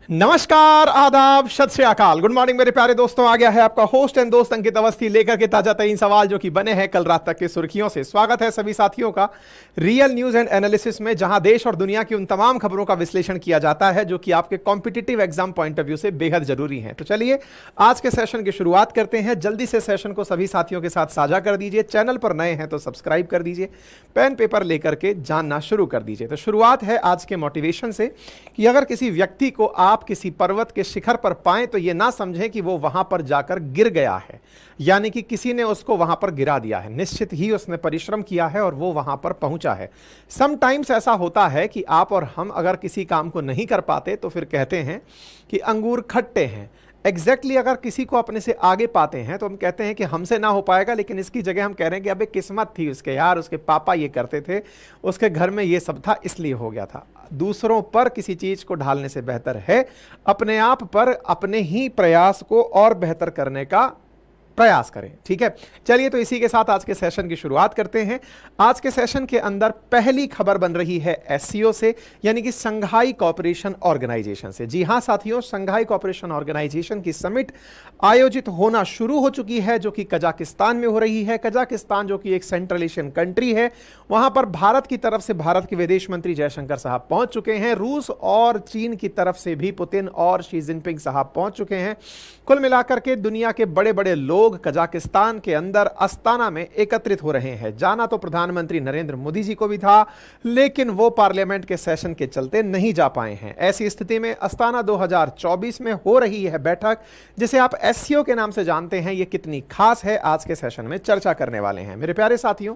नमस्कार, आदाब, सत श्री अकाल, गुड मॉर्निंग मेरे प्यारे दोस्तों। आ गया है आपका होस्ट एंड दोस्त अंकित अवस्थी लेकर के ताजा तरीन सवाल जो कि बने हैं कल रात तक के सुर्खियों से। स्वागत है सभी साथियों का रियल न्यूज एंड एनालिसिस में, जहां देश और दुनिया की उन तमाम खबरों का विश्लेषण किया जाता है जो कि आपके competitive exam point of view से बेहद जरूरी है। तो चलिए आज के सेशन की शुरुआत करते हैं। जल्दी से सेशन को सभी साथियों के साथ साझा कर दीजिए। चैनल पर नए हैं तो सब्सक्राइब कर दीजिए, पेन पेपर लेकर के जानना शुरू कर दीजिए। तो शुरुआत है आज के मोटिवेशन से कि अगर किसी व्यक्ति को आप किसी पर्वत के शिखर पर पाएं तो यह ना समझें कि वो वहां पर जाकर गिर गया है, यानी कि किसी ने उसको वहां पर गिरा दिया है। निश्चित ही उसने परिश्रम किया है और वो वहां पर पहुंचा है। समटाइम्स ऐसा होता है कि आप और हम अगर किसी काम को नहीं कर पाते तो फिर कहते हैं कि अंगूर खट्टे हैं। एग्जैक्टली अगर किसी को अपने से आगे पाते हैं तो हम कहते हैं कि हमसे ना हो पाएगा, लेकिन इसकी जगह हम कह रहे हैं कि अबे किस्मत थी उसके यार, उसके पापा ये करते थे, उसके घर में ये सब था इसलिए हो गया था। दूसरों पर किसी चीज को ढालने से बेहतर है अपने आप पर अपने ही प्रयास को और बेहतर करने का प्रयास करें। ठीक है, चलिए तो इसी के साथ आज के सेशन की शुरुआत करते हैं। आज के सेशन के अंदर पहली खबर बन रही है एससीओ से, यानी कि संघाई कोऑपरेशन ऑर्गेनाइजेशन से। जी हां साथियों, संघाई कोऑपरेशन ऑर्गेनाइजेशन की समिट आयोजित होना शुरू हो चुकी है, जो कि कजाकिस्तान में हो रही है। कजाकिस्तान जो कि एक सेंट्रल एशियन कंट्री है, वहां पर भारत की तरफ से भारत के विदेश मंत्री जयशंकर साहब पहुंच चुके हैं। रूस और चीन की तरफ से भी पुतिन और शी जिनपिंग साहब पहुंच चुके हैं। कुल मिलाकर के दुनिया के बड़े बड़े लोग कजाकिस्तान के अंदर अस्ताना में एकत्रित हो रहे हैं। जाना तो प्रधानमंत्री नरेंद्र मोदी जी को भी था, लेकिन वो पार्लियामेंट के सेशन के चलते नहीं जा पाए हैं। ऐसी स्थिति में अस्ताना 2024 में हो रही है बैठक, जिसे आप एससीओ के नाम से जानते हैं। ये कितनी खास है आज के सेशन में चर्चा करने वाले हैं। मेरे प्यारे साथियों,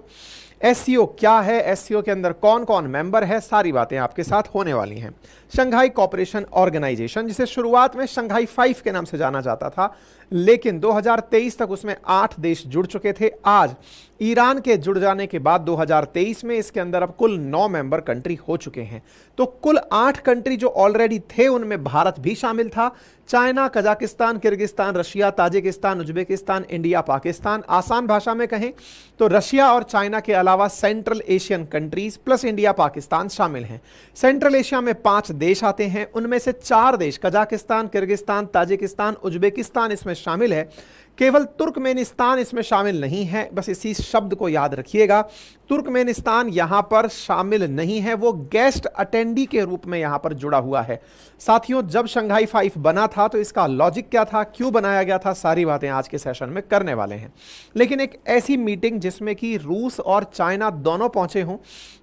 एससीओ क्या है, एससीओ के अंदर कौन कौन मेंबर है, सारी बातें आपके साथ होने वाली हैं। शंघाई कोऑपरेशन ऑर्गेनाइजेशन, जिसे शुरुआत में शंघाई 5 के नाम से जाना जाता था, लेकिन 2023 तक उसमें 8 देश जुड़ चुके थे। आज ईरान के जुड़ जाने के बाद 2023 में इसके अंदर अब कुल 9 मेंबर कंट्री हो चुके हैं। तो कुल 8 कंट्री जो ऑलरेडी थे उनमें भारत भी शामिल था। China, Kazakhstan, Kyrgyzstan, Russia, Tajikistan, Uzbekistan, India, Pakistan. आसान भाषा में कहें तो रशिया और चाइना के अलावा central Asian countries plus India, Pakistan शामिल हैं। सेंट्रल एशिया में 5 देश आते हैं, उनमें से 4 देश कजाकिस्तान, किर्गिस्तान, ताजिकिस्तान, उज्बेकिस्तान इसमें शामिल है। केवल तुर्कमेनिस्तान इसमें शामिल नहीं है, बस इसी शब्द को याद रखिएगा। तुर्कमेनिस्तान यहां पर शामिल नहीं है, वो गेस्ट अटेंडी के रूप में यहां पर जुड़ा हुआ है। साथियों, जब शंघाई 5 बना था तो इसका लॉजिक क्या था, क्यों बनाया गया था, सारी बातें आज के सेशन में करने वाले हैं। लेकिन एक ऐसी मीटिंग जिसमें कि रूस और चाइना दोनों पहुंचे हों,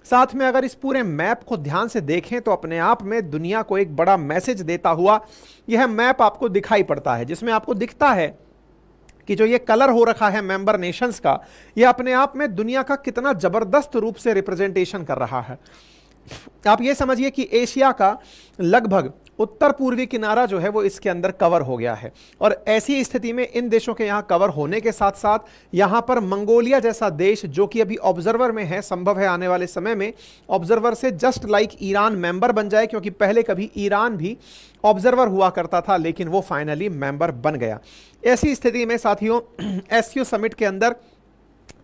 साथ में अगर इस पूरे मैप को ध्यान से देखें तो अपने आप में दुनिया को एक बड़ा मैसेज देता हुआ यह मैप आपको दिखाई पड़ता है, जिसमें आपको दिखता है कि जो ये कलर हो रखा है मेंबर नेशंस का, ये अपने आप में दुनिया का कितना जबरदस्त रूप से रिप्रेजेंटेशन कर रहा है। आप ये समझिए कि एशिया का लगभग उत्तर पूर्वी किनारा जो है वो इसके अंदर कवर हो गया है। और ऐसी स्थिति में इन देशों के यहां कवर होने के साथ साथ यहां पर मंगोलिया जैसा देश, जो कि अभी ऑब्जर्वर में है, संभव है आने वाले समय में ऑब्जर्वर से जस्ट लाइक ईरान मेंबर बन जाए, क्योंकि पहले कभी ईरान भी ऑब्जर्वर हुआ करता था, लेकिन वो फाइनली मेंबर बन गया। ऐसी स्थिति में साथियों, एससीओ समिट के अंदर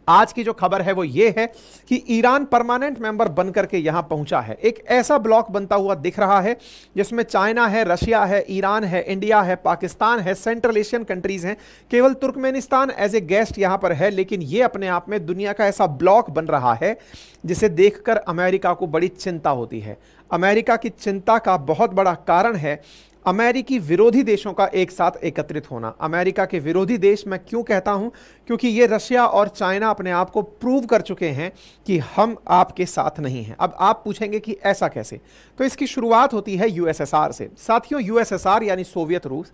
आज की जो खबर है वो ये है कि ईरान परमानेंट मेंबर बनकर के यहां पहुंचा है। एक ऐसा ब्लॉक बनता हुआ दिख रहा है जिसमें चाइना है, रशिया है, ईरान है, इंडिया है, पाकिस्तान है, सेंट्रल एशियन कंट्रीज हैं। केवल तुर्कमेनिस्तान एज ए गेस्ट यहां पर है, लेकिन ये अपने आप में दुनिया का ऐसा ब्लॉक बन रहा है जिसे देखकर अमेरिका को बड़ी चिंता होती है। अमेरिका की चिंता का बहुत बड़ा कारण है अमेरिकी विरोधी देशों का एक साथ एकत्रित होना। अमेरिका के विरोधी देश मैं क्यों कहता हूं, क्योंकि ये रशिया और चाइना अपने आप को प्रूव कर चुके हैं कि हम आपके साथ नहीं हैं। अब आप पूछेंगे कि ऐसा कैसे, तो इसकी शुरुआत होती है यूएसएसआर से। साथियों, यूएसएसआर यानी सोवियत रूस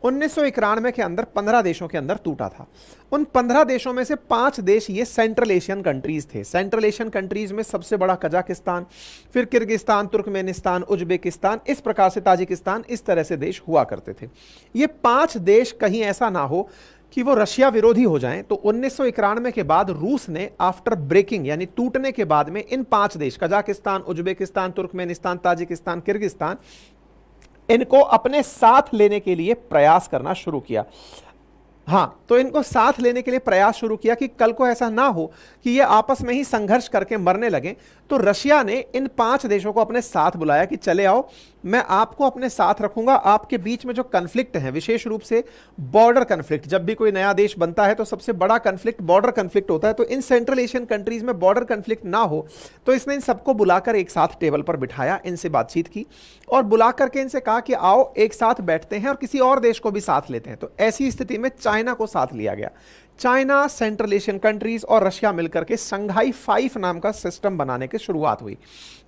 1991 के अंदर 15 देशों के अंदर टूटा था। उन 15 देशों में से 5 देश ये सेंट्रल एशियन कंट्रीज थे। सेंट्रल एशियन कंट्रीज में सबसे बड़ा कजाकिस्तान, फिर किर्गिस्तान, तुर्कमेनिस्तान, उज्बेकिस्तान, इस प्रकार से ताजिकिस्तान, इस तरह से देश हुआ करते थे। ये 5 देश कहीं ऐसा ना हो कि वो रशिया विरोधी हो जाएं, तो 1991 के बाद रूस ने आफ्टर ब्रेकिंग यानी टूटने के बाद में इन 5 देश Kazakhstan, Uzbekistan, Turkmenistan, Tajikistan, Kyrgyzstan, इनको अपने साथ लेने के लिए प्रयास करना शुरू किया। हाँ, तो इनको साथ लेने के लिए प्रयास शुरू किया कि कल को ऐसा ना हो कि ये आपस में ही संघर्ष करके मरने लगे। तो रशिया ने इन 5 देशों को अपने साथ बुलाया कि चले आओ, मैं आपको अपने साथ रखूंगा। आपके बीच में जो कन्फ्लिक्ट है, विशेष रूप से बॉर्डर कन्फ्लिक्ट, जब भी कोई नया देश बनता है तो सबसे बड़ा कन्फ्लिक्ट बॉर्डर कन्फ्लिक्ट होता है। तो इन सेंट्रल एशियन कंट्रीज में बॉर्डर कन्फ्लिक्ट ना हो, तो इसने इन सबको बुलाकर एक साथ टेबल पर बिठाया, इनसे बातचीत की और बुला करके इनसे कहा कि आओ एक साथ बैठते हैं और किसी और देश को भी साथ लेते हैं। तो ऐसी स्थिति में चाइना को साथ लिया गया। चाइना, सेंट्रल एशियन कंट्रीज और रशिया मिलकर के संघाई 5 नाम का सिस्टम बनाने की शुरुआत हुई।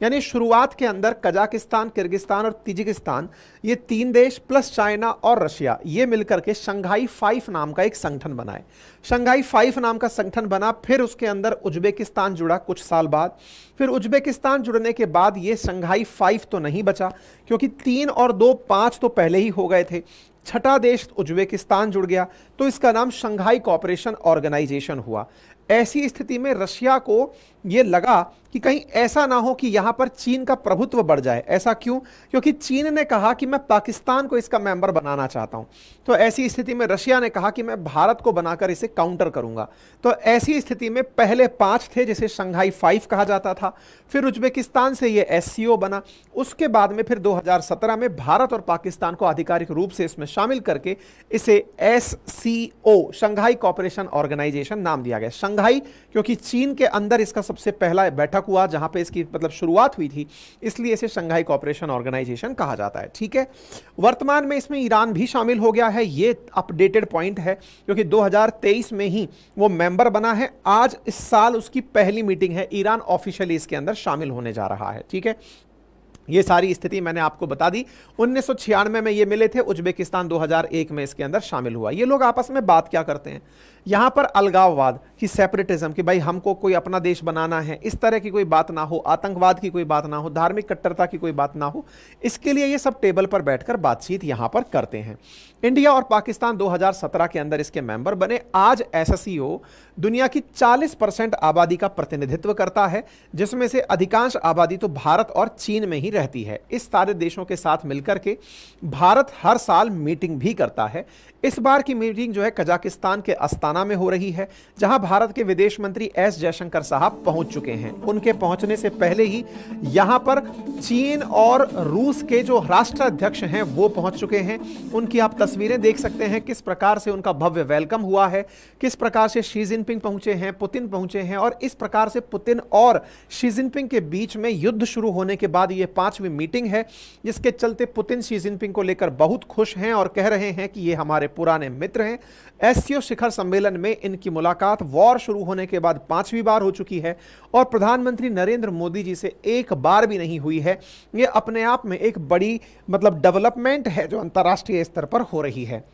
यानी शुरुआत के अंदर कजाकिस्तान, किर्गिस्तान और तिजिकिस्तान, ये 3 देश प्लस चाइना और रशिया, ये मिलकर के संघाई 5 नाम का एक संगठन बनाए। संघाई 5 नाम का संगठन बना, फिर उसके अंदर उज्बेकिस्तान जुड़ा कुछ साल बाद। फिर उज्बेकिस्तान जुड़ने के बाद ये संघाई 5 तो नहीं बचा, क्योंकि 3 और 2 5 तो पहले ही हो गए थे। छठा देश उज्बेकिस्तान जुड़ गया, तो इसका नाम शंघाई कोऑपरेशन ऑर्गेनाइजेशन हुआ। ऐसी स्थिति में रशिया को यह लगा कि कहीं ऐसा ना हो कि यहां पर चीन का प्रभुत्व बढ़ जाए। ऐसा क्यों? क्योंकि चीन ने कहा कि मैं पाकिस्तान को इसका मेंबर बनाना चाहता हूं। तो ऐसी स्थिति में रशिया ने कहा कि मैं भारत को बनाकर इसे काउंटर करूंगा। तो ऐसी स्थिति में पहले 5 थे, जिसे शंघाई 5 कहा जाता था। फिर उज्बेकिस्तान से यह एससीओ बना। उसके बाद में फिर 2017 में भारत और पाकिस्तान को आधिकारिक रूप से इसमें शामिल करके इसे एससीओ, शंघाई कोऑपरेशन ऑर्गेनाइजेशन नाम दिया गया। शंघाई क्योंकि चीन के अंदर इसका सबसे पहला बैठक हुआ जहां पे इसकी मतलब शुरुआत हुई थी, इसलिए इसे शंघाई कोऑपरेशन ऑर्गेनाइजेशन कहा जाता है। ठीक है, वर्तमान में इसमें ईरान भी शामिल हो गया है। ये अपडेटेड पॉइंट है क्योंकि 2023 में ही वो मेंबर बना है। आज इस साल उसकी पहली मीटिंग है। ईरान ऑफिशियली इसके अंदर शामिल होने जा रहा है। ठीक है, ये सारी स्थिति मैंने आपको बता दी। 1996 में ये मिले थे, उज्बेकिस्तान 2001 में इसके अंदर शामिल हुआ। ये लोग आपस में बात क्या करते हैं, यहां पर अलगाववाद की, सेपरेटिज्म की, भाई हमको कोई अपना देश बनाना है, इस तरह की कोई बात ना हो, आतंकवाद की कोई बात ना हो, धार्मिक कट्टरता की कोई बात ना हो, इसके लिए ये सब टेबल पर बैठकर बातचीत यहां पर करते हैं। इंडिया और पाकिस्तान 2017 के अंदर इसके मेंबर बने। आज एससीओ दुनिया की 40% आबादी का प्रतिनिधित्व करता है, जिसमें से अधिकांश आबादी तो भारत और चीन में ही रहती है। इस सारे देशों के साथ मिलकर के भारत हर साल मीटिंग भी करता है। इस बार की मीटिंग जो है कजाकिस्तान के अस्ताना में हो रही है, जहां भारत के विदेश मंत्री एस जयशंकर साहब पहुंच चुके हैं। उनके पहुंचने से पहले ही यहां पर चीन और रूस के जो राष्ट्राध्यक्ष हैं वो पहुंच चुके हैं। उनकी आप तस्वीरें देख सकते हैं, किस प्रकार से उनका भव्य वेलकम हुआ है, किस प्रकार से शी जिनपिंग पहुंचे हैं, पुतिन पहुंचे हैं। और इस प्रकार से पुतिन और शी जिनपिंग के बीच में युद्ध शुरू होने के बाद ये 5वीं मीटिंग है, जिसके चलते पुतिन शी जिनपिंग को लेकर बहुत खुश हैं और कह रहे हैं कि ये हमारे पुराने मित्र हैं। एससीओ शिखर सम्मेलन में इनकी मुलाकात वॉर शुरू होने के बाद 5वीं बार हो चुकी है और प्रधानमंत्री नरेंद्र मोदी जी से एक बार भी नहीं हुई है। ये अपने आप में एक बड़ी मतलब डेवलपमेंट है जो अंतर्राष्ट्रीय स्तर पर हो रही है।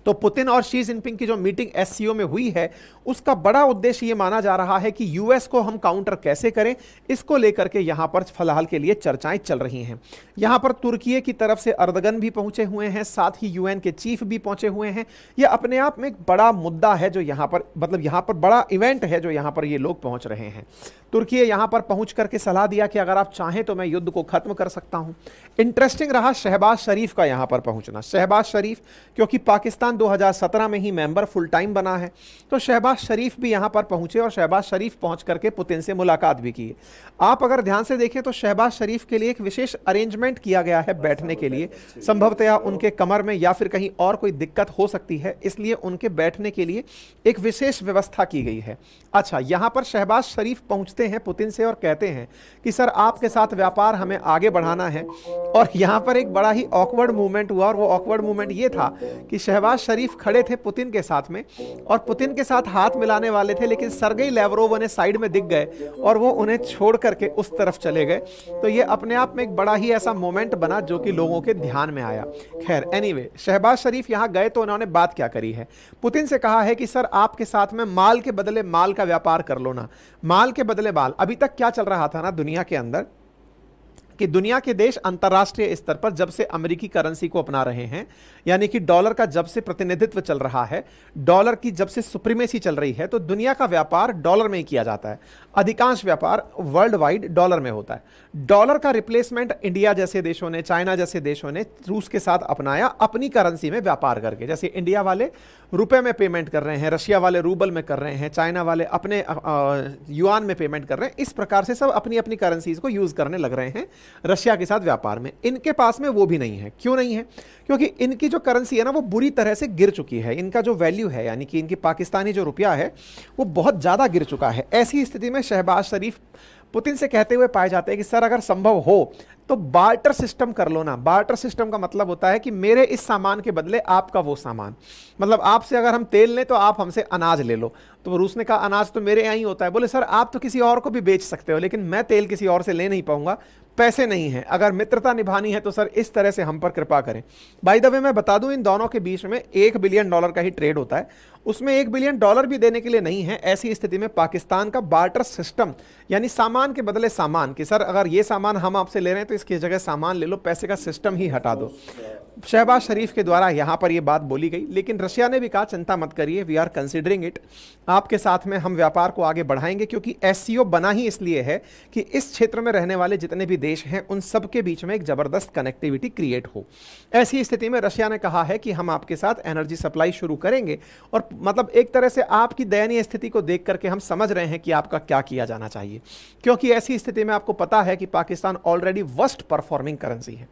तो पुतिन और शी जिनपिंग की जो मीटिंग एससीओ में हुई है, उसका बड़ा उद्देश्य यह माना जा रहा है कि यूएस को हम काउंटर कैसे करें, इसको लेकर के यहां पर फिलहाल के लिए चर्चाएं चल रही हैं। यहां पर तुर्की की तरफ से अर्दगन भी पहुंचे हुए हैं, साथ ही यूएन के चीफ भी पहुंचे हुए हैं। यह अपने आप में एक बड़ा मुद्दा है जो यहां पर मतलब यहां पर बड़ा इवेंट है जो यहां पर ये लोग पहुंच रहे हैं। तुर्की यहां पर पहुंच करके सलाह दिया कि अगर आप चाहें तो मैं युद्ध को खत्म कर सकता हूं। इंटरेस्टिंग रहा शहबाज शरीफ का यहां पर पहुंचना। शहबाज शरीफ क्योंकि पाकिस्तान 2017 में ही मेंबर फुल टाइम बना है, तो शहबाज शरीफ भी यहां पर पहुंचे और शहबाज शरीफ पहुंच करके पुतिन से मुलाकात भी की। आप अगर ध्यान से देखें तो शहबाज शरीफ के लिए एक विशेष अरेंजमेंट किया गया है बैठने के लिए। संभवतया उनके कमर में या फिर कहीं और कोई दिक्कत हो सकती है, इसलिए उनके बैठने के लिए एक विशेष व्यवस्था की गई है। अच्छा, यहां पर शहबाज शरीफ पहुंचते हैं पुतिन से और कहते हैं कि सर आपके साथ व्यापार हमें आगे बढ़ाना है। और यहां पर एक बड़ा ही ऑकवर्ड मूवमेंट हुआ और वो ऑकवर्ड मूवमेंट ये था कि शहबाज शरीफ खड़े थे पुतिन के साथ में और पुतिन के साथ हाथ मिलाने वाले थे, लेकिन सर्गेई लैवरोव उन्हें साइड में दिख गए और वो उन्हें छोड़ करके उस तरफ चले गए। तो ये अपने आप में एक बड़ा ही ऐसा मोमेंट बना जो कि लोगों के ध्यान में आया। खैर एनीवे, शहबाज शरीफ यहां गए तो उन्होंने बात क्या करी है, पुतिन से कहा है कि सर आपके साथ में माल के बदले माल का व्यापार कर लो ना, माल के बदले माल। अभी तक क्या चल रहा था ना दुनिया के अंदर कि दुनिया के देश अंतर्राष्ट्रीय स्तर पर जब से अमेरिकी करेंसी को अपना रहे हैं, यानी कि डॉलर का जब से प्रतिनिधित्व चल रहा है, डॉलर की जब से सुप्रीमेसी चल रही है, तो दुनिया का व्यापार डॉलर में ही किया जाता है। अधिकांश व्यापार वर्ल्ड वाइड डॉलर में होता है। डॉलर का रिप्लेसमेंट इंडिया जैसे देशों ने, चाइना जैसे देशों ने रूस के साथ अपनाया अपनी करेंसी में व्यापार करके। जैसे इंडिया वाले रुपए में पेमेंट कर रहे हैं, रशिया वाले रूबल में कर रहे हैं, चाइना वाले अपने युआन में पेमेंट कर रहे हैं। इस प्रकार से सब अपनी अपनी करेंसीज को यूज करने लग रहे हैं रशिया के साथ व्यापार में। इनके पास में वो भी नहीं है। क्यों नहीं है? क्योंकि इनकी जो करेंसी है ना वो बुरी तरह से गिर चुकी है। इनका जो वैल्यू है यानी कि इनकी पाकिस्तानी जो रुपया है वो बहुत ज़्यादा गिर चुका है। ऐसी स्थिति में शहबाज शरीफ पुतिन से कहते हुए पाए जाते हैं कि सर अगर संभव हो तो बार्टर सिस्टम कर लो ना। बार्टर सिस्टम का मतलब होता है कि मेरे इस सामान के बदले आपका वो सामान, मतलब आपसे अगर हम तेल लें तो आप हमसे अनाज ले लो। तो रूस ने कहा अनाज तो मेरे यहाँ ही होता है। बोले सर आप तो किसी और को भी बेच सकते हो, लेकिन मैं तेल किसी और से ले नहीं पाऊंगा, पैसे नहीं है। अगर मित्रता निभानी है तो सर इस तरह से हम पर कृपा करें। बाय द वे मैं बता दूं इन दोनों के बीच में $1 बिलियन का ही ट्रेड होता है, उसमें $1 बिलियन भी देने के लिए नहीं है। ऐसी स्थिति में पाकिस्तान का बार्टर सिस्टम यानी सामान के बदले सामान, कि सर अगर ये सामान हम आपसे ले रहे हैं तो इसकी जगह सामान ले लो, पैसे का सिस्टम ही हटा दो। शहबाज शरीफ के द्वारा यहां पर यह बात बोली गई, लेकिन रशिया ने भी कहा चिंता मत करिए, वी आर कंसिडरिंग इट, आपके साथ में हम व्यापार को आगे बढ़ाएंगे, क्योंकि एससीओ बना ही इसलिए है कि इस क्षेत्र में रहने वाले जितने भी देश हैं उन सब के बीच में एक जबरदस्त कनेक्टिविटी क्रिएट हो। ऐसी स्थिति में रशिया ने कहा है कि हम आपके साथ एनर्जी सप्लाई शुरू करेंगे, और मतलब एक तरह से आपकी दयनीय स्थिति को देख करके हम समझ रहे हैं कि आपका क्या किया जाना चाहिए, क्योंकि ऐसी स्थिति में आपको पता है कि Pakistan already worst performing currency है।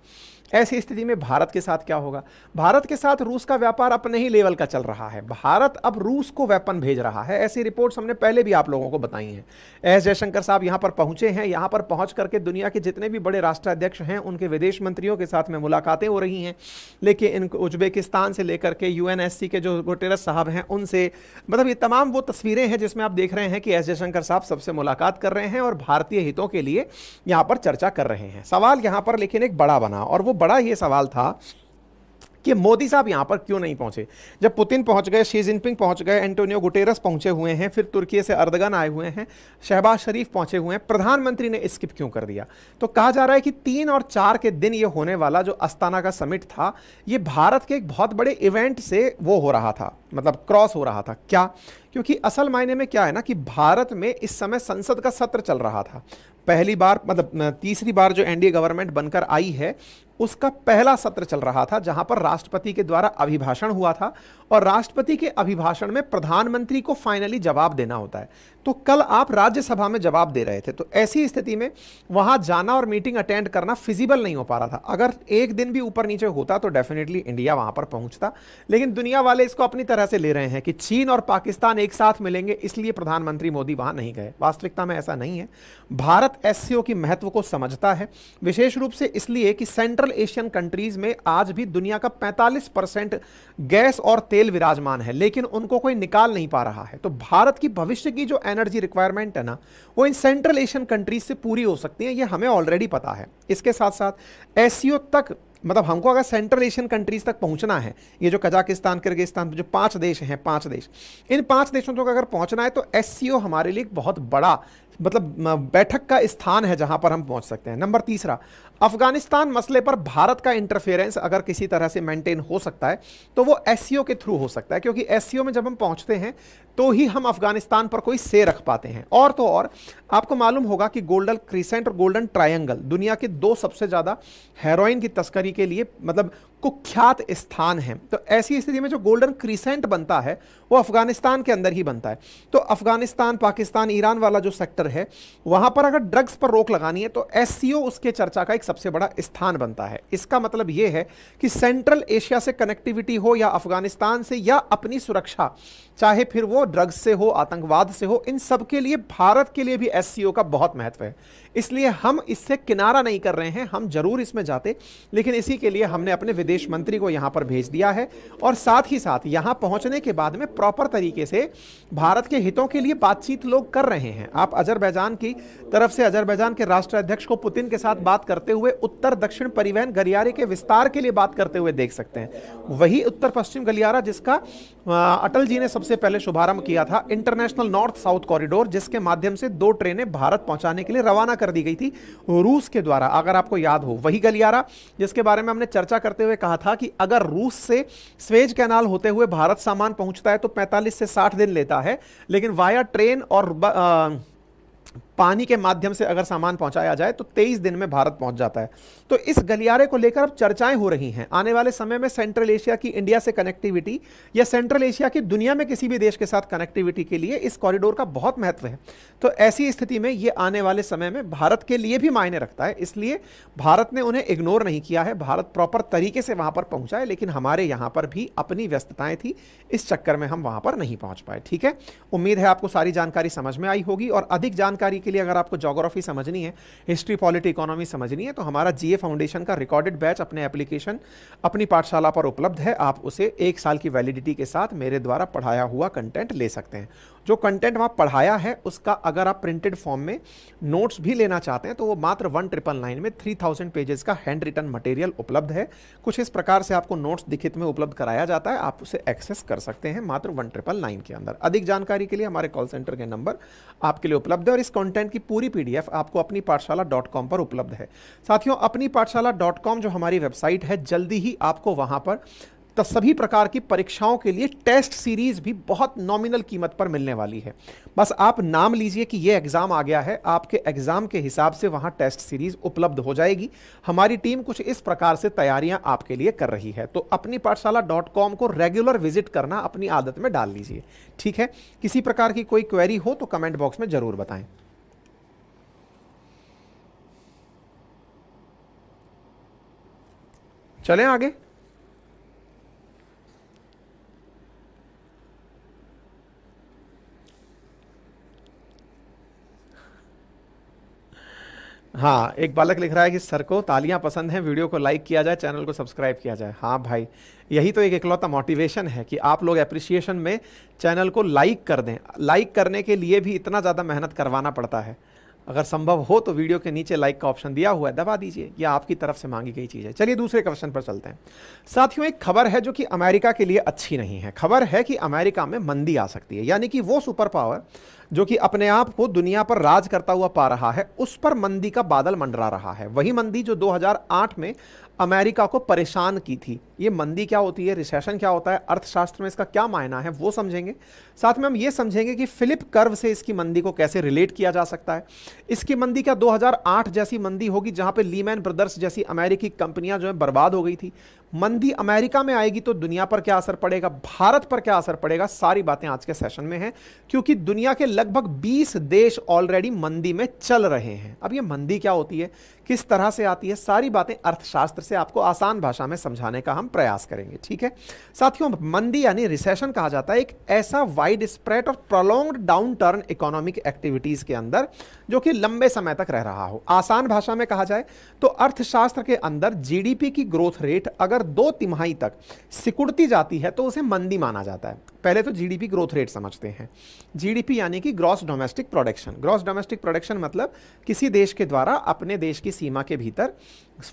ऐसी स्थिति में भारत के साथ क्या होगा? भारत के साथ रूस का व्यापार अपने ही लेवल का चल रहा है। भारत अब रूस को वेपन भेज रहा है। ऐसी रिपोर्ट्स हमने पहले भी आप लोगों को बताई हैं। एस जयशंकर साहब यहां पर पहुंचे हैं, यहां पर पहुंच करके दुनिया के जितने भी बड़े राष्ट्राध्यक्ष हैं उनके विदेश मंत्रियों के साथ में मुलाकातें हो रही हैं। लेकिन उज्बेकिस्तान से लेकर के यूएनएससी के जो गुटेरस साहब हैं उनसे, मतलब ये तमाम वो तस्वीरें हैं जिसमें आप देख रहे हैं कि एस जयशंकर साहब सबसे मुलाकात कर रहे हैं और भारतीय हितों के लिए यहां पर चर्चा कर रहे हैं। सवाल यहां पर लेकिन एक बड़ा बना, और वो बड़ा ये सवाल था कि मोदी साहब यहां पर क्यों नहीं पहुंचे। जब पुतिन पहुंच गए, शी जिनपिंग पहुंच गए, एंटोनियो गुटेरस पहुंचे हुए हैं, फिर तुर्की से अर्दगन आए हुए हैं, शहबाज शरीफ पहुंचे हुए हैं, प्रधानमंत्री ने स्किप क्यों कर दिया? तो कहा जा रहा है कि 3 और 4 के दिन ये होने वाला जो अस्ताना का समिट था, ये भारत के एक बहुत बड़े इवेंट से वो हो रहा था, मतलब क्रॉस हो रहा था। क्या? क्योंकि असल मायने में क्या है ना कि भारत में इस समय संसद का सत्र चल रहा था। पहली बार, मतलब तीसरी बार जो एनडीए गवर्नमेंट बनकर आई है उसका पहला सत्र चल रहा था, जहां पर राष्ट्रपति के द्वारा अभिभाषण हुआ था, और राष्ट्रपति के अभिभाषण में प्रधानमंत्री को फाइनली जवाब देना होता है। तो कल आप राज्यसभा में जवाब दे रहे थे, तो ऐसी स्थिति में वहां जाना और मीटिंग अटेंड करना फिजिबल नहीं हो पा रहा था। अगर एक दिन भी ऊपर नीचे होता तो डेफिनेटली इंडिया वहां पर पहुंचता, लेकिन दुनिया वाले इसको अपनी तरह से ले रहे हैं कि चीन और पाकिस्तान एक साथ मिलेंगे, इसलिए प्रधानमंत्री मोदी वहां नहीं गए। वास्तविकता में ऐसा नहीं है। भारत एससीओ की महत्व को समझता है, विशेष रूप से इसलिए कि सेंट्रल एशियन कंट्रीज में आज भी दुनिया का 45% गैस और तेल विराजमान है, लेकिन उनको कोई निकाल नहीं पा रहा है। तो भारत की भविष्य की जो एनर्जी रिक्वायरमेंट है ना, वो इन सेंट्रल एशियन कंट्रीज से पूरी हो सकती है, ये हमें ऑलरेडी पता है। इसके साथ साथ एससीओ तक, मतलब हमको अगर सेंट्रल एशियन कंट्रीज तक पहुंचना है, ये जो कजाकिस्तान, किर्गिस्तान, जो 5 देश हैं, 5 देश, इन 5 देशों तक अगर पहुंचना है तो एससीओ हमारे लिए एक बहुत बड़ा, मतलब बैठक का स्थान है जहां पर हम पहुंच सकते हैं। नंबर तीसरा, अफगानिस्तान मसले पर भारत का इंटरफेरेंस अगर किसी तरह से मेंटेन हो सकता है तो वो एससीओ के थ्रू हो सकता है, क्योंकि एससीओ में जब हम पहुंचते हैं तो ही हम अफगानिस्तान पर कोई से रख पाते हैं। और तो और आपको मालूम होगा कि गोल्डन क्रिसेंट और गोल्डन ट्रायंगल दुनिया के 2 सबसे ज्यादा हेरोइन की तस्करी के लिए मतलब कुख्यात स्थान हैं। तो ऐसी स्थिति में जो गोल्डन क्रिसेंट बनता है वो अफगानिस्तान के अंदर ही बनता है। तो अफगानिस्तान, पाकिस्तान, ईरान वाला जो सेक्टर है वहां पर अगर ड्रग्स पर रोक लगानी है तो एससीओ उसके चर्चा का एक सबसे बड़ा स्थान बनता है। इसका मतलब यह है कि सेंट्रल एशिया से कनेक्टिविटी हो या अफगानिस्तान से या अपनी सुरक्षा, चाहे फिर वो ड्रग्स से हो, आतंकवाद से हो, इन सब के लिए भारत के लिए भी एससीओ का बहुत महत्व है। इसलिए हम इससे किनारा नहीं कर रहे हैं, हम जरूर इसमें जाते, लेकिन इसी के लिए हमने अपने विदेश मंत्री को यहां पर भेज दिया है, और साथ ही साथ यहां पहुंचने के बाद में प्रॉपर तरीके से भारत के हितों के लिए बातचीत लोग कर रहे हैं। आप अजरबैजान की तरफ से अजरबैजान के राष्ट्राध्यक्ष को पुतिन के साथ बात करते हुए उत्तर दक्षिण परिवहन गलियारे के विस्तार के लिए बात करते हुए देख सकते हैं। वही उत्तर पश्चिम गलियारा जिसका अटल जी ने सबसे पहले शुभारंभ किया था, इंटरनेशनल नॉर्थ साउथ कॉरिडोर, जिसके माध्यम से 2 ट्रेनें भारत पहुंचाने के लिए रवाना कर दी गई थी रूस के द्वारा, अगर आपको याद हो। वही गलियारा जिसके बारे में हमने चर्चा करते हुए कहा था कि अगर रूस से स्वेज कैनाल होते हुए भारत सामान पहुंचता है तो 45 से 60 दिन लेता है, लेकिन वाया ट्रेन और पानी के माध्यम से अगर सामान पहुंचाया जाए तो 23 दिन में भारत पहुंच जाता है। तो इस गलियारे को लेकर अब चर्चाएं हो रही हैं। आने वाले समय में सेंट्रल एशिया की इंडिया से कनेक्टिविटी या सेंट्रल एशिया की दुनिया में किसी भी देश के साथ कनेक्टिविटी के लिए इस कॉरिडोर का बहुत महत्व है। तो ऐसी स्थिति में ये आने वाले समय में भारत के लिए भी मायने रखता है, इसलिए भारत ने उन्हें इग्नोर नहीं किया है। भारत प्रॉपर तरीके से वहां पर पहुंचा है, लेकिन हमारे यहां पर भी अपनी व्यस्तताएं थी, इस चक्कर में हम वहां पर नहीं पहुंच पाए। ठीक है, उम्मीद है आपको सारी जानकारी समझ में आई होगी। और अधिक जानकारी के लिए अगर आपको ज्योग्राफी समझनी है, हिस्ट्री, पॉलिटी, इकोनॉमी समझनी है, तो हमारा जीए फाउंडेशन का रिकॉर्डेड बैच अपने एप्लीकेशन अपनी पाठशाला पर उपलब्ध है। आप उसे 1 साल की वैलिडिटी के साथ मेरे द्वारा पढ़ाया हुआ कंटेंट ले सकते हैं। जो कंटेंट वहां पढ़ाया है उसका अगर आप प्रिंटेड फॉर्म में नोट्स भी लेना चाहते हैं तो वो मात्र 1999 में 3000 पेजेस का हैंड रिटन मटेरियल उपलब्ध है। कुछ इस प्रकार से आपको नोट्स लिखित में उपलब्ध कराया जाता है, आप उसे एक्सेस कर सकते हैं मात्र 1999 के अंदर। अधिक जानकारी के लिए हमारे कॉल सेंटर के नंबर आपके लिए उपलब्ध है और इस कंटेंट की पूरी पीडीएफ आपको अपनी पाठशाला.com पर उपलब्ध है। साथियों, अपनी पाठशाला.com जो हमारी वेबसाइट है, जल्दी ही आपको वहां पर तो सभी प्रकार की परीक्षाओं के लिए टेस्ट सीरीज भी बहुत नॉमिनल कीमत पर मिलने वाली है। बस आप नाम लीजिए कि ये एग्जाम आ गया है, आपके एग्जाम के हिसाब से वहां टेस्ट सीरीज उपलब्ध हो जाएगी। हमारी टीम कुछ इस प्रकार से तैयारियां आपके लिए कर रही है। तो अपनी पाठशाला.com को रेगुलर विजिट करना अपनी आदत में डाल लीजिए। ठीक है, किसी प्रकार की कोई क्वेरी हो तो कमेंट बॉक्स में जरूर बताएं। चलें आगे। हाँ, एक बालक लिख रहा है कि सर को तालियां पसंद हैं, वीडियो को लाइक किया जाए, चैनल को सब्सक्राइब किया जाए। हाँ भाई, यही तो एक इकलौता मोटिवेशन है कि आप लोग एप्रिसिएशन में चैनल को लाइक कर दें। लाइक करने के लिए भी इतना ज़्यादा मेहनत करवाना पड़ता है। अगर संभव हो तो वीडियो के नीचे लाइक का ऑप्शन दिया हुआ है, दबा दीजिए, यह आपकी तरफ से मांगी गई चीज़ है। चलिए दूसरे क्वेश्चन पर चलते हैं। साथियों, एक खबर है जो कि अमेरिका के लिए अच्छी नहीं है। खबर है कि अमेरिका में मंदी आ सकती है, यानी कि वो सुपर पावर जो कि अपने आप को दुनिया पर राज करता हुआ पा रहा है, उस पर मंदी का बादल मंडरा रहा है। वही मंदी जो 2008 में अमेरिका को परेशान की थी। ये मंदी क्या होती है, रिसेशन क्या होता है, अर्थशास्त्र में इसका क्या मायना है, वो समझेंगे। साथ में हम ये समझेंगे कि फिलिप कर्व से इसकी मंदी को कैसे रिलेट किया जा सकता है। इसकी मंदी क्या 2008 जैसी मंदी होगी जहां पे लीमैन ब्रदर्स जैसी अमेरिकी कंपनियां जो है बर्बाद हो गई थी। मंदी अमेरिका में आएगी तो दुनिया पर क्या असर पड़ेगा, भारत पर क्या असर पड़ेगा, सारी बातें आज के सेशन में हैं, क्योंकि दुनिया के लगभग 20 देश ऑलरेडी मंदी में चल रहे हैं। अब ये मंदी क्या होती है, किस तरह से आती है, सारी बातें अर्थशास्त्र से आपको आसान भाषा में समझाने का हम प्रयास करेंगे। ठीक है साथियों, मंदी यानी रिसेशन कहा जाता है एक ऐसा वाइड स्प्रेड और prolonged down turn economic activities के अंदर जो कि लंबे समय तक रह रहा हो। आसान भाषा में कहा जाए तो अर्थशास्त्र के अंदर जीडीपी की ग्रोथ रेट अगर 2 तिमाही तक सिकुड़ती जाती है तो उसे मंदी माना जाता है। पहले तो जीडीपी ग्रोथ रेट समझते हैं। जीडीपी यानी कि gross domestic production. Gross domestic production मतलब किसी देश के द्वारा अपने देश की सीमा के भीतर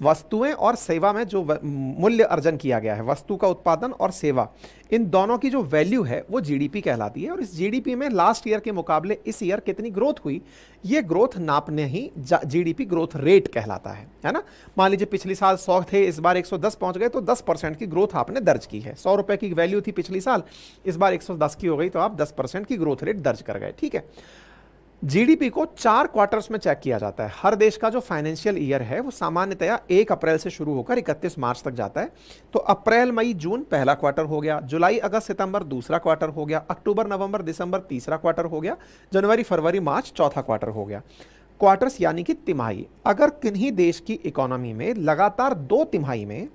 वस्तुएं और सेवा में जो मूल्य अर्जन किया गया है, वस्तु का उत्पादन और सेवा, इन दोनों की जो वैल्यू है वो जीडीपी कहलाती है। और इस जीडीपी में लास्ट ईयर के मुकाबले इस ईयर कितनी ग्रोथ हुई, ये ग्रोथ नापने ही जीडीपी ग्रोथ रेट कहलाता है ना। मान लीजिए पिछले साल 100 थे, इस बार 110 पहुंच गए तो 10% की ग्रोथ आपने दर्ज की है। 100 रुपए की वैल्यू थी पिछले साल, इस बार 110 की हो गई तो आप 10% की ग्रोथ रेट दर्ज कर गए। ठीक है, जीडीपी को 4 क्वार्टर्स में चेक किया जाता है। हर देश का जो फाइनेंशियल ईयर है वो सामान्यतया 1 अप्रैल से शुरू होकर 31 मार्च तक जाता है। तो अप्रैल मई जून पहला क्वार्टर हो गया, जुलाई अगस्त सितंबर दूसरा क्वार्टर हो गया, अक्टूबर नवंबर दिसंबर तीसरा क्वार्टर हो गया, जनवरी फरवरी मार्च चौथा क्वार्टर हो गया। क्वार्टर्स यानी कि तिमाही। अगर किन्हीं देश की इकोनॉमी में लगातार 2 तिमाही में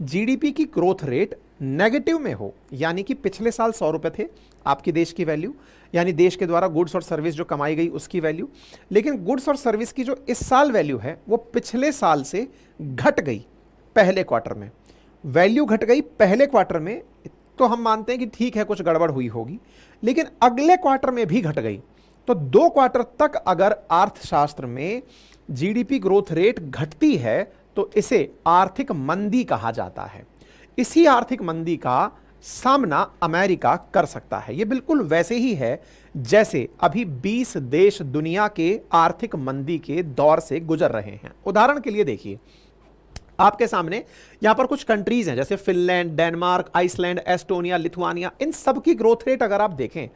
जीडीपी की ग्रोथ रेट नेगेटिव में हो, यानी कि पिछले साल 100 रुपए थे आपकी देश की वैल्यू, यानी देश के द्वारा गुड्स और सर्विस जो कमाई गई उसकी वैल्यू, लेकिन गुड्स और सर्विस की जो इस साल वैल्यू है वो पिछले साल से घट गई पहले क्वार्टर में, वैल्यू घट गई पहले क्वार्टर में, तो हम मानते हैं कि ठीक है कुछ गड़बड़ हुई होगी। लेकिन अगले क्वार्टर में भी घट गई, तो 2 क्वार्टर तक अगर अर्थशास्त्र में जीडीपी ग्रोथ रेट घटती है तो इसे आर्थिक मंदी कहा जाता है। इसी आर्थिक मंदी का सामना अमेरिका कर सकता है। यह बिल्कुल वैसे ही है जैसे अभी 20 देश दुनिया के आर्थिक मंदी के दौर से गुजर रहे हैं। उदाहरण के लिए देखिए, आपके सामने यहां पर कुछ कंट्रीज हैं जैसे Finland, Denmark, Iceland, Estonia, Lithuania. इन सब की ग्रोथ रेट अगर आप देखें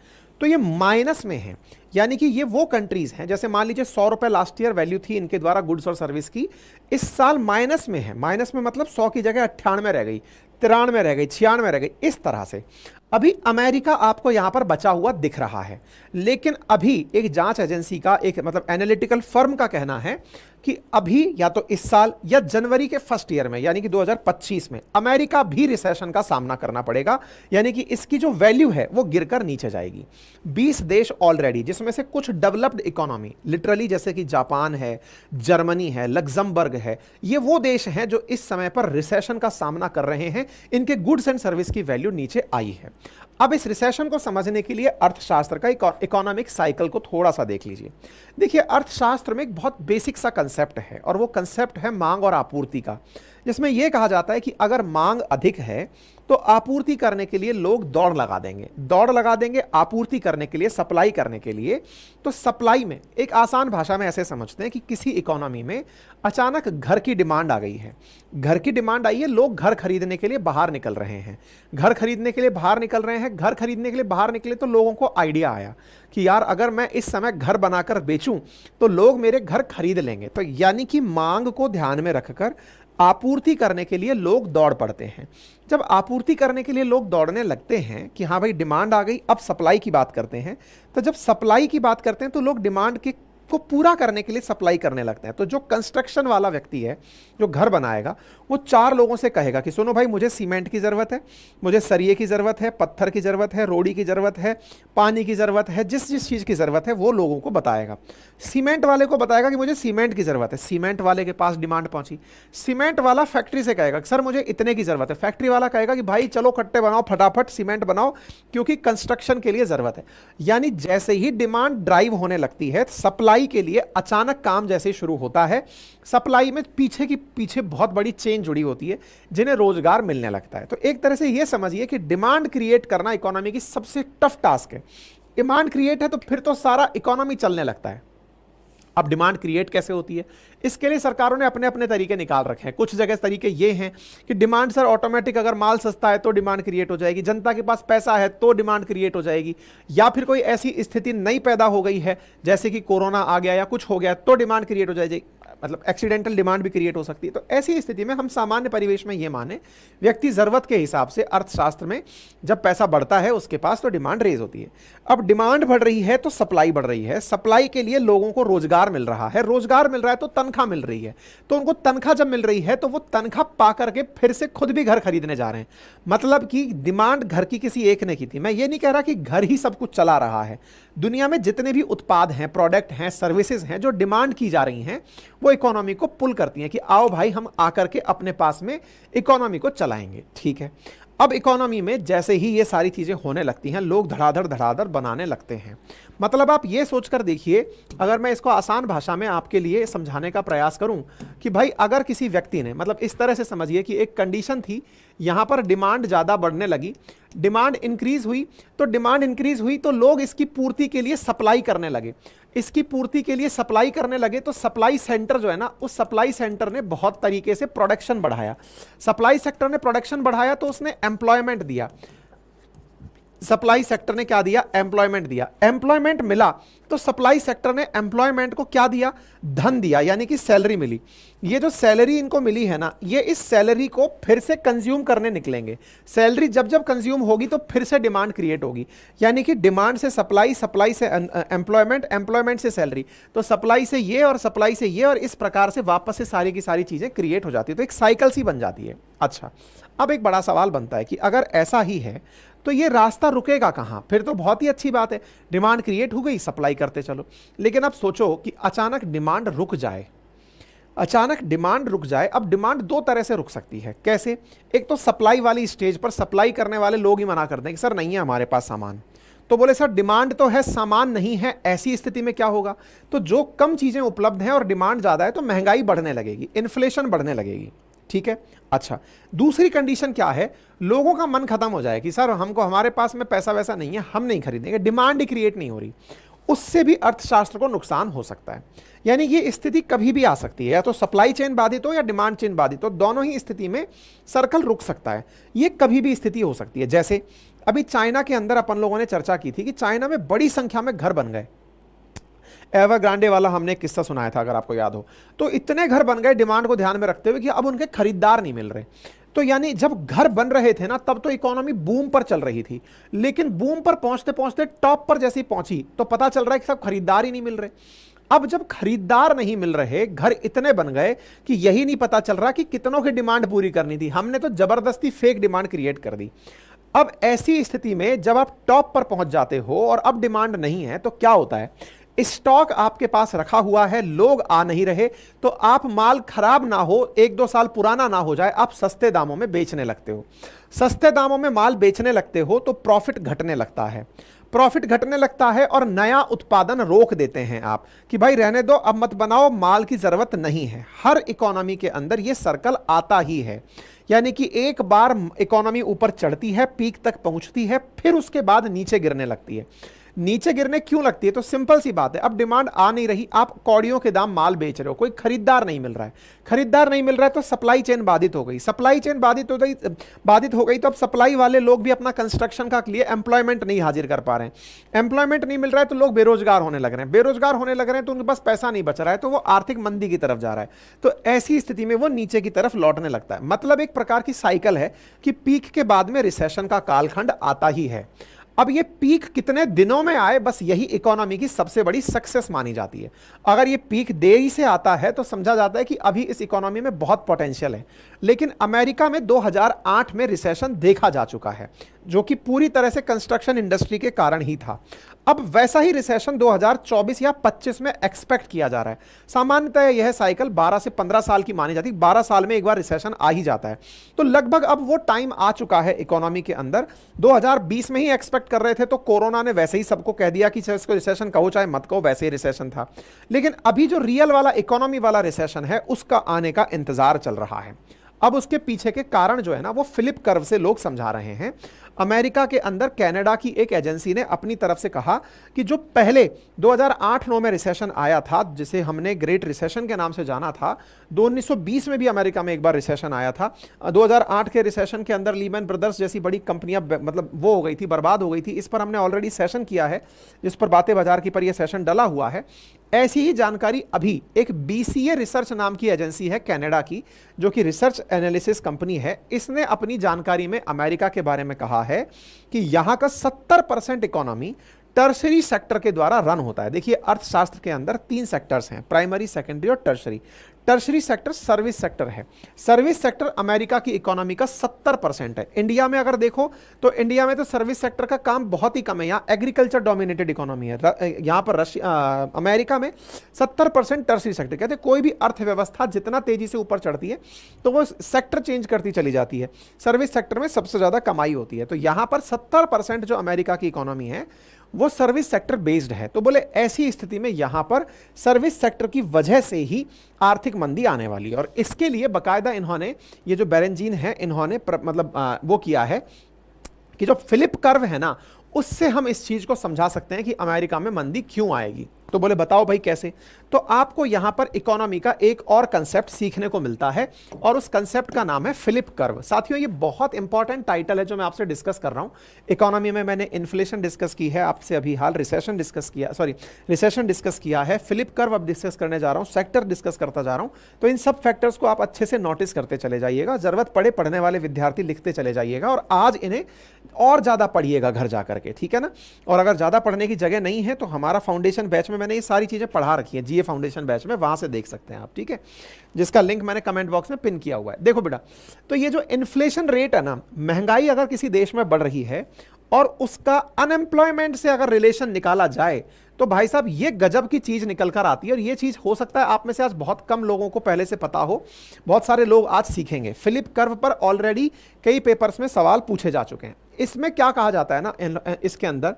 तो ये माइनस में है, यानी कि ये वो कंट्रीज हैं, जैसे मान लीजिए 100 रुपए लास्ट ईयर वैल्यू थी इनके द्वारा गुड्स और सर्विस की, इस साल माइनस में है। माइनस में मतलब 100 की जगह 98 रह गई, 93 रह गई, 96 रह गई, इस तरह से। अभी अमेरिका आपको यहां पर बचा हुआ दिख रहा है, लेकिन अभी एक जांच एजेंसी का, एक मतलब एनालिटिकल फर्म का कहना है कि अभी या तो इस साल या जनवरी के फर्स्ट ईयर में, यानी कि 2025 में अमेरिका भी रिसेशन का सामना करना पड़ेगा, यानी कि इसकी जो वैल्यू है वो गिरकर नीचे जाएगी। 20 देश ऑलरेडी, जिसमें से कुछ डेवलप्ड इकोनॉमी लिटरली जैसे कि जापान है, जर्मनी है, लग्जमबर्ग है, ये वो देश हैं जो इस समय पर रिसेशन का सामना कर रहे हैं। इनके गुड्स एंड सर्विस की वैल्यू नीचे आई है। अब इस रिसेशन को समझने के लिए अर्थशास्त्र का इकोनॉमिक साइकिल को थोड़ा सा देख लीजिए। देखिए, अर्थशास्त्र में एक बहुत बेसिक सा कंसेप्ट है, और वो कंसेप्ट है मांग और आपूर्ति का, जिसमें यह कहा जाता है कि अगर मांग अधिक है तो आपूर्ति करने के लिए लोग दौड़ लगा देंगे, दौड़ लगा देंगे आपूर्ति करने के लिए, सप्लाई करने के लिए। तो सप्लाई में एक आसान भाषा में ऐसे समझते हैं कि किसी इकोनॉमी में अचानक घर की डिमांड आ गई है, घर की डिमांड आई है, लोग घर खरीदने के लिए बाहर निकल रहे हैं, घर खरीदने के लिए बाहर निकल रहे हैं। घर खरीदने के लिए बाहर निकले तो लोगों को आइडिया आया कि यार अगर मैं इस समय घर बनाकर बेचूं तो लोग मेरे घर खरीद लेंगे। तो यानी कि मांग को ध्यान में रखकर आपूर्ति करने के लिए लोग दौड़ पड़ते हैं। जब आपूर्ति करने के लिए लोग दौड़ने लगते हैं कि हाँ भाई डिमांड आ गई, अब सप्लाई की बात करते हैं, तो जब सप्लाई की बात करते हैं तो लोग डिमांड को पूरा करने के लिए सप्लाई करने लगते हैं। तो जो कंस्ट्रक्शन वाला व्यक्ति है, जो घर बनाएगा, वो 4 लोगों से कहेगा कि सुनो भाई, मुझे सीमेंट की ज़रूरत है, मुझे सरिये की ज़रूरत है, पत्थर की ज़रूरत है, रोड़ी की ज़रूरत है, पानी की ज़रूरत है। जिस जिस चीज़ की ज़रूरत है वो लोगों को बताएगा। सीमेंट वाले को बताएगा कि मुझे सीमेंट की ज़रूरत है, सीमेंट वाले के पास डिमांड पहुंची। सीमेंट वाला फैक्ट्री से कहेगा कि सर मुझे इतने की ज़रूरत है, फैक्ट्री वाला कहेगा कि भाई चलो कट्टे बनाओ, फटाफट सीमेंट बनाओ, क्योंकि कंस्ट्रक्शन के लिए ज़रूरत है। यानी जैसे ही डिमांड ड्राइव होने लगती है, सप्लाई के लिए अचानक काम जैसे शुरू होता है, सप्लाई में पीछे बहुत बड़ी चेन जुड़ी होती है, जिन्हें रोजगार मिलने लगता है। तो एक तरह से यह समझिए कि डिमांड क्रिएट करना इकोनॉमी की सबसे टफ टास्क है। डिमांड क्रिएट है तो फिर तो सारा इकोनॉमी चलने लगता है। अब डिमांड क्रिएट कैसे होती है, इसके लिए सरकारों ने अपने अपने तरीके निकाल रखे हैं। कुछ जगह तरीके ये हैं कि डिमांड सर ऑटोमेटिक, अगर माल सस्ता है तो डिमांड क्रिएट हो जाएगी, जनता के पास पैसा है तो डिमांड क्रिएट हो जाएगी, या फिर कोई ऐसी स्थिति नई पैदा हो गई है जैसे कि कोरोना आ गया या कुछ हो गया तो डिमांड क्रिएट हो जाएगी, मतलब एक्सीडेंटल डिमांड भी क्रिएट हो सकती है। तो ऐसी स्थिति में हम सामान्य परिवेश में ये माने, व्यक्ति जरूरत के हिसाब से अर्थशास्त्र में जब पैसा बढ़ता है उसके पास तो डिमांड रेज होती है। अब डिमांड बढ़ रही है तो सप्लाई बढ़ रही है, सप्लाई के लिए लोगों को रोजगार मिल रहा है, रोजगार मिल रहा है तो तनख्वाह मिल रही है, तो उनको तनख्वाह जब मिल रही है तो वो तनख्वाह पा करके फिर से खुद भी घर खरीदने जा रहे हैं। मतलब कि डिमांड घर की किसी एक ने की थी। मैं ये नहीं कह रहा कि घर ही सब कुछ चला रहा है, दुनिया में जितने भी उत्पाद हैं, प्रोडक्ट हैं, सर्विसेज हैं, जो डिमांड की जा रही हैं, वो इकोनॉमी को पुल करती हैं कि आओ भाई हम आकर के अपने पास में इकोनॉमी को चलाएंगे। ठीक है, अब इकोनॉमी में जैसे ही ये सारी चीजें होने लगती हैं, लोग धड़ाधड़ बनाने लगते हैं। मतलब आप ये सोचकर देखिए, अगर मैं इसको आसान भाषा में आपके लिए समझाने का प्रयास करूं कि भाई अगर किसी व्यक्ति ने, मतलब इस तरह से समझिए कि एक कंडीशन थी, यहां पर डिमांड ज्यादा बढ़ने लगी, डिमांड इंक्रीज हुई तो लोग इसकी पूर्ति के लिए सप्लाई करने लगे, इसकी पूर्ति के लिए सप्लाई करने लगे। तो सप्लाई सेंटर जो है ना, उस सप्लाई सेंटर ने बहुत तरीके से प्रोडक्शन बढ़ाया। सप्लाई सेक्टर ने प्रोडक्शन बढ़ाया तो उसने एम्प्लॉयमेंट दिया। सप्लाई सेक्टर ने क्या दिया? एम्प्लॉयमेंट दिया। एम्प्लॉयमेंट मिला तो सप्लाई सेक्टर ने एम्प्लॉयमेंट को क्या दिया? धन दिया, यानी कि सैलरी मिली। ये जो सैलरी इनको मिली है ना, ये इस सैलरी को फिर से कंज्यूम करने निकलेंगे। सैलरी जब जब कंज्यूम होगी तो फिर से डिमांड क्रिएट होगी, यानी कि डिमांड से सप्लाई, सप्लाई से एम्प्लॉयमेंट, एम्प्लॉयमेंट से सैलरी, तो सप्लाई से ये और सप्लाई से ये, और इस प्रकार से वापस से सारी की सारी चीजें क्रिएट हो जाती है। तो एक साइकिल सी बन जाती है। अच्छा, अब एक बड़ा सवाल बनता है कि अगर ऐसा ही है तो ये रास्ता रुकेगा कहां? फिर तो बहुत ही अच्छी बात है, डिमांड क्रिएट हो गई, सप्लाई करते चलो। लेकिन अब सोचो कि अचानक डिमांड रुक जाए, अचानक डिमांड रुक जाए। अब डिमांड दो तरह से रुक सकती है। कैसे? एक तो सप्लाई वाली स्टेज पर सप्लाई करने वाले लोग ही मना कर दें कि सर नहीं है हमारे पास सामान, तो बोले सर डिमांड तो है, सामान नहीं है। ऐसी स्थिति में क्या होगा? तो जो कम चीजें उपलब्ध हैं और डिमांड ज्यादा है तो महंगाई बढ़ने लगेगी, इन्फ्लेशन बढ़ने लगेगी। ठीक है। अच्छा, दूसरी कंडीशन क्या है? लोगों का मन खत्म हो जाए कि सर हमको, हमारे पास में पैसा वैसा नहीं है, हम नहीं खरीदेंगे, डिमांड ही क्रिएट नहीं हो रही। उससे भी अर्थशास्त्र को नुकसान हो सकता है। यानी ये स्थिति कभी भी आ सकती है, या तो सप्लाई चेन बाधित हो या डिमांड चेन बाधित हो, दोनों ही स्थिति में सर्कल रुक सकता है। ये कभी भी स्थिति हो सकती है। जैसे अभी चाइना के अंदर अपन लोगों ने चर्चा की थी कि चाइना में बड़ी संख्या में घर बन गए। एवरग्रांडे वाला हमने किस्सा सुनाया था अगर आपको याद हो। तो इतने घर बन गए डिमांड को ध्यान में रखते हुए कि अब उनके खरीदार नहीं मिल रहे। तो यानी जब घर बन रहे थे ना, तब तो इकोनॉमी बूम पर चल रही थी, लेकिन बूम पर पहुंचते पहुंचते टॉप पर जैसी पहुंची तो पता चल रहा है कि सब खरीदार ही नहीं मिल रहे। अब जब खरीदार नहीं मिल रहे, घर इतने बन गए कि यही नहीं पता चल रहा कि कितनों की डिमांड पूरी करनी थी, हमने तो जबरदस्ती फेक डिमांड क्रिएट कर दी। अब ऐसी स्थिति में जब आप टॉप पर पहुंच जाते हो और अब डिमांड नहीं है, तो क्या होता है, स्टॉक आपके पास रखा हुआ है, लोग आ नहीं रहे, तो आप माल खराब ना हो, 1-2 साल पुराना ना हो जाए, आप सस्ते दामों में बेचने लगते हो। सस्ते दामों में माल बेचने लगते हो तो प्रॉफिट घटने लगता है। प्रॉफिट घटने लगता है और नया उत्पादन रोक देते हैं आप कि भाई रहने दो, अब मत बनाओ, माल की जरूरत नहीं है। हर इकोनॉमी के अंदर यह सर्कल आता ही है। यानी कि एक बार इकोनॉमी ऊपर चढ़ती है, पीक तक पहुंचती है, फिर उसके बाद नीचे गिरने लगती है। नीचे गिरने क्यों लगती है? तो सिंपल सी बात है, अब डिमांड आ नहीं रही, आप कौड़ियों के दाम माल बेच रहे हो, कोई खरीदार नहीं मिल रहा है। खरीदार नहीं मिल रहा है तो सप्लाई चेन बाधित हो गई। सप्लाई चेन बाधित हो गई तो अब सप्लाई वाले लोग भी अपना कंस्ट्रक्शन का लिए एम्प्लॉयमेंट नहीं हाजिर कर पा रहे हैं। एम्प्लॉयमेंट नहीं मिल रहा है तो लोग बेरोजगार होने लग रहे हैं। बेरोजगार होने लग रहे हैं तो उनके पास पैसा नहीं बच रहा है, तो वो आर्थिक मंदी की तरफ जा रहा है। तो ऐसी स्थिति में वो नीचे की तरफ लौटने लगता है। मतलब एक प्रकार की साइकिल है कि पीक के बाद में रिसेशन का कालखंड आता ही है। अब ये पीक कितने दिनों में आए, बस यही इकोनॉमी की सबसे बड़ी सक्सेस मानी जाती है। अगर ये पीक देरी से आता है तो समझा जाता है कि अभी इस इकोनॉमी में बहुत पोटेंशियल है। लेकिन अमेरिका में 2008 में रिसेशन देखा जा चुका है, जो कि पूरी तरह से कंस्ट्रक्शन इंडस्ट्री के कारण ही था। अब वैसा ही रिसेशन 2024 या 25 में एक्सपेक्ट किया जा रहा है। सामान्यतः यह साइकिल 12 से 15 साल की मानी जाती है, 12 साल में एक बार रिसेशन आ ही जाता है। तो लगभग अब वो टाइम आ चुका है इकोनॉमी के अंदर। 2020 में ही एक्सपेक्ट कर रहे थे, तो कोरोना ने वैसे ही सबको कह दिया कि इसको रिसेशन कहो चाहे मत कहो, वैसे ही रिसेशन था। लेकिन अभी जो रियल वाला इकोनॉमी वाला रिसेशन है, उसका आने का इंतजार चल रहा है। अब उसके पीछे के कारण जो है ना, वो फिलिप कर्व से लोग समझा रहे हैं। अमेरिका के अंदर कनाडा की एक एजेंसी ने अपनी तरफ से कहा कि जो पहले 2008-9 में रिसेशन आया था, जिसे हमने ग्रेट रिसेशन के नाम से जाना था, 1920 में भी अमेरिका में एक बार रिसेशन आया था। 2008 के रिसेशन के अंदर लीमैन ब्रदर्स जैसी बड़ी कंपनियां मतलब वो हो गई थी, बर्बाद हो गई थी। इस पर हमने ऑलरेडी सेशन किया है, जिस पर बातें बाजार की पर यह सेशन डला हुआ है। ऐसी ही जानकारी अभी एक BCA रिसर्च नाम की एजेंसी है कनाडा की, जो कि रिसर्च एनालिसिस कंपनी है। इसने अपनी जानकारी में अमेरिका के बारे में कहा है कि यहां का 70% इकोनॉमी टर्शरी सेक्टर के द्वारा रन होता है। देखिए, अर्थशास्त्र के अंदर 3 सेक्टर्स हैं, प्राइमरी, सेकेंडरी और tertiary. Tertiary sector service sector है। सर्विस सेक्टर अमेरिका की इकोनॉमी का 70% है। इंडिया में अगर देखो तो इंडिया में तो सर्विस सेक्टर का काम बहुत ही कम है। यहाँ एग्रीकल्चर डोमिनेटेड इकोनॉमी है। यहाँ पर अमेरिका में 70% टर्शरी सेक्टर। कहते हैं कोई भी अर्थव्यवस्था जितना तेजी से ऊपर चढ़ती है तो वो सेक्टर चेंज करती चली जाती है। सर्विस सेक्टर में सबसे ज्यादा कमाई होती है। तो यहाँ पर 70% जो अमेरिका की इकोनॉमी है वो सर्विस सेक्टर बेस्ड है। तो बोले ऐसी स्थिति में यहां पर सर्विस सेक्टर की वजह से ही आर्थिक मंदी आने वाली है। और इसके लिए बकायदा इन्होंने, ये जो बेरेंजीन है, इन्होंने मतलब वो किया है कि जो फिलिप कर्व है ना, उससे हम इस चीज को समझा सकते हैं कि अमेरिका में मंदी क्यों आएगी। तो बोले बताओ भाई कैसे? तो आपको यहां पर इकोनॉमी का एक और कंसेप्ट सीखने को मिलता है और उस कंसेप्ट का नाम है फिलिप कर्व। साथियों, ये बहुत इंपॉर्टेंट टाइटल है जो मैं आपसे डिस्कस कर रहा हूं। इकोनॉमी में मैंने इन्फ्लेशन डिस्कस की है आपसे, अभी हाल रिसेशन डिस्कस किया है, फिलिप कर्व अब डिस्कस करने जा रहा हूं, सेक्टर डिस्कस करता जा रहा हूं। तो इन सब फैक्टर्स को आप अच्छे से नोटिस करते चले जाइएगा। जरूरत पड़े पढ़ने वाले विद्यार्थी लिखते चले जाइएगा और आज इन्हें और ज्यादा पढ़िएगा घर जाकर के, ठीक है ना। और अगर ज्यादा पढ़ने की जगह नहीं है तो हमारा फाउंडेशन बैच में मैंने ये सारी चीजें पढ़ा रखी है, जीए फाउंडेशन बैच में, वहां से देख सकते हैं आप, ठीक है, जिसका लिंक मैंने कमेंट बॉक्स में पिन किया हुआ है। देखो बेटा, तो ये जो इन्फ्लेशन रेट है ना, महंगाई अगर किसी देश में बढ़ रही है और उसका अनएम्प्लॉयमेंट से अगर रिलेशन निकाला जाए तो भाई साहब ये गजब की चीज निकल कर आती है। और ये चीज हो सकता है आप में से आज बहुत कम लोगों को पहले से पता हो, बहुत सारे लोग आज सीखेंगे। फिलिप कर्व पर ऑलरेडी कई पेपर्स में सवाल पूछे जा चुके हैं। इसमें क्या कहा जाता है ना, इसके अंदर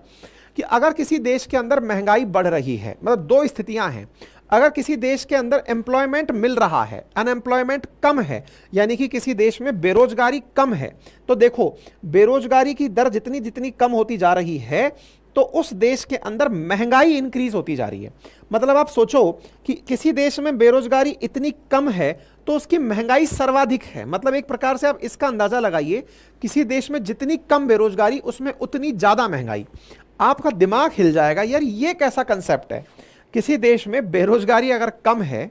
कि अगर किसी देश के अंदर महंगाई बढ़ रही है, मतलब 2 स्थितियां हैं। अगर किसी देश के अंदर एम्प्लॉयमेंट मिल रहा है, अनएम्प्लॉयमेंट कम है, यानी कि किसी देश में बेरोजगारी कम है, तो देखो बेरोजगारी की दर जितनी जितनी कम होती जा रही है, तो उस देश के अंदर महंगाई इंक्रीज होती जा रही है। मतलब आप सोचो कि किसी देश में बेरोजगारी इतनी कम है तो उसकी महंगाई सर्वाधिक है। मतलब एक प्रकार से आप इसका अंदाजा लगाइए, किसी देश में जितनी कम बेरोजगारी उसमें उतनी ज्यादा महंगाई। आपका दिमाग हिल जाएगा, यार ये कैसा कंसेप्ट है। किसी देश में बेरोजगारी अगर कम है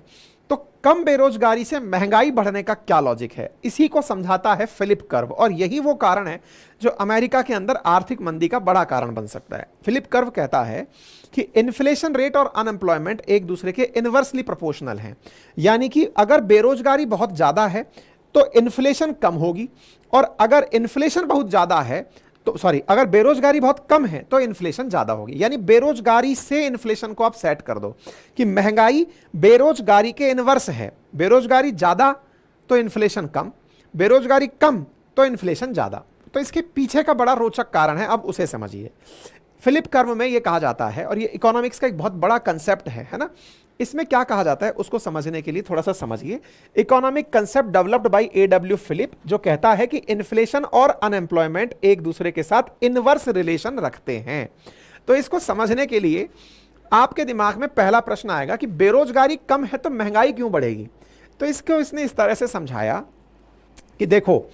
तो कम बेरोजगारी से महंगाई बढ़ने का क्या लॉजिक है। इसी को समझाता है फिलिप कर्व, और यही वो कारण है जो अमेरिका के अंदर आर्थिक मंदी का बड़ा कारण बन सकता है। फिलिप कर्व कहता है कि इन्फ्लेशन रेट और अनएम्प्लॉयमेंट एक दूसरे के इनवर्सली प्रोपोर्शनल हैं। यानी कि अगर बेरोजगारी बहुत ज्यादा है तो इन्फ्लेशन कम होगी, और अगर इन्फ्लेशन बहुत ज्यादा है तो अगर बेरोजगारी बहुत कम है तो इन्फ्लेशन ज्यादा होगी। यानी बेरोजगारी से इन्फ्लेशन को आप सेट कर दो कि महंगाई बेरोजगारी के इनवर्स है। बेरोजगारी ज्यादा तो इन्फ्लेशन कम, बेरोजगारी कम तो इन्फ्लेशन ज्यादा। तो इसके पीछे का बड़ा रोचक कारण है, अब उसे समझिए। फिलिप कर्व में यह कहा जाता है, और ये इकोनॉमिक्स का एक बहुत बड़ा कंसेप्ट है ना। इसमें क्या कहा जाता है उसको समझने के लिए थोड़ा सा समझिए। Economic concept developed by A.W. Phillip, जो कहता है कि इन्फ्लेशन और अनएम्प्लॉयमेंट एक दूसरे के साथ इनवर्स रिलेशन रखते हैं। तो इसको समझने के लिए आपके दिमाग में पहला प्रश्न आएगा कि बेरोजगारी कम है तो महंगाई क्यों बढ़ेगी। तो इसको इसने इस तरह से समझाया कि देखो,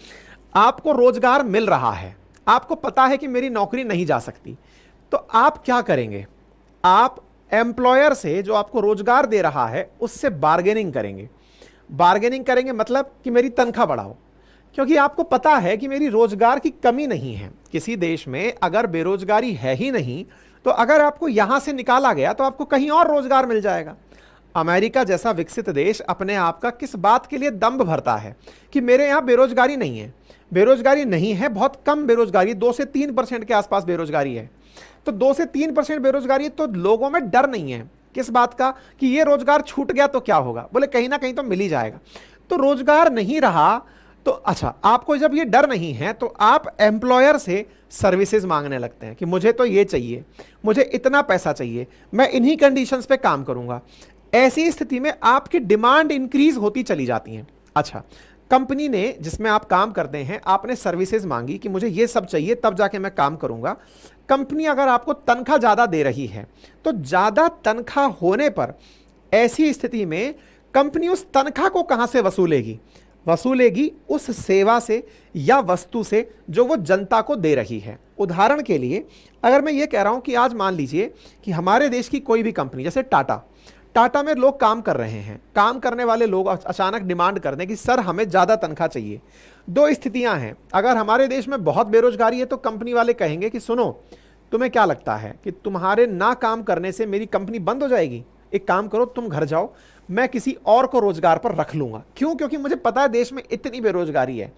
आपको रोजगार मिल रहा है, आपको पता है कि मेरी नौकरी नहीं जा सकती, तो आप क्या करेंगे? आप एम्प्लॉयर से, जो आपको रोजगार दे रहा है, उससे बार्गेनिंग करेंगे। बार्गेनिंग करेंगे मतलब कि मेरी तनख्वाह बढ़ाओ, क्योंकि आपको पता है कि मेरी रोजगार की कमी नहीं है। किसी देश में अगर बेरोजगारी है ही नहीं तो अगर आपको यहां से निकाला गया तो आपको कहीं और रोजगार मिल जाएगा। अमेरिका जैसा विकसित देश अपने आप का किस बात के लिए दंभ भरता है कि मेरे यहां बेरोजगारी नहीं है। बेरोजगारी नहीं है, बहुत कम बेरोजगारी, 2 से 3% के आसपास बेरोजगारी है। तो 2 से 3% बेरोजगारी, तो लोगों में डर नहीं है किस बात का कि ये रोजगार छूट गया तो क्या होगा, बोले कहीं ना कहीं तो मिल ही जाएगा। तो रोजगार नहीं रहा तो अच्छा, आपको जब ये डर नहीं है तो आप एम्प्लॉयर से सर्विसेज मांगने लगते हैं कि मुझे तो ये चाहिए, मुझे इतना पैसा चाहिए, मैं इन्हीं कंडीशंस पे काम करूंगा। ऐसी स्थिति में आपकी डिमांड इंक्रीज होती चली जाती है। अच्छा, कंपनी ने जिसमें आप काम करते हैं, आपने सर्विसेज मांगी कि मुझे ये सब चाहिए तब जाके मैं काम करूंगा। कंपनी अगर आपको तनख्वाह ज्यादा दे रही है तो ज्यादा तनख्वाह होने पर ऐसी स्थिति में कंपनी उस तनख्वाह को कहां से वसूलेगी? वसूलेगी उस सेवा से या वस्तु से जो वो जनता को दे रही है। उदाहरण के लिए अगर मैं ये कह रहा हूं कि आज मान लीजिए कि हमारे देश की कोई भी कंपनी, जैसे टाटा में लोग काम कर रहे हैं, काम करने वाले लोग अचानक डिमांड कर दें कि सर हमें ज़्यादा तनख्वाह चाहिए। 2 स्थितियां हैं। अगर हमारे देश में बहुत बेरोजगारी है तो कंपनी वाले कहेंगे कि सुनो, तुम्हें क्या लगता है कि तुम्हारे ना काम करने से मेरी कंपनी बंद हो जाएगी? एक काम करो, तुम घर जाओ, मैं किसी और को रोजगार पर रख लूंगा। क्यों? क्योंकि मुझे पता है देश में इतनी बेरोजगारी है,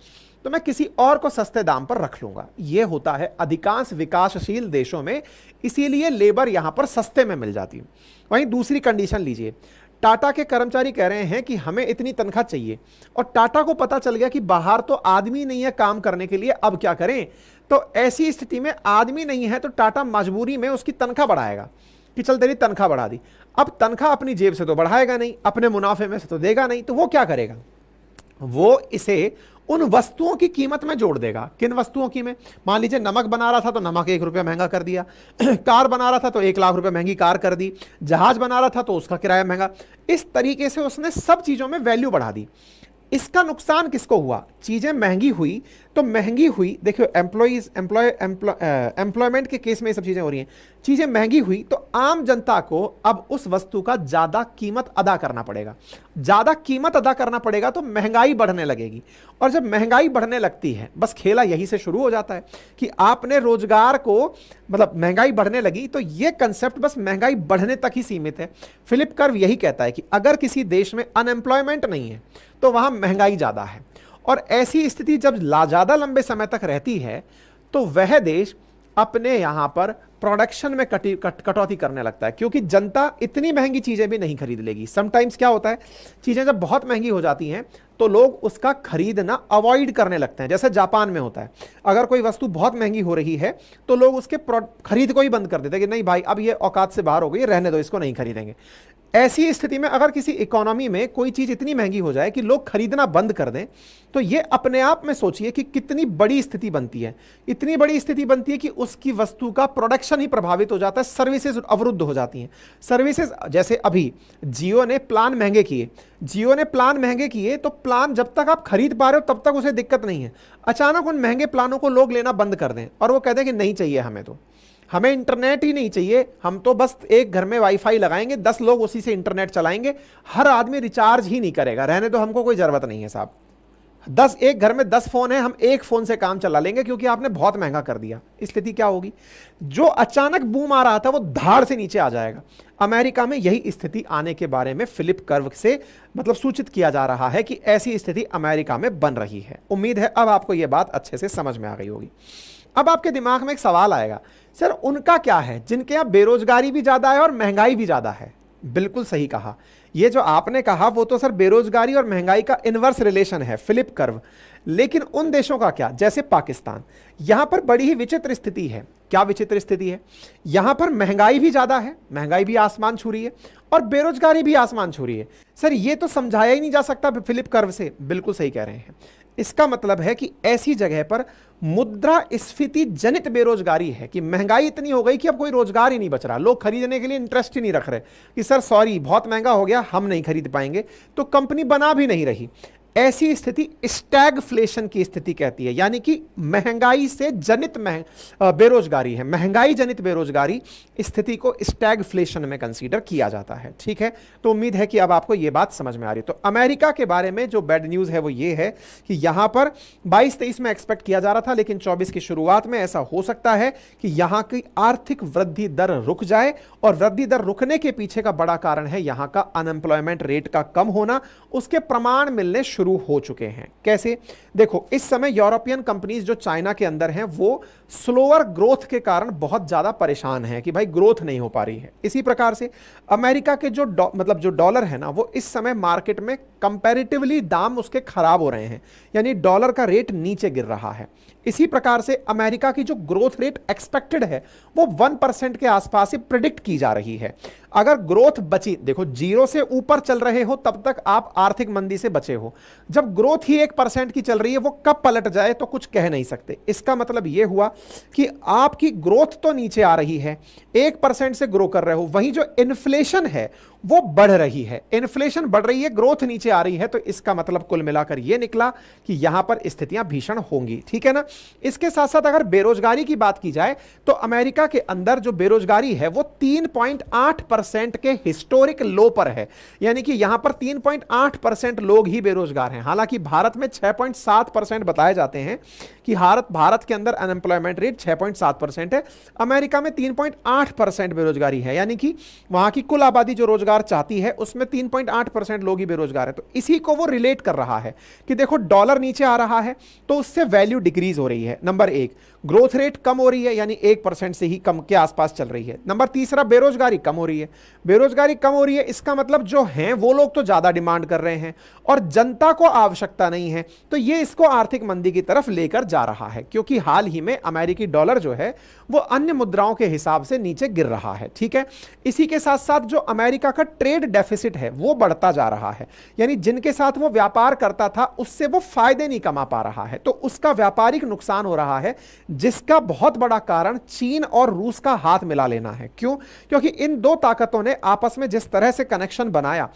तो मैं किसी और को सस्ते दाम पर रख लूंगा। यह होता है अधिकांश विकासशील देशों में, इसीलिए लेबर यहां पर सस्ते में मिल जाती है। वहीं दूसरी कंडीशन लीजिए, टाटा के कर्मचारी कह रहे हैं कि हमें इतनी तनख्वाह चाहिए, और टाटा को पता चल गया कि बाहर तो आदमी नहीं है काम करने के लिए, अब क्या करें? तो ऐसी स्थिति में आदमी नहीं है तो टाटा मजबूरी में उसकी तनख्वाह बढ़ाएगा कि चल तेरी तनख्वाह बढ़ा दी। अब तनख्वाह अपनी जेब से तो बढ़ाएगा नहीं, अपने मुनाफे में से तो देगा नहीं, तो वो क्या करेगा? वो इसे उन वस्तुओं की कीमत में जोड़ देगा। किन वस्तुओं की में? मान लीजिए नमक बना रहा था तो नमक 1 रुपया महंगा कर दिया, कार बना रहा था तो 1 लाख रुपए महंगी कार कर दी, जहाज बना रहा था तो उसका किराया महंगा। इस तरीके से उसने सब चीजों में वैल्यू बढ़ा दी। इसका नुकसान किसको हुआ? चीजें महंगी हुई तो महंगी हुई, देखियो एम्प्लॉयमेंट के केस में ये सब चीजें हो रही हैं। चीजें महंगी हुई तो आम जनता को अब उस वस्तु का ज्यादा कीमत अदा करना पड़ेगा। ज्यादा कीमत अदा करना पड़ेगा तो महंगाई बढ़ने लगेगी, और जब महंगाई बढ़ने लगती है, बस खेला यही से शुरू हो जाता है कि आपने रोजगार को, मतलब महंगाई बढ़ने लगी तो ये कंसेप्ट बस महंगाई बढ़ने तक ही सीमित है। फिलिप कर्व यही कहता है कि अगर किसी देश में अनएम्प्लॉयमेंट नहीं है तो वहां महंगाई ज्यादा है, और ऐसी स्थिति जब ज्यादा लंबे समय तक रहती है तो वह देश अपने यहां पर प्रोडक्शन में कटौती करने लगता है, क्योंकि जनता इतनी महंगी चीजें भी नहीं खरीद लेगी। समटाइम्स क्या होता है, चीजें जब बहुत महंगी हो जाती हैं तो लोग उसका खरीदना अवॉइड करने लगते हैं। जैसे जापान में होता है, अगर कोई वस्तु बहुत महंगी हो रही है तो लोग उसके खरीद को ही बंद कर देते हैं कि नहीं भाई, अब ये औकात से बाहर हो गई, रहने दो, इसको नहीं खरीदेंगे। ऐसी स्थिति में अगर किसी इकोनॉमी में कोई चीज इतनी महंगी हो जाए कि लोग खरीदना बंद कर दें, तो ये अपने आप में सोचिए कि कितनी बड़ी स्थिति बनती है। इतनी बड़ी स्थिति बनती है कि उसकी वस्तु का प्रोडक्शन प्रोडक्शन ही प्रभावित हो जाता है, सर्विसेज अवरुद्ध हो जाती हैं। सर्विसेज जैसे अभी जियो ने प्लान महंगे किए, तो प्लान जब तक आप खरीद पा रहे हो तब तक उसे दिक्कत नहीं है। अचानक उन महंगे प्लानों को लोग लेना बंद कर दें और वो कहते हैं कि नहीं चाहिए हमें, तो हमें इंटरनेट ही नहीं चाहिए, हम तो बस एक घर में वाईफाई लगाएंगे, 10 लोग उसी से इंटरनेट चलाएंगे, हर आदमी रिचार्ज ही नहीं करेगा, रहने तो हमको कोई जरूरत नहीं है साहब, एक घर में 10 फोन है, हम एक फोन से काम चला लेंगे क्योंकि आपने बहुत महंगा कर दिया। स्थिति क्या होगी? जो अचानक बूम आ रहा था वो धाड़ से नीचे आ जाएगा। अमेरिका में यही स्थिति आने के बारे में फिलिप कर्व से मतलब सूचित किया जा रहा है कि ऐसी स्थिति अमेरिका में बन रही है। उम्मीद है अब आपको यह बात अच्छे से समझ में आ गई होगी। अब आपके दिमाग में एक सवाल आएगा, सर उनका क्या है जिनके यहां बेरोजगारी भी ज्यादा है और महंगाई भी ज्यादा है? बिल्कुल सही कहा, ये जो आपने कहा वो तो सर बेरोजगारी और महंगाई का इनवर्स रिलेशन है, फिलिप कर्व। लेकिन उन देशों का क्या, जैसे पाकिस्तान, यहां पर बड़ी ही विचित्र स्थिति है। क्या विचित्र स्थिति है? यहां पर महंगाई भी ज्यादा है, महंगाई भी आसमान छू रही है और बेरोजगारी भी आसमान छू रही है। सर ये तो समझाया ही नहीं जा सकता फिलिप कर्व से। बिल्कुल सही कह रहे हैं। इसका मतलब है कि ऐसी जगह पर मुद्रास्फीति जनित बेरोजगारी है कि महंगाई इतनी हो गई कि अब कोई रोजगार ही नहीं बच रहा, लोग खरीदने के लिए इंटरेस्ट ही नहीं रख रहे कि सर सॉरी बहुत महंगा हो गया, हम नहीं खरीद पाएंगे, तो कंपनी बना भी नहीं रही। ऐसी स्थिति स्टैगफ्लेशन की स्थिति कहती है, यानी कि महंगाई से जनित बेरोजगारी है, महंगाई जनित बेरोजगारी स्थिति को स्टैगफ्लेशन में कंसीडर किया जाता है। ठीक है, तो उम्मीद है कि अब आपको यह बात समझ में आ रही है। तो अमेरिका के बारे में जो बैड न्यूज है वो ये है कि यहां पर 22-23 में एक्सपेक्ट किया जा रहा था, लेकिन 24 की शुरुआत में ऐसा हो सकता है कि यहां की आर्थिक वृद्धि दर रुक जाए, और वृद्धि दर रुकने के पीछे का बड़ा कारण है यहां का अनएम्प्लॉयमेंट रेट का कम होना, उसके प्रमाण मिलने शुरू हो चुके हैं। कैसे? देखो, इस समय यूरोपियन कंपनीज जो चाइना के अंदर हैं वो स्लोअर ग्रोथ के कारण बहुत ज्यादा परेशान हैं कि भाई ग्रोथ नहीं हो पा रही है। इसी प्रकार से अमेरिका के जो जो डॉलर है ना, वो इस समय मार्केट में कंपैरेटिवली दाम उसके खराब हो रहे हैं, यानी डॉलर का रेट नीचे गिर रहा है। इसी प्रकार से अमेरिका की जो ग्रोथ रेट एक्सपेक्टेड है वो 1% के आसपास ही प्रिडिक्ट की जा रही है। अगर ग्रोथ बची, देखो 0 से ऊपर चल रहे हो तब तक आप आर्थिक मंदी से बचे हो, जब ग्रोथ ही 1% की चल रही है वो कब पलट जाए तो कुछ कह नहीं सकते। इसका मतलब यह हुआ कि आपकी ग्रोथ तो नीचे आ रही है, 1% से ग्रो कर रहे हो, वहीं जो इन्फ्लेशन है वो बढ़ रही है, इन्फ्लेशन बढ़ रही है, ग्रोथ नीचे आ रही है, तो इसका मतलब कुल मिलाकर यह निकला कि यहां पर स्थितियां भीषण होंगी। ठीक है ना? इसके साथ साथ अगर बेरोजगारी की बात की जाए तो अमेरिका के अंदर जो बेरोजगारी है वो 3.8% के हिस्टोरिक लो पर है, यानी कि यहां पर 3.8% लोग ही बेरोजगार हैं। हालांकि भारत में 6.7% बताए जाते हैं कि भारत के अंदर अनएम्प्लॉयमेंट रेट 6.7% है, अमेरिका में 3.8% बेरोजगारी है, यानी कि वहां की कुल आबादी जो रोजगार चाहती है उसमें 3.8% लोग ही बेरोजगार है। तो इसी को वो रिलेट कर रहा है कि देखो डॉलर नीचे आ रहा है तो उससे वैल्यू डिक्रीज हो रही है, नंबर एक। ग्रोथ रेट कम हो रही है, यानी 1% से ही कम के आसपास चल रही है। नंबर तीसरा, बेरोजगारी कम हो रही है। बेरोजगारी कम हो रही है, इसका मतलब जो हैं वो लोग तो ज्यादा डिमांड कर रहे हैं और जनता को आवश्यकता नहीं है, तो ये इसको आर्थिक मंदी की तरफ लेकर जा रहा है, क्योंकि हाल ही में अमेरिकी डॉलर जो है वो अन्य मुद्राओं के हिसाब से नीचे गिर रहा है। ठीक है, इसी के साथ साथ जो अमेरिका का ट्रेड डेफिसिट है वो बढ़ता जा रहा है, यानी जिनके साथ वो व्यापार करता था उससे वो फायदे नहीं कमा पा रहा है, तो उसका व्यापारिक नुकसान हो रहा है, जिसका बहुत बड़ा कारण चीन और रूस का हाथ मिला लेना है। क्यों? क्योंकि इन दो ताकतों ने आपस में जिस तरह से कनेक्शन बनाया,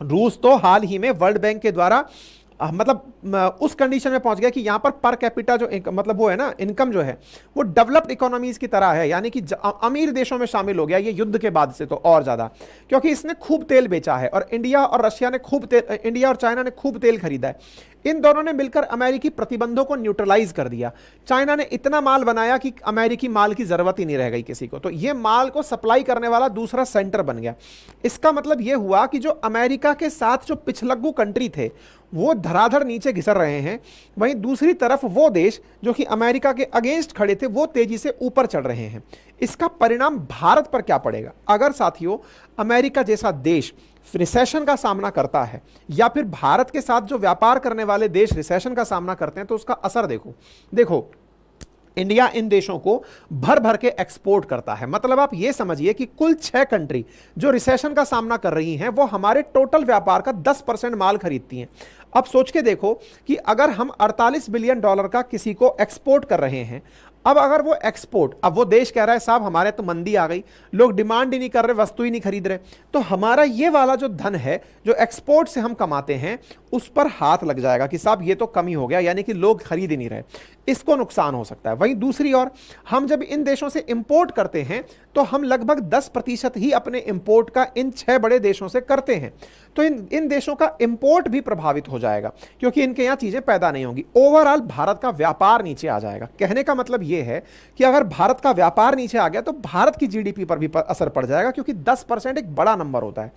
रूस तो हाल ही में वर्ल्ड बैंक के द्वारा मतलब उस कंडीशन में पहुंच गया कि यहां पर कैपिटा जो मतलब वो है ना, इनकम जो है वो डेवलप्ड इकोनॉमीज की तरह है, यानी कि अमीर देशों में शामिल हो गया ये युद्ध के बाद से तो और ज्यादा, क्योंकि इसने खूब तेल बेचा है और इंडिया और चाइना ने खूब तेल खरीदा है। इन दोनों ने मिलकर अमेरिकी प्रतिबंधों को न्यूट्रलाइज कर दिया। चाइना ने इतना माल बनाया कि अमेरिकी माल की जरूरत ही नहीं रह गई किसी को, तो ये माल को सप्लाई करने वाला दूसरा सेंटर बन गया। इसका मतलब यह हुआ कि जो अमेरिका के साथ जो पिछलग्गू कंट्री थे वो धराधर नीचे घिसर रहे हैं, वहीं दूसरी तरफ वो देश जो कि अमेरिका के अगेंस्ट खड़े थे वो तेजी से ऊपर चढ़ रहे हैं। इसका परिणाम भारत पर क्या पड़ेगा? अगर साथियों अमेरिका जैसा देश रिसेशन का सामना करता है या फिर भारत के साथ जो व्यापार करने वाले देश रिसेशन का सामना करते हैं, तो उसका असर देखो इंडिया इन देशों को भर भर के एक्सपोर्ट करता है। मतलब आप ये समझिए कि कुल 6 कंट्री जो रिसेशन का सामना कर रही हैं वो हमारे टोटल व्यापार का 10% माल खरीदती हैं। अब सोच के देखो कि अगर हम $48 बिलियन का किसी को एक्सपोर्ट कर रहे हैं, अब अगर वो एक्सपोर्ट, अब वो देश कह रहा है साहब हमारे तो मंदी आ गई, लोग डिमांड ही नहीं कर रहे, वस्तु ही नहीं खरीद रहे, तो हमारा ये वाला जो धन है जो एक्सपोर्ट से हम कमाते हैं उस पर हाथ लग जाएगा कि साहब ये तो कमी हो गया, यानी कि लोग खरीद ही नहीं रहे, इसको नुकसान हो सकता है। वहीं दूसरी ओर हम जब इन देशों से इंपोर्ट करते हैं तो हम लगभग 10% ही अपने इंपोर्ट का इन 6 बड़े देशों से करते हैं, तो इन देशों का इंपोर्ट भी प्रभावित हो जाएगा क्योंकि इनके यहां चीजें पैदा नहीं होंगी। ओवरऑल भारत का व्यापार नीचे आ जाएगा। कहने का मतलब यह है कि अगर भारत का व्यापार नीचे आ गया तो भारत की जीडीपी पर भी असर पड़ जाएगा, क्योंकि 10% एक बड़ा नंबर होता है।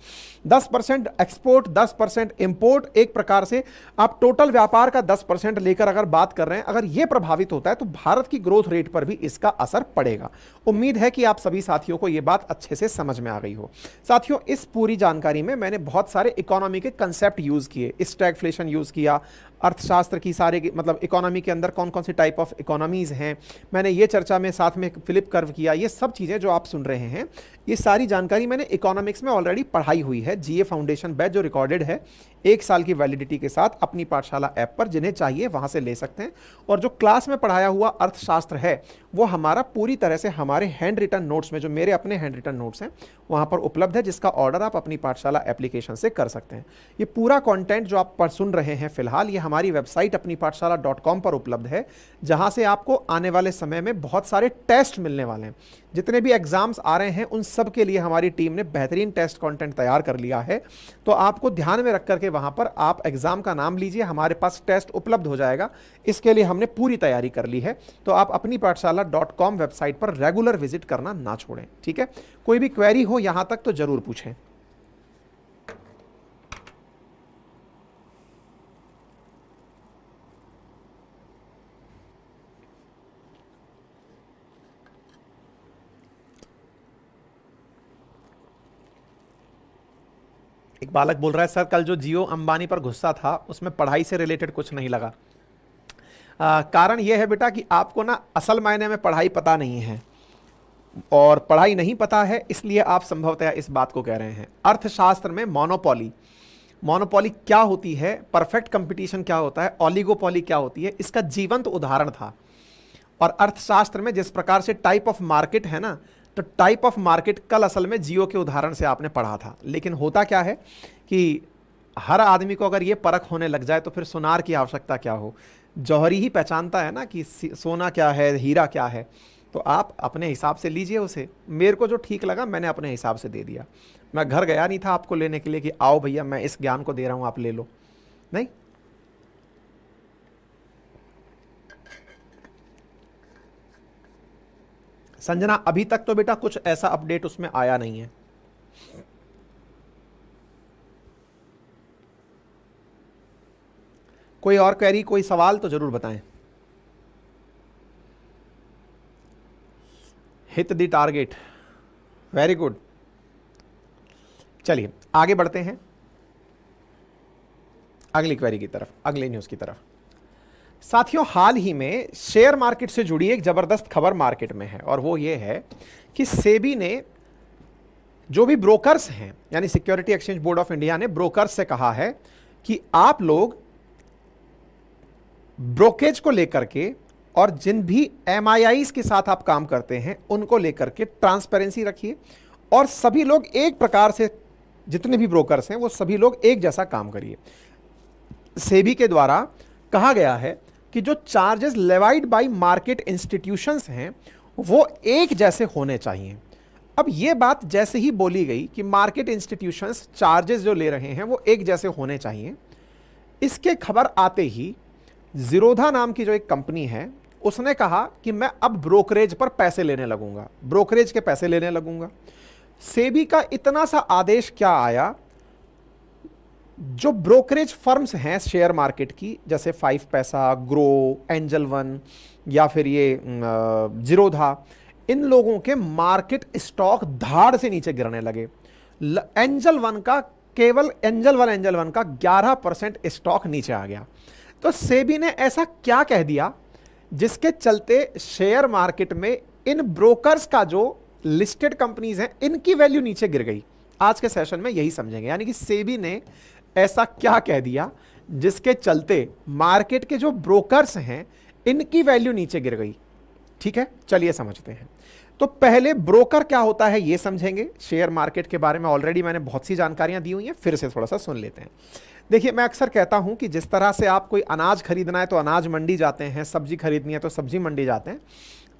10% एक्सपोर्ट, 10% इंपोर्ट, एक प्रकार से आप टोटल व्यापार का 10% लेकर अगर बात कर रहे हैं, अगर यह प्रभावित होता है तो भारत की ग्रोथ रेट पर भी इसका असर पड़ेगा। उम्मीद है कि आप सभी साथियों को यह बात अच्छे से समझ में आ गई हो। साथियों, इस पूरी जानकारी में मैंने बहुत सारे इकोनॉमी के कंसेप्ट यूज किए, स्टैगफ्लेशन यूज किया, अर्थशास्त्र की सारे मतलब इकोनॉमी के अंदर कौन कौन सी टाइप ऑफ इकोनॉमीज हैं, मैंने ये चर्चा में साथ में फिलिप कर्व किया। ये सब चीज़ें जो आप सुन रहे हैं, ये सारी जानकारी मैंने इकोनॉमिक्स में ऑलरेडी पढ़ाई हुई है। जीए फाउंडेशन बैच जो रिकॉर्डेड है 1 साल की वैलिडिटी के साथ अपनी पाठशाला ऐप पर, जिन्हें चाहिए वहाँ से ले सकते हैं। और जो क्लास में पढ़ाया हुआ अर्थशास्त्र है वो हमारा पूरी तरह से हमारे हैंड रिटन नोट्स में, जो मेरे अपने हैंड रिटन नोट्स हैं वहाँ पर उपलब्ध है, जिसका ऑर्डर आप अपनी पाठशाला एप्लीकेशन से कर सकते हैं। ये पूरा कंटेंट जो आप सुन रहे हैं फिलहाल, ये हमारी वेबसाइट अपनी पाठशाला.com पर उपलब्ध है, जहाँ से आपको आने वाले समय में बहुत सारे टेस्ट मिलने वाले हैं। जितने भी एग्जाम्स आ रहे हैं उन सब के लिए हमारी टीम ने बेहतरीन टेस्ट कंटेंट तैयार कर लिया है, तो आपको ध्यान में रख करके वहाँ पर आप एग्जाम का नाम लीजिए, हमारे पास टेस्ट उपलब्ध हो जाएगा। इसके लिए हमने पूरी तैयारी कर ली है, तो आप अपनी पाठशाला.com वेबसाइट पर रेगुलर विजिट करना ना छोड़ें। ठीक है, कोई भी क्वेरी हो यहाँ तक तो जरूर पूछें। एक बालक बोल रहा है सर कल जो जियो अंबानी पर गुस्सा था उसमें पढ़ाई से रिलेटेड कुछ नहीं लगा। कारण यह है बेटा कि आपको ना असल मायने में पढ़ाई पता नहीं है, और पढ़ाई नहीं पता है इसलिए आप संभवतः इस बात को कह रहे हैं। अर्थशास्त्र में मोनोपोली क्या होती है, परफेक्ट कंपटीशन क्या होता है, ऑलिगोपोली क्या होती है, इसका जीवंत उदाहरण था। और अर्थशास्त्र में जिस प्रकार से टाइप ऑफ मार्केट है ना, तो टाइप ऑफ मार्केट कल असल में जियो के उदाहरण से आपने पढ़ा था। लेकिन होता क्या है कि हर आदमी को अगर ये परख होने लग जाए तो फिर सुनार की आवश्यकता क्या हो। जौहरी ही पहचानता है ना कि सोना क्या है, हीरा क्या है। तो आप अपने हिसाब से लीजिए उसे, मेरे को जो ठीक लगा मैंने अपने हिसाब से दे दिया। मैं घर गया नहीं था आपको लेने के लिए कि आओ भैया मैं इस ज्ञान को दे रहा हूँ आप ले लो, नहीं। संजना, अभी तक तो बेटा कुछ ऐसा अपडेट उसमें आया नहीं है। कोई और क्वेरी, कोई सवाल तो जरूर बताएं। Hit the target, very good. चलिए आगे बढ़ते हैं अगली क्वेरी की तरफ, अगले न्यूज की तरफ। साथियों, हाल ही में शेयर मार्केट से जुड़ी एक जबरदस्त खबर मार्केट में है, और वो ये है कि सेबी ने जो भी ब्रोकर्स हैं, यानी security exchange board of India ने ब्रोकर्स से कहा है कि आप लोग ब्रोकेज को लेकर के और जिन भी एमआईआईज के साथ आप काम करते हैं उनको लेकर के ट्रांसपेरेंसी रखिए, और सभी लोग एक प्रकार से, जितने भी ब्रोकर्स हैं वो सभी लोग एक जैसा काम करिए। सेबी के द्वारा कहा गया है कि जो charges levied by market institutions हैं वो एक जैसे होने चाहिए। अब ये बात जैसे ही बोली गई कि मार्केट इंस्टीट्यूशंस चार्जेस जो ले रहे हैं वो एक जैसे होने चाहिए, इसके खबर आते ही जीरोधा नाम की जो एक कंपनी है उसने कहा कि मैं अब ब्रोकरेज पर पैसे लेने लगूंगा, ब्रोकरेज के पैसे लेने लगूंगा। सेबी का इतना सा आदेश क्या आया, जो ब्रोकरेज फर्म्स हैं शेयर मार्केट की, जैसे 5 पैसा, ग्रो, एंजल वन या फिर ये जीरोधा, इन लोगों के मार्केट स्टॉक धाड़ से नीचे गिरने लगे। एंजल वन का 11% स्टॉक नीचे आ गया। तो सेबी ने ऐसा क्या कह दिया जिसके चलते शेयर मार्केट में इन ब्रोकर्स का, जो लिस्टेड कंपनीज हैं, इनकी वैल्यू नीचे गिर गई। आज के सेशन में यही समझेंगे, यानी कि सेबी ने ऐसा क्या कह दिया जिसके चलते मार्केट के जो ब्रोकर्स हैं इनकी वैल्यू नीचे गिर गई। ठीक है, चलिए समझते हैं। तो पहले ब्रोकर क्या होता है ये समझेंगे। शेयर मार्केट के बारे में ऑलरेडी मैंने बहुत सी जानकारियां दी हुई हैं, फिर से थोड़ा सा सुन लेते हैं। देखिए, मैं अक्सर कहता हूं कि जिस तरह से आप कोई अनाज खरीदना है तो अनाज मंडी जाते हैं, सब्जी खरीदनी है तो सब्जी मंडी जाते हैं,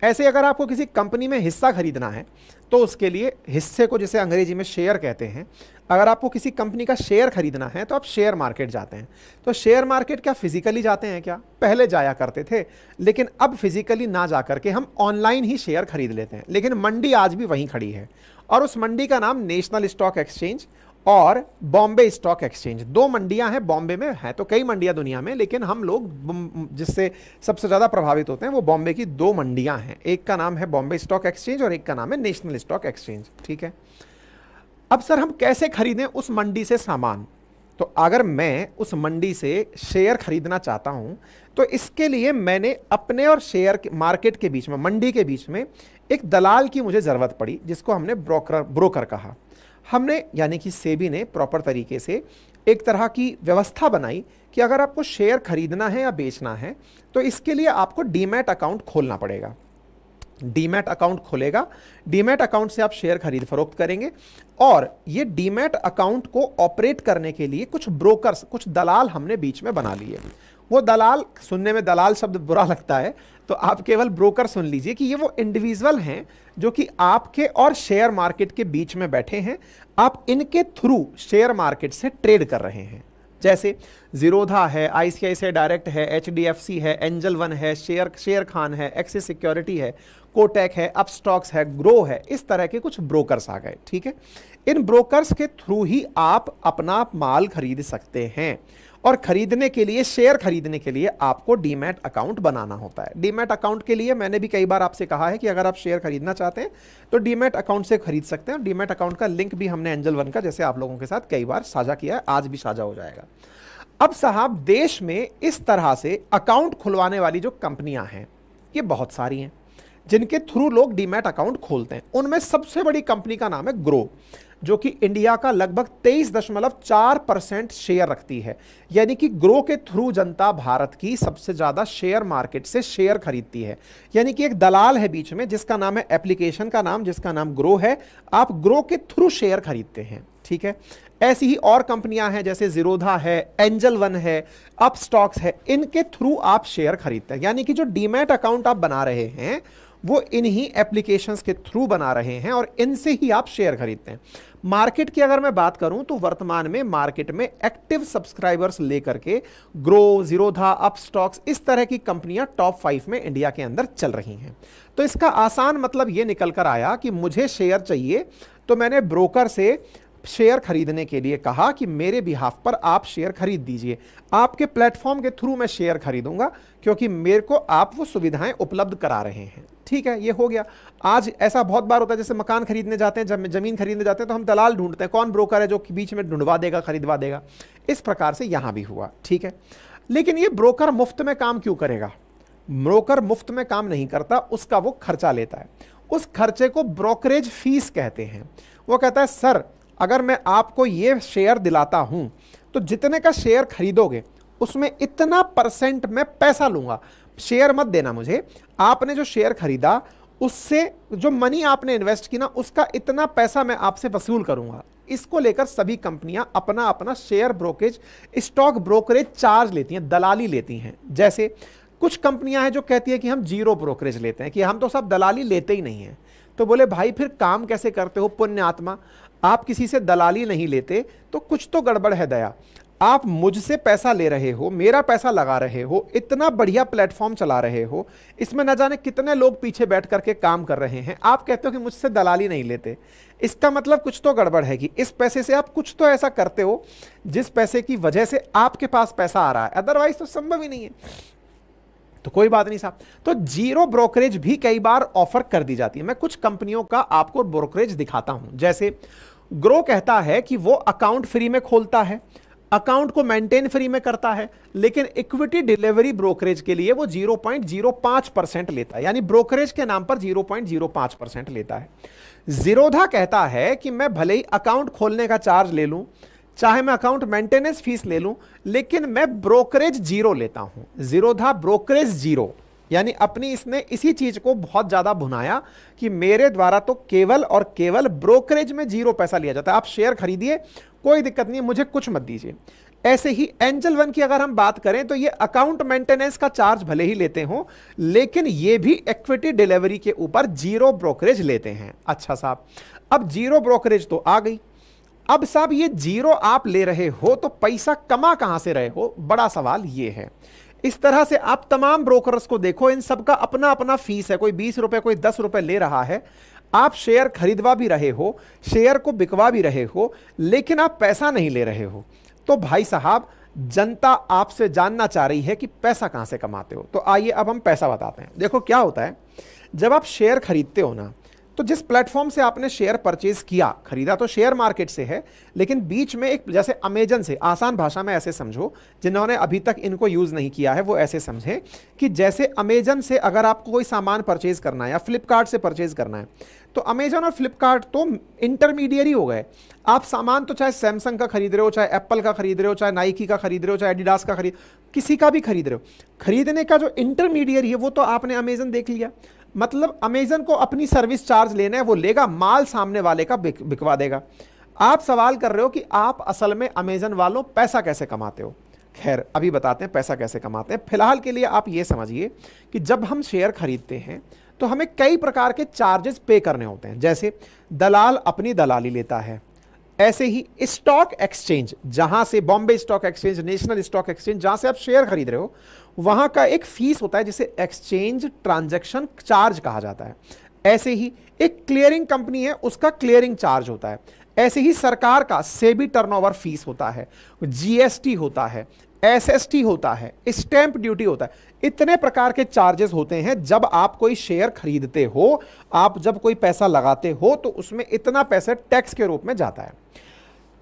ऐसे अगर आपको किसी कंपनी में हिस्सा खरीदना है तो उसके लिए हिस्से को, जिसे अंग्रेजी में शेयर कहते हैं, अगर आपको किसी कंपनी का शेयर खरीदना है तो आप शेयर मार्केट जाते हैं। तो शेयर मार्केट क्या फिजिकली जाते हैं क्या? पहले जाया करते थे, लेकिन अब फिजिकली ना जाकर के हम ऑनलाइन ही शेयर खरीद लेते हैं। लेकिन मंडी आज भी वहीं खड़ी है, और उस मंडी का नाम नेशनल स्टॉक एक्सचेंज और बॉम्बे स्टॉक एक्सचेंज, दो मंडियां हैं। बॉम्बे में है तो कई मंडियां दुनिया में, लेकिन हम लोग जिससे सबसे ज्यादा प्रभावित होते हैं वो बॉम्बे की दो मंडियां हैं। एक का नाम है बॉम्बे स्टॉक एक्सचेंज और एक का नाम है नेशनल स्टॉक एक्सचेंज। ठीक है, अब सर हम कैसे खरीदें उस मंडी से सामान? तो अगर मैं उस मंडी से शेयर खरीदना चाहता हूं तो इसके लिए मैंने अपने और शेयर मार्केट के बीच में, मंडी के बीच में एक दलाल की मुझे जरूरत पड़ी, जिसको हमने ब्रोकर कहा। हमने, यानी कि सेबी ने प्रॉपर तरीके से एक तरह की व्यवस्था बनाई कि अगर आपको शेयर खरीदना है या बेचना है तो इसके लिए आपको डीमैट अकाउंट खोलना पड़ेगा। डीमैट अकाउंट खोलेगा, डीमैट अकाउंट से आप शेयर खरीद फरोख्त करेंगे, और ये डीमैट अकाउंट को ऑपरेट करने के लिए कुछ ब्रोकर्स, कुछ दलाल हमने बीच में बना लिए। वो दलाल, सुनने में दलाल शब्द बुरा लगता है तो आप केवल ब्रोकर सुन लीजिए कि ये वो इंडिविजुअल हैं जो कि आपके और शेयर मार्केट के बीच में बैठे हैं। आप इनके थ्रू शेयर मार्केट से ट्रेड कर रहे हैं। जैसे जीरोधा है, आईसीआईसीआई डायरेक्ट है, एचडीएफसी है, एंजल वन है, शेयर खान है, एक्सिस सिक्योरिटी है, कोटेक है, अपस्टॉक्स है, ग्रो है, इस तरह के कुछ ब्रोकर्स आ गए। ठीक है, इन ब्रोकर्स के थ्रू ही आप अपना माल खरीद सकते हैं, और खरीदने के लिए, शेयर खरीदने के लिए आपको डीमैट अकाउंट बनाना होता है। डीमैट अकाउंट के लिए मैंने भी कई बार आपसे कहा है कि अगर आप शेयर खरीदना चाहते हैं तो डीमैट अकाउंट से खरीद सकते हैं। डीमैट अकाउंट का लिंक भी हमने एंजल वन का, जैसे आप लोगों के साथ कई बार साझा किया है, आज भी साझा हो जाएगा। अब साहब, देश में इस तरह से अकाउंट खुलवाने वाली जो कंपनियां हैं ये बहुत सारी हैं, जिनके थ्रू लोग डीमैट अकाउंट खोलते हैं। उनमें सबसे बड़ी कंपनी का नाम है ग्रो, जो कि इंडिया का लगभग 23.4% शेयर रखती है। यानी कि ग्रो के थ्रू जनता भारत की सबसे ज्यादा शेयर मार्केट से शेयर खरीदती है। यानी कि एक दलाल है बीच में, जिसका नाम है, एप्लीकेशन का नाम जिसका नाम ग्रो है, आप ग्रो के थ्रू शेयर खरीदते हैं। ठीक है, ऐसी ही और कंपनियां हैं, जैसे जीरोधा है, एंजल वन है, अपस्टॉक्स है, इनके थ्रू आप शेयर खरीदते हैं। यानी कि जो डीमैट अकाउंट आप बना रहे हैं वो इन्हीं एप्लीकेशंस के थ्रू बना रहे हैं, और इनसे ही आप शेयर खरीदते हैं। मार्केट की अगर मैं बात करूं तो वर्तमान में मार्केट में एक्टिव सब्सक्राइबर्स लेकर के ग्रो, जीरोधा, अपस्टॉक्स, इस तरह की कंपनियां टॉप 5 में इंडिया के अंदर चल रही हैं। तो इसका आसान मतलब यह निकल कर आया कि मुझे शेयर चाहिए, तो मैंने ब्रोकर से शेयर खरीदने के लिए कहा कि मेरे बिहाफ पर आप शेयर खरीद दीजिए, आपके प्लेटफॉर्म के थ्रू मैं शेयर खरीदूंगा, क्योंकि मेरे को आप वो सुविधाएं उपलब्ध करा रहे हैं। ठीक है, ये हो गया। आज ऐसा बहुत बार होता है, जैसे मकान खरीदने जाते हैं, जब जमीन खरीदने जाते हैं तो हम दलाल ढूंढते हैं, कौन ब्रोकर है जो बीच में ढूंढवा देगा, खरीदवा देगा। इस प्रकार से यहां भी हुआ। ठीक है, लेकिन ये ब्रोकर मुफ्त में काम क्यों करेगा? ब्रोकर मुफ्त में काम नहीं करता, उसका वो खर्चा लेता है। उस खर्चे को ब्रोकरेज फीस कहते हैं। वो कहता है, सर अगर मैं आपको ये शेयर दिलाता हूं तो जितने का शेयर खरीदोगे उसमें इतना % मैं पैसा लूंगा, शेयर मत देना मुझे, आपने जो शेयर खरीदा उससे जो मनी आपने इन्वेस्ट की ना, उसका इतना पैसा मैं आपसे वसूल करूंगा। इसको लेकर सभी कंपनियां अपना अपना share brokerage, stock brokerage charge लेती हैं, दलाली लेती हैं। जैसे कुछ कंपनियां हैं जो कहती है कि हम जीरो ब्रोकरेज लेते हैं, कि हम तो सब दलाली लेते ही नहीं है। तो बोले भाई फिर काम कैसे करते हो पुण्यात्मा? आप किसी से दलाली नहीं लेते तो कुछ तो गड़बड़ है दया। आप मुझसे पैसा ले रहे हो, मेरा पैसा लगा रहे हो, इतना बढ़िया प्लेटफॉर्म चला रहे हो, इसमें न जाने कितने लोग पीछे बैठ करके काम कर रहे हैं, आप कहते हो कि मुझसे दलाली नहीं लेते। इसका मतलब कुछ तो गड़बड़ है कि इस पैसे से आप कुछ तो ऐसा करते हो जिस पैसे की वजह से आपके पास पैसा आ रहा है, अदरवाइज तो संभव ही नहीं है। तो कोई बात नहीं साहब, तो जीरो ब्रोकरेज भी कई बार ऑफर कर दी जाती है। मैं कुछ कंपनियों का आपको ब्रोकरेज दिखाता हूं। जैसे ग्रो कहता है कि वो अकाउंट फ्री में खोलता है, अकाउंट को मेंटेन फ्री में करता है, लेकिन इक्विटी डिलीवरी ब्रोकरेज के लिए वो 0.05% लेता है, यानी ब्रोकरेज के नाम पर 0.05% लेता है। जीरोधा कहता है कि मैं भले ही अकाउंट खोलने का चार्ज ले लूं, चाहे मैं अकाउंट मेंटेनेंस फीस ले लूं, लेकिन मैं ब्रोकरेज जीरो लेता हूं। जीरोधा ब्रोकरेज जीरो, यानी अपनी इसने इसी चीज को बहुत ज्यादा भुनाया कि मेरे द्वारा तो केवल और केवल ब्रोकरेज में 0 पैसा लिया जाता है। आप शेयर खरीदिए, कोई दिक्कत नहीं है, मुझे कुछ मत दीजिए। ऐसे ही एंजल वन की अगर हम बात करें तो ये अकाउंट मेंटेनेंस का चार्ज भले ही लेते हो, लेकिन ये भी इक्विटी डिलीवरी के ऊपर 0 ब्रोकरेज लेते हैं। अच्छा साहब, अब 0 ब्रोकरेज तो आ गई। अब साहब ये 0 आप ले रहे हो तो पैसा कमा कहां से रहे हो, बड़ा सवाल ये है। इस तरह से आप तमाम ब्रोकर्स को देखो, इन सबका अपना अपना फीस है। कोई 20 रुपए, कोई 10 रुपए ले रहा है। आप शेयर खरीदवा भी रहे हो, शेयर को बिकवा भी रहे हो, लेकिन आप पैसा नहीं ले रहे हो। तो भाई साहब, जनता आपसे जानना चाह रही है कि पैसा कहां से कमाते हो। तो आइए अब हम पैसा बताते हैं। देखो क्या होता है, जब आप शेयर खरीदते हो ना, तो जिस प्लेटफॉर्म से आपने शेयर परचेज किया, खरीदा तो शेयर मार्केट से है, लेकिन बीच में एक, जैसे अमेजन से, आसान भाषा में ऐसे समझो, जिन्होंने अभी तक इनको यूज नहीं किया है वो ऐसे समझे कि जैसे अमेजन से अगर आपको कोई सामान परचेज करना है या फ्लिपकार्ट से परचेज करना है, तो अमेजन और फ्लिपकार्ट तो इंटरमीडियरी हो गए। आप सामान तो चाहे सैमसंग का खरीद रहे हो, चाहे एप्पल का खरीद रहे हो, चाहे नाइकी का खरीद रहे हो, चाहे एडिडास का किसी का भी खरीद रहे हो, खरीदने का जो इंटरमीडियरी है वो तो आपने अमेजन देख लिया। मतलब अमेजन को अपनी सर्विस चार्ज लेना है, वो लेगा, माल सामने वाले का बिकवा देगा। आप सवाल कर रहे हो कि आप असल में अमेजन वालों पैसा कैसे कमाते हो। खैर, अभी बताते हैं पैसा कैसे कमाते हैं। फिलहाल के लिए आप ये समझिए कि जब हम शेयर खरीदते हैं तो हमें कई प्रकार के चार्जेस पे करने होते हैं। जैसे दलाल अपनी दलाली लेता है, ऐसे ही स्टॉक एक्सचेंज, जहां से Bombay stock exchange, national stock exchange, जहां से आप शेयर खरीद रहे हो, वहां का एक फीस होता है जिसे एक्सचेंज ट्रांजैक्शन चार्ज कहा जाता है। ऐसे ही एक क्लियरिंग कंपनी है, उसका क्लियरिंग चार्ज होता है। ऐसे ही सरकार का सेबी टर्नओवर फीस होता है, जीएसटी होता है, एसएसटी होता है, स्टैंप ड्यूटी होता है। इतने प्रकार के चार्जेस होते हैं जब आप कोई शेयर खरीदते हो। आप जब कोई पैसा लगाते हो तो उसमें इतना पैसा टैक्स के रूप में जाता है।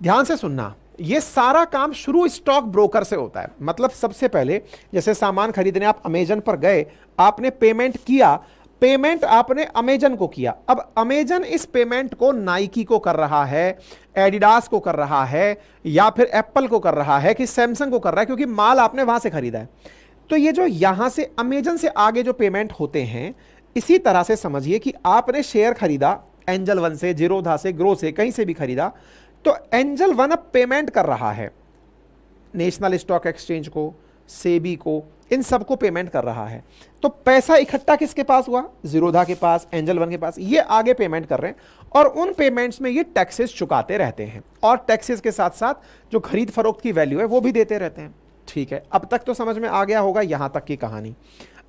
ध्यान से सुनना, ये सारा काम शुरू स्टॉक ब्रोकर से होता है। मतलब सबसे पहले जैसे सामान खरीदने आप अमेजन पर गए, आपने पेमेंट किया, पेमेंट आपने अमेजन को किया। अब अमेजन इस पेमेंट को नाइकी को कर रहा है, एडिडास को कर रहा है, या फिर एप्पल को कर रहा है, कि सैमसंग को कर रहा है, क्योंकि माल आपने वहां से खरीदा है। तो ये जो यहां से अमेजन से आगे जो पेमेंट होते हैं, इसी तरह से समझिए कि आपने शेयर खरीदा एंजल वन से, जीरोधा से, ग्रो से, कहीं से भी खरीदा, तो एंजल वन अब पेमेंट कर रहा है नेशनल स्टॉक एक्सचेंज को, सेबी को, इन सबको पेमेंट कर रहा है। तो पैसा इकट्ठा किसके पास हुआ? जीरोधा के पास, एंजल वन के पास। ये आगे पेमेंट कर रहे हैं और उन पेमेंट्स में ये टैक्सेस चुकाते रहते हैं, और टैक्सेस के साथ साथ जो खरीद फरोख्त की वैल्यू है वो भी देते रहते हैं। ठीक है, अब तक तो समझ में आ गया होगा यहां तक की कहानी।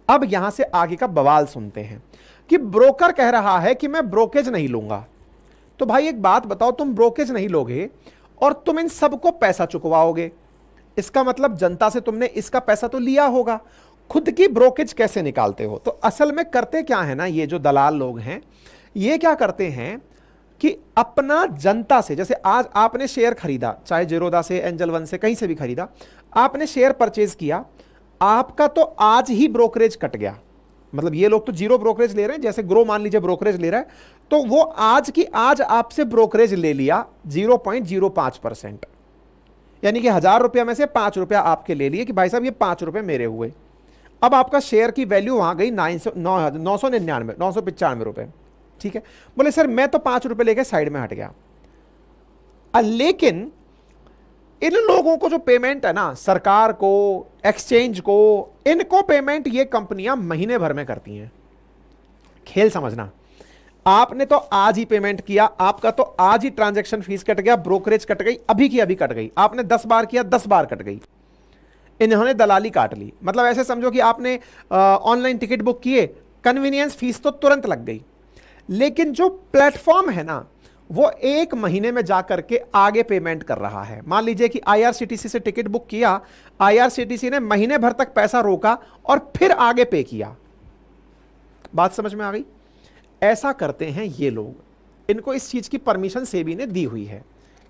अब यहां से आगे का बवाल सुनते हैं कि ब्रोकर कह रहा है कि मैं ब्रोकेज नहीं लूंगा। तो भाई एक बात बताओ, तुम ब्रोकेज नहीं लोगे और तुम इन सबको पैसा चुकवाओगे, इसका मतलब जनता से तुमने इसका पैसा तो लिया होगा। खुद की ब्रोकेज कैसे निकालते हो? तो असल में करते क्या है ना, ये जो दलाल लोग हैं, ये क्या करते हैं कि अपना जनता से, जैसे आज आपने शेयर खरीदा, चाहे जीरोधा से, एंजल वन से, कहीं से भी खरीदा, आपने शेयर परचेज किया, आपका तो आज ही ब्रोकरेज कट गया। मतलब ये लोग तो 0 ब्रोकरेज ले रहे हैं, जैसे ग्रो मान लीजिए ब्रोकरेज ले रहा है, तो वो आज की आज आपसे ब्रोकरेज ले लिया 0.05%, यानी कि 1000 रुपया में से 5 रुपया आपके ले लिए कि भाई साहब ये 5 रुपए मेरे हुए। अब आपका शेयर की वैल्यू वहां गई 995 रुपए। ठीक है, बोले सर मैं तो 5 रुपए लेके साइड में हट गया। लेकिन इन लोगों को जो पेमेंट है ना, सरकार को, एक्सचेंज को, इनको पेमेंट ये कंपनियां महीने भर में करती हैं। खेल समझना, आपने तो आज ही पेमेंट किया, आपका तो आज ही ट्रांजैक्शन फीस कट गया, ब्रोकरेज कट गई, अभी की अभी कट गई। आपने 10 बार किया, 10 बार कट गई, इन्होंने दलाली काट ली। मतलब ऐसे समझो कि आपने ऑनलाइन टिकट बुक किए, कन्वीनियंस फीस तो तुरंत लग गई। लेकिन जो प्लेटफॉर्म है ना, वो 1 महीने में जाकर के आगे पेमेंट कर रहा है। मान लीजिए कि आईआरसीटीसी से टिकट बुक किया, आईआरसीटीसी ने महीने भर तक पैसा रोका और फिर आगे पे किया। बात समझ में आ गई? ऐसा करते हैं ये लोग, इनको इस चीज की परमिशन सेबी ने दी हुई है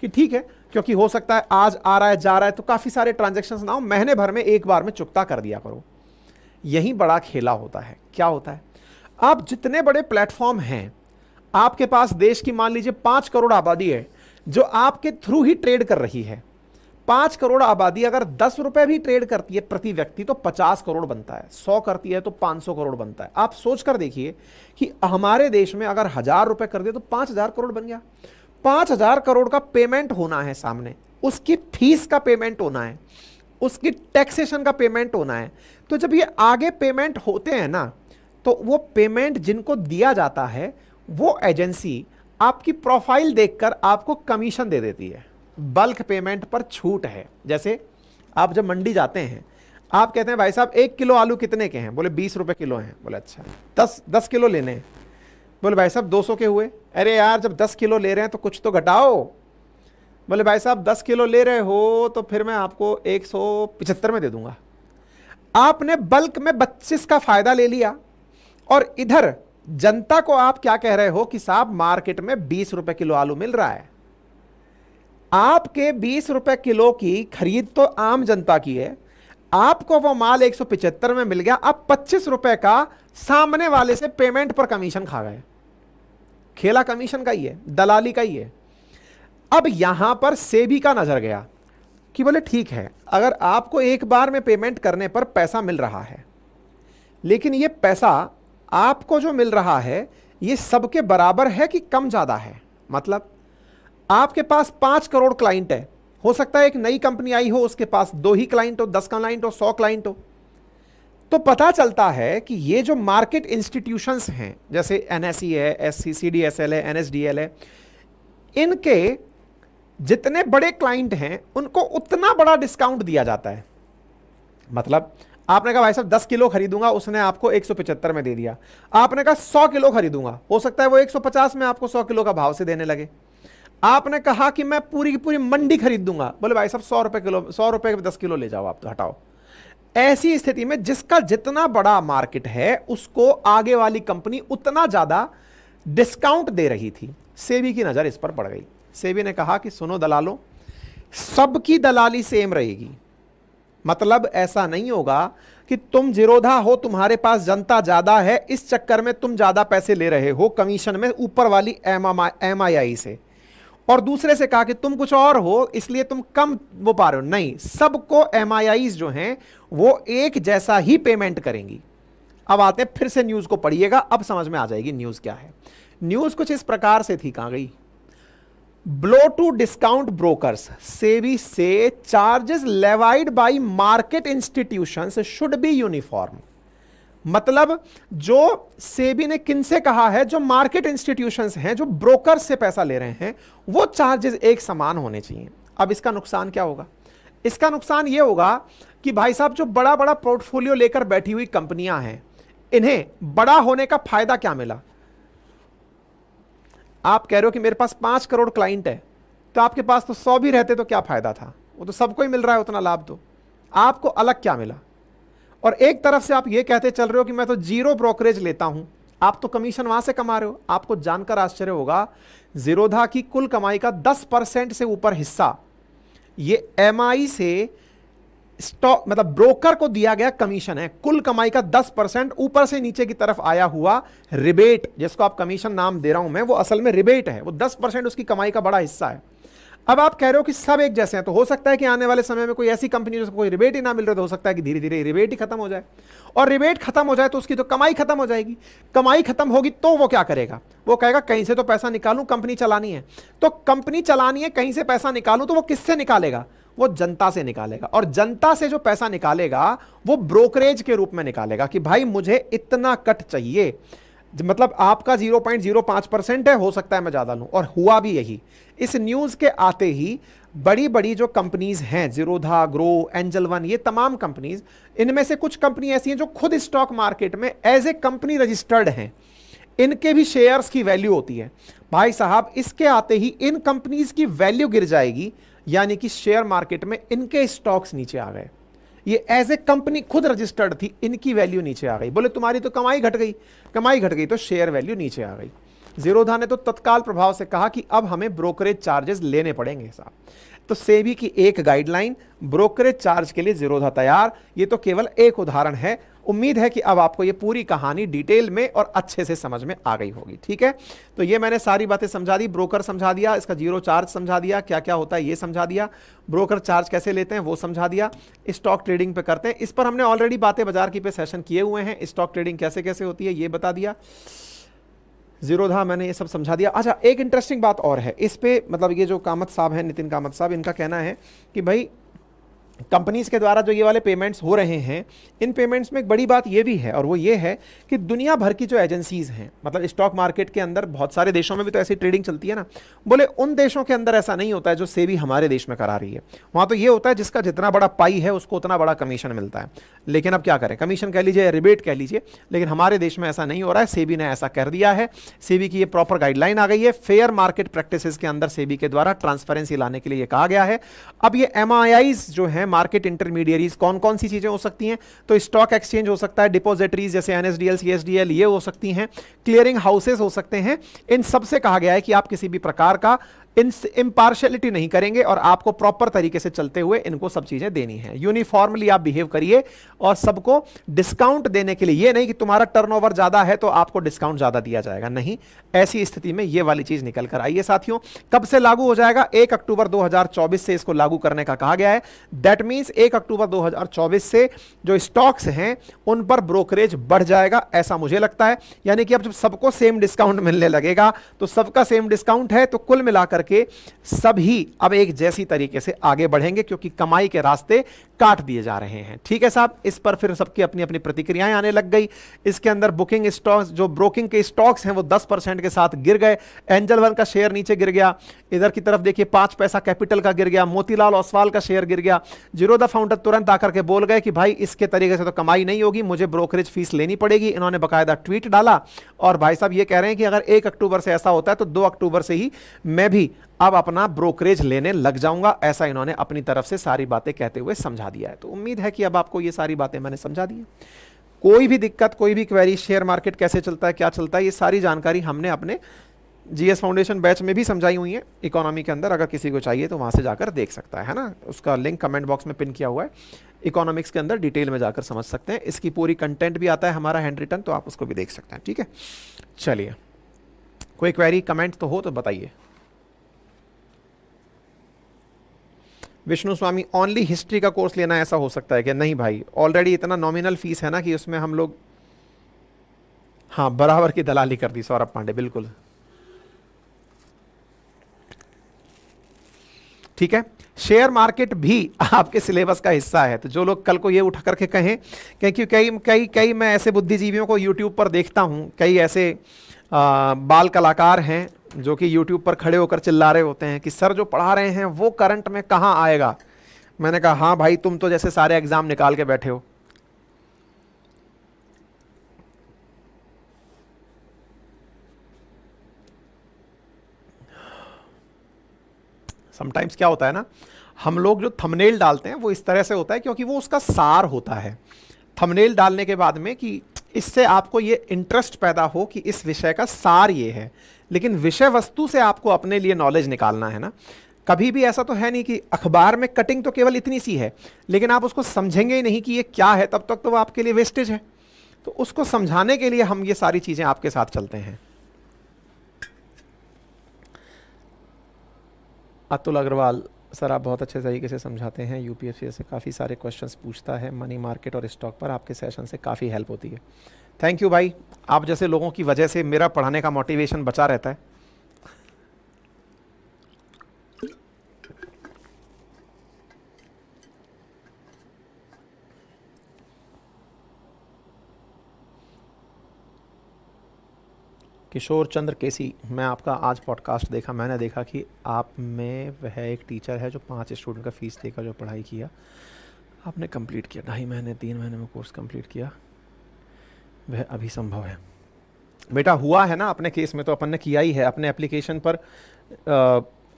कि ठीक है, क्योंकि हो सकता है आज आ रहा है, जा रहा है, तो काफी सारे ट्रांजैक्शंस ना हो, महीने भर में एक बार में चुकता कर दिया करो। यही बड़ा खेला होता है। क्या होता है, आप जितने बड़े प्लेटफॉर्म हैं, आपके पास देश की मान लीजिए 5 करोड़ आबादी है जो आपके थ्रू ही ट्रेड कर रही है। 5 करोड़ आबादी अगर 10 रुपए भी ट्रेड करती है प्रति व्यक्ति तो 50 करोड़ बनता है, 100 करती है तो 500 करोड़ बनता है। आप सोच कर देखिए कि हमारे देश में अगर 1000 रुपए कर दिए तो 5000 करोड़ बन गया। 5000 करोड़ का पेमेंट होना है सामने, उसकी फीस का पेमेंट होना है, उसकी टैक्सेशन का पेमेंट होना है। तो जब ये आगे पेमेंट होते हैं ना, तो वो पेमेंट जिनको दिया जाता है वो एजेंसी आपकी प्रोफाइल देखकर आपको कमीशन दे देती है। बल्क पेमेंट पर छूट है। जैसे आप जब मंडी जाते हैं, आप कहते हैं भाई साहब 1 किलो आलू कितने के हैं? बोले 20 रुपए किलो हैं। बोले अच्छा, 10 किलो लेने हैं। बोले भाई साहब 200 के हुए। अरे यार जब 10 किलो ले रहे हैं तो कुछ तो घटाओ। बोले भाई साहब 10 किलो ले रहे हो तो फिर मैं आपको 175 में दे दूंगा। आपने बल्क में 25 का फायदा ले लिया और इधर जनता को आप क्या कह रहे हो कि साहब मार्केट में 20 रुपए किलो आलू मिल रहा है। आपके 20 रुपए किलो की खरीद तो आम जनता की है, आपको वो माल 175 में मिल गया, अब 25 रुपए का सामने वाले से पेमेंट पर कमीशन खा गए। खेला कमीशन का ही है, दलाली का ही है। अब यहां पर सेबी का नजर गया कि बोले ठीक है, अगर आपको एक बार में पेमेंट करने पर पैसा मिल रहा है, लेकिन ये पैसा आपको जो मिल रहा है ये सबके बराबर है कि कम ज्यादा है? मतलब आपके पास 5 करोड़ क्लाइंट है, हो सकता है एक नई कंपनी आई हो, उसके पास 2 ही क्लाइंट हो, 10 क्लाइंट हो, 100 क्लाइंट हो। तो पता चलता है कि ये जो मार्केट इंस्टीट्यूशंस हैं, जैसे एनएसई है, CDSL है, NSDL है, इनके जितने बड़े क्लाइंट हैं उनको उतना बड़ा डिस्काउंट दिया जाता है। मतलब आपने कहा भाई साहब 10 किलो खरीदूंगा, उसने आपको 175 में दे दिया। आपने कहा 100 किलो खरीदूंगा, हो सकता है वो 150 में आपको 100 किलो का भाव से देने लगे। आपने कहा कि मैं पूरी की पूरी मंडी खरीद दूंगा, बोले भाई साहब 100 रुपए किलो, 100 रुपए में 10 किलो ले जाओ आप, तो हटाओ। ऐसी स्थिति में जिसका जितना बड़ा मार्केट है उसको आगे वाली कंपनी उतना ज्यादा डिस्काउंट दे रही थी। सेबी की नजर इस पर पड़ गई। सेबी ने कहा कि सुनो दलालों, सबकी दलाली सेम रहेगी। मतलब ऐसा नहीं होगा कि तुम जिरोधा हो, तुम्हारे पास जनता ज्यादा है, इस चक्कर में तुम ज्यादा पैसे ले रहे हो कमीशन में ऊपर वाली MII से, और दूसरे से कहा कि तुम कुछ और हो इसलिए तुम कम वो पा रहे हो। नहीं, सबको MIIs जो हैं वो एक जैसा ही पेमेंट करेंगी। अब आते हैं, फिर से न्यूज को पढ़िएगा, अब समझ में आ जाएगी न्यूज क्या है। न्यूज कुछ इस प्रकार से थी, कहां गई? Blow to discount brokers, SEBI से charges levied by market institutions should be uniform. मतलब जो सेबी ने किनसे कहा है? जो मार्केट इंस्टीट्यूशंस हैं, जो ब्रोकर्स से पैसा ले रहे हैं, वो चार्जेस एक समान होने चाहिए। अब इसका नुकसान क्या होगा? इसका नुकसान यह होगा कि भाई साहब जो बड़ा बड़ा पोर्टफोलियो लेकर बैठी हुई कंपनियां हैं, इन्हें बड़ा होने का फायदा क्या मिला? आप कह रहे हो कि मेरे पास 5 करोड़ क्लाइंट है, तो आपके पास तो 100 भी रहते तो क्या फायदा था? वो तो सबको ही मिल रहा है उतना लाभ, तो आपको अलग क्या मिला? और एक तरफ से आप ये कहते चल रहे हो कि मैं तो 0 ब्रोकरेज लेता हूं, आप तो कमीशन वहां से कमा रहे हो। आपको जानकर आश्चर्य होगा, जीरोधा की कुल कमाई का 10% से ऊपर हिस्सा ये MI से स्टॉक, मतलब ब्रोकर को दिया गया कमीशन है। कुल कमाई का 10% ऊपर से नीचे की तरफ आया हुआ रिबेट, जिसको आप कमीशन नाम दे रहा हूं मैं, वो असल में रिबेट है। वो 10% उसकी कमाई का बड़ा हिस्सा है। अब आप कह रहे हो कि सब एक जैसे हैं, तो हो सकता है कि आने वाले समय में कोई ऐसी कंपनी जिसको कोई रिबेट ही ना मिल रहा, तो हो सकता है कि धीरे धीरे रिबेट ही खत्म हो जाए, और रिबेट खत्म हो जाए तो उसकी तो कमाई खत्म हो जाएगी। कमाई खत्म होगी तो वो क्या करेगा? वो कहेगा कहीं से तो पैसा निकालूं, कंपनी चलानी है। तो कंपनी चलानी है, कहीं से पैसा निकालूं, तो वो किससे निकालेगा? वो जनता से निकालेगा। और जनता से जो पैसा निकालेगा वो ब्रोकरेज के रूप में निकालेगा कि भाई मुझे इतना कट चाहिए। मतलब आपका 0.05% है, हो सकता है मैं ज्यादा लूं, और हुआ भी यही। इस न्यूज के आते ही बड़ी बड़ी जो कंपनीज हैं, जीरोधा, ग्रो, एंजल वन, ये तमाम कंपनीज, इनमें से कुछ कंपनी ऐसी हैं जो खुद स्टॉक मार्केट में एज ए कंपनी रजिस्टर्ड हैं, इनके भी शेयर्स की वैल्यू होती है। भाई साहब इसके आते ही इन कंपनीज की वैल्यू गिर जाएगी, यानी कि शेयर मार्केट में इनके स्टॉक्स नीचे आ गए। ये एज ए कंपनी खुद रजिस्टर्ड थी, इनकी वैल्यू नीचे आ गई। बोले तुम्हारी तो कमाई घट गई, कमाई घट गई तो शेयर वैल्यू नीचे आ गई। जीरोधा ने तो तत्काल प्रभाव से कहा कि अब हमें ब्रोकरेज चार्जेस लेने पड़ेंगे साहब। तो सेबी की एक गाइडलाइन, ब्रोकरेज चार्ज के लिए जीरोधा तैयार। ये तो केवल एक उदाहरण है, उम्मीद है कि अब आपको ये पूरी कहानी डिटेल में और अच्छे से समझ में आ गई होगी। ठीक है, तो ये मैंने सारी बातें समझा दी, ब्रोकर समझा दिया, इसका जीरो चार्ज समझा दिया, क्या क्या होता है ये समझा दिया, ब्रोकर चार्ज कैसे लेते हैं वो समझा दिया, स्टॉक ट्रेडिंग पे करते हैं, इस पर हमने ऑलरेडी बातें बाजार की पे सेशन किए हुए हैं, स्टॉक ट्रेडिंग कैसे कैसे होती है ये बता दिया, जीरोधा मैंने ये सब समझा दिया। अच्छा, एक इंटरेस्टिंग बात और है इस पे, मतलब ये जो कामत साहब हैं, नितिन कामत साहब, इनका कहना है कि भाई कंपनीज के द्वारा जो ये वाले पेमेंट्स हो रहे हैं, इन पेमेंट्स में एक बड़ी बात ये भी है, और वो ये है कि दुनिया भर की जो एजेंसीज हैं, मतलब स्टॉक मार्केट के अंदर बहुत सारे देशों में भी तो ऐसी ट्रेडिंग चलती है ना, बोले उन देशों के अंदर ऐसा नहीं होता है जो सेबी हमारे देश में करा रही है। वहां तो ये होता है जिसका जितना बड़ा पाई है उसको उतना बड़ा कमीशन मिलता है। लेकिन अब क्या करें, कमीशन कह लीजिए, रिबेट कह लीजिए, लेकिन हमारे देश में ऐसा नहीं हो रहा है। सेबी ने ऐसा कर दिया है, सेबी की ये प्रॉपर गाइडलाइन आ गई है, फेयर मार्केट प्रैक्टिसेस के अंदर सेबी के द्वारा ट्रांसपेरेंसी लाने के लिए ये कहा गया है। अब ये MIIs जो है, मार्केट इंटरमीडियरीज, कौन कौन सी चीजें हो सकती हैं, तो स्टॉक एक्सचेंज हो सकता है, डिपॉजिटरीज जैसे NSDL CSDL ये हो सकती हैं, क्लियरिंग हाउसेस हो सकते हैं। इन सब से कहा गया है कि आप किसी भी प्रकार का इम्पार्शियलिटी नहीं करेंगे और आपको प्रॉपर तरीके से चलते हुए इनको सब चीजें देनी है। यूनिफॉर्मली आप बिहेव करिए और सबको डिस्काउंट देने के लिए, ये नहीं कि तुम्हारा टर्नओवर ज्यादा है तो आपको डिस्काउंट ज्यादा दिया जाएगा, नहीं। ऐसी स्थिति में ये वाली चीज निकल कर आई है साथियों। कब से लागू हो जाएगा? 1 अक्टूबर 2024 से इसको लागू करने का कहा गया है। दैट मीन्स 1 अक्टूबर 2024 से जो स्टॉक्स हैं उन पर ब्रोकरेज बढ़ जाएगा, ऐसा मुझे लगता है। यानी कि अब जब सबको सेम डिस्काउंट मिलने लगेगा, तो सबका सेम डिस्काउंट है, तो कुल मिलाकर के सभी अब एक जैसी तरीके से आगे बढ़ेंगे, क्योंकि कमाई के रास्ते काट दिए जा रहे हैं। ठीक है साहब, इस पर फिर सबकी अपनी अपनी प्रतिक्रियाएं आने लग गई। इसके अंदर बुकिंग स्टॉक्स, जो ब्रोकिंग के स्टॉक्स हैं, वो 10% के साथ गिर गए। एंजल वन का शेयर नीचे गिर गया। इधर की तरफ देखिए 5 पैसा कैपिटल का गिर गया, मोतीलाल ओसवाल का शेयर गिर गया। जीरोधा फाउंडर तुरंत आकर के बोल गए कि भाई इसके तरीके से तो कमाई नहीं होगी, मुझे ब्रोकरेज फीस लेनी पड़ेगी। इन्होंने बाकायदा ट्वीट डाला और भाई साहब ये कह रहे हैं कि अगर 1 अक्टूबर से ऐसा होता है तो 2 अक्टूबर से ही मैं भी अब अपना ब्रोकरेज लेने लग जाऊंगा। ऐसा इन्होंने अपनी तरफ से सारी बातें कहते हुए समझा दिया है। तो उम्मीद है कि अब आपको ये सारी बातें मैंने समझा दी है। कोई भी दिक्कत, कोई भी क्वेरी, शेयर मार्केट कैसे चलता है, क्या चलता है, ये सारी जानकारी हमने अपने GS फाउंडेशन बैच में भी समझाई हुई है इकोनॉमी के अंदर। अगर किसी को चाहिए तो वहां से जाकर देख सकता है ना, उसका लिंक कमेंट बॉक्स में पिन किया हुआ है। इकोनॉमिक्स के अंदर डिटेल में जाकर समझ सकते हैं। इसकी पूरी कंटेंट भी आता है हमारा हैंड रिटन, तो आप उसको भी देख सकते हैं। ठीक है, चलिए, कोई क्वेरी कमेंट तो हो तो बताइए। विष्णु स्वामी, ओनली हिस्ट्री का कोर्स लेना ऐसा हो सकता है कि नहीं भाई, ऑलरेडी इतना नॉमिनल फीस है ना कि उसमें हम लोग, हाँ, बराबर की दलाली कर दी सौरभ पांडे, बिल्कुल ठीक है। शेयर मार्केट भी आपके सिलेबस का हिस्सा है। तो जो लोग कल को ये उठा करके कहें, क्योंकि कई मैं ऐसे बुद्धिजीवियों को यूट्यूब पर देखता हूं, कई ऐसे बाल कलाकार हैं जो कि यूट्यूब पर खड़े होकर चिल्ला रहे होते हैं कि सर जो पढ़ा रहे हैं वो करंट में कहाँ आएगा। मैंने कहा हाँ भाई, तुम तो जैसे सारे एग्जाम निकाल के बैठे हो। समटाइम्स क्या होता है ना, हम लोग जो थंबनेल डालते हैं वो इस तरह से होता है क्योंकि वो उसका सार होता है। थंबनेल डालने के बाद में कि इससे आपको ये इंटरेस्ट पैदा हो कि इस विषय का सार ये है, लेकिन विषय वस्तु से आपको अपने लिए नॉलेज निकालना है ना। कभी भी ऐसा तो है नहीं कि अखबार में कटिंग तो केवल इतनी सी है, लेकिन आप उसको समझेंगे ही नहीं कि ये क्या है, तब तक तो वो आपके लिए वेस्टेज है। तो उसको समझाने के लिए हम ये सारी चीजें आपके साथ चलते हैं। अतुल अग्रवाल, सर आप बहुत अच्छे तरीके से समझाते हैं, यूपीएससी से काफ़ी सारे क्वेश्चंस पूछता है मनी मार्केट और स्टॉक पर, आपके सेशन से काफ़ी हेल्प होती है। थैंक यू भाई, आप जैसे लोगों की वजह से मेरा पढ़ाने का मोटिवेशन बचा रहता है। किशोर चंद्र केसी, मैं आपका आज पॉडकास्ट देखा, मैंने देखा कि आप में वह एक टीचर है जो 5 स्टूडेंट का फीस देकर जो पढ़ाई किया, आपने कंप्लीट किया 2.5 महीने 3 महीने में कोर्स कंप्लीट किया, वह अभी संभव है। बेटा हुआ है ना, अपने केस में तो अपन ने किया ही है। अपने एप्लीकेशन पर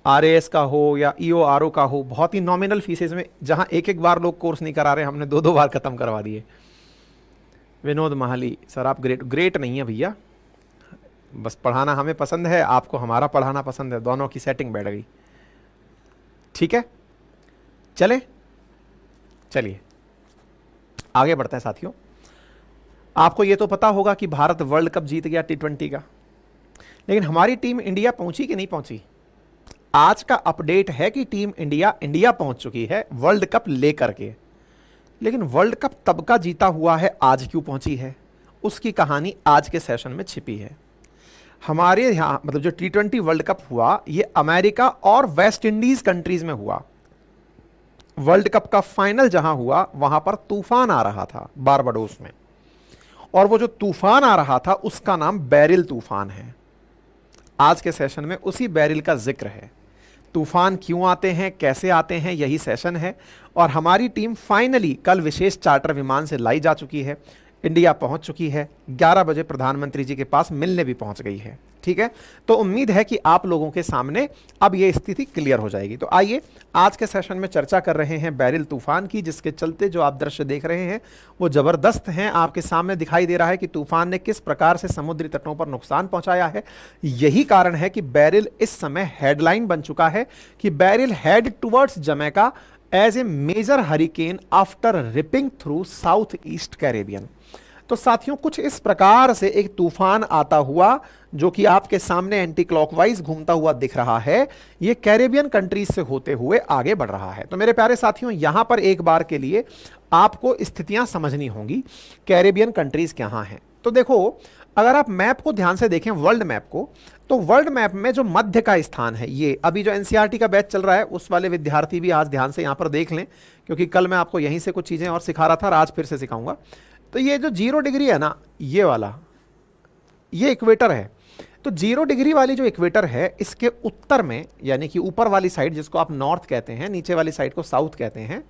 RAS का हो या EORO का हो, बहुत ही नॉमिनल फीसेज में, जहाँ एक बार लोग कोर्स नहीं करा रहे, हमने 2 बार ख़त्म करवा दिए। विनोद महाली, सर आप ग्रेट नहीं है भैया, बस पढ़ाना हमें पसंद है, आपको हमारा पढ़ाना पसंद है, दोनों की सेटिंग बैठ गई। ठीक है, चलिए आगे बढ़ते हैं साथियों। आपको ये तो पता होगा कि भारत वर्ल्ड कप जीत गया T20 का, लेकिन हमारी टीम इंडिया पहुंची कि नहीं पहुंची? आज का अपडेट है कि टीम इंडिया पहुंच चुकी है वर्ल्ड कप लेकर के। लेकिन वर्ल्ड कप तब का जीता हुआ है, आज क्यों पहुंची है? उसकी कहानी आज के सेशन में छिपी है। हमारे यहाँ मतलब जो T20 वर्ल्ड कप हुआ, ये अमेरिका और वेस्ट इंडीज कंट्रीज में हुआ। वर्ल्ड कप का फाइनल जहां हुआ वहां पर तूफान आ रहा था बारबाडोस में, और वो जो तूफान आ रहा था उसका नाम बेरिल तूफान है। आज के सेशन में उसी बेरिल का जिक्र है। तूफान क्यों आते हैं, कैसे आते हैं, यही सेशन है। और हमारी टीम फाइनली कल विशेष चार्टर विमान से लाई जा चुकी है, इंडिया पहुंच चुकी है, 11 बजे प्रधानमंत्री जी के पास मिलने भी पहुंच गई है। ठीक है, तो उम्मीद है कि आप लोगों के सामने अब ये स्थिति क्लियर हो जाएगी। तो आइए आज के सेशन में चर्चा कर रहे हैं बेरिल तूफान की, जिसके चलते जो आप दृश्य देख रहे हैं वो जबरदस्त हैं। आपके सामने दिखाई दे रहा है कि तूफान ने किस प्रकार से समुद्री तटों पर नुकसान पहुंचाया है। यही कारण है कि बेरिल इस समय हेडलाइन बन चुका है कि Beryl head towards Jamaica as a major hurricane after ripping through south east Caribbean. तो साथियों, कुछ इस प्रकार से एक तूफान आता हुआ जो कि आपके सामने एंटी क्लॉकवाइज घूमता हुआ दिख रहा है, ये कैरेबियन कंट्रीज से होते हुए आगे बढ़ रहा है। तो मेरे प्यारे साथियों, यहां पर एक बार के लिए आपको स्थितियां समझनी होंगी, कैरेबियन कंट्रीज कहां हैं। तो देखो, अगर आप मैप को ध्यान से देखें, वर्ल्ड मैप को, तो वर्ल्ड मैप में जो मध्य का स्थान है, ये अभी जो एनसीईआरटी का बैच चल रहा है उस वाले विद्यार्थी भी आज ध्यान से यहां पर देख लें, क्योंकि कल मैं आपको यहीं से कुछ चीजें और सिखा रहा था और आज फिर से सिखाऊंगा। तो ये जो 0 डिग्री है ना, ये वाला, ये इक्वेटर है। तो 0 डिग्री वाली जो इक्वेटर है, इसके उत्तर में, यानी कि ऊपर वाली साइड जिसको आप नॉर्थ कहते हैं, नीचे वाली साइड को साउथ कहते हैं,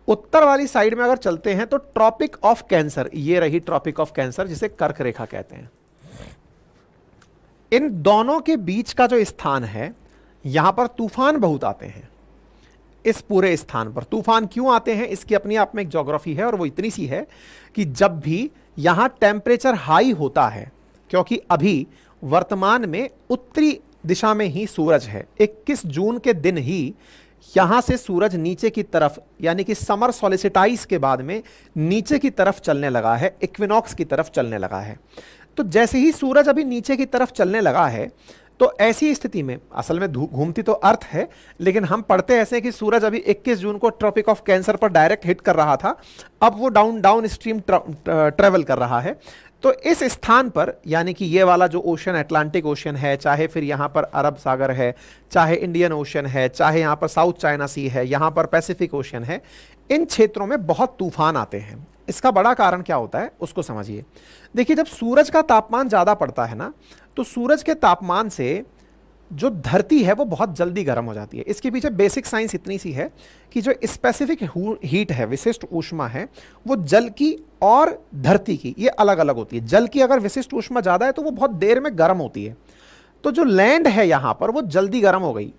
उत्तर वाली साइड में अगर चलते हैं तो ट्रॉपिक ऑफ कैंसर, ये रही ट्रॉपिक ऑफ कैंसर, जिसे कर्क रेखा कहते हैं। इन दोनों के बीच का जो स्थान है, यहां पर तूफान बहुत आते हैं। इस पूरे स्थान पर तूफान क्यों आते हैं, इसकी अपनी आप में एक ज्योग्राफी है, और वो इतनी सी है कि जब भी यहां टेम्परेचर हाई होता है, क्योंकि अभी वर्तमान में उत्तरी दिशा में ही सूरज है, 21 जून के दिन ही यहां से सूरज नीचे की तरफ, यानी कि समर सोलिसिटाइज के बाद में नीचे की तरफ चलने लगा है, इक्विनॉक्स की तरफ चलने लगा है। तो जैसे ही सूरज अभी नीचे की तरफ चलने लगा है, तो ऐसी स्थिति में, असल में घूमती तो अर्थ है, लेकिन हम पढ़ते ऐसे कि सूरज अभी 21 जून को ट्रॉपिक ऑफ कैंसर पर डायरेक्ट हिट कर रहा था, अब वो डाउन स्ट्रीम ट्रेवल कर रहा है। तो इस स्थान पर, यानी कि ये वाला जो ओशन, अटलांटिक ओशन है, चाहे फिर यहाँ पर अरब सागर है, चाहे इंडियन ओशन है, चाहे यहाँ पर साउथ चाइना सी है, यहाँ पर पैसिफिक ओशन है, इन क्षेत्रों में बहुत तूफान आते हैं। इसका बड़ा कारण क्या होता है उसको समझिए। देखिए, जब सूरज का तापमान ज़्यादा पड़ता है ना, तो सूरज के तापमान से जो धरती है वो बहुत जल्दी गर्म हो जाती है। इसके पीछे बेसिक साइंस इतनी सी है कि जो स्पेसिफिक हीट है, विशिष्ट ऊष्मा है, वो जल की और धरती की ये अलग अलग होती है। जल की अगर विशिष्ट ऊष्मा ज़्यादा है तो वो बहुत देर में गर्म होती है। तो जो लैंड है यहाँ पर वो जल्दी गर्म हो गई,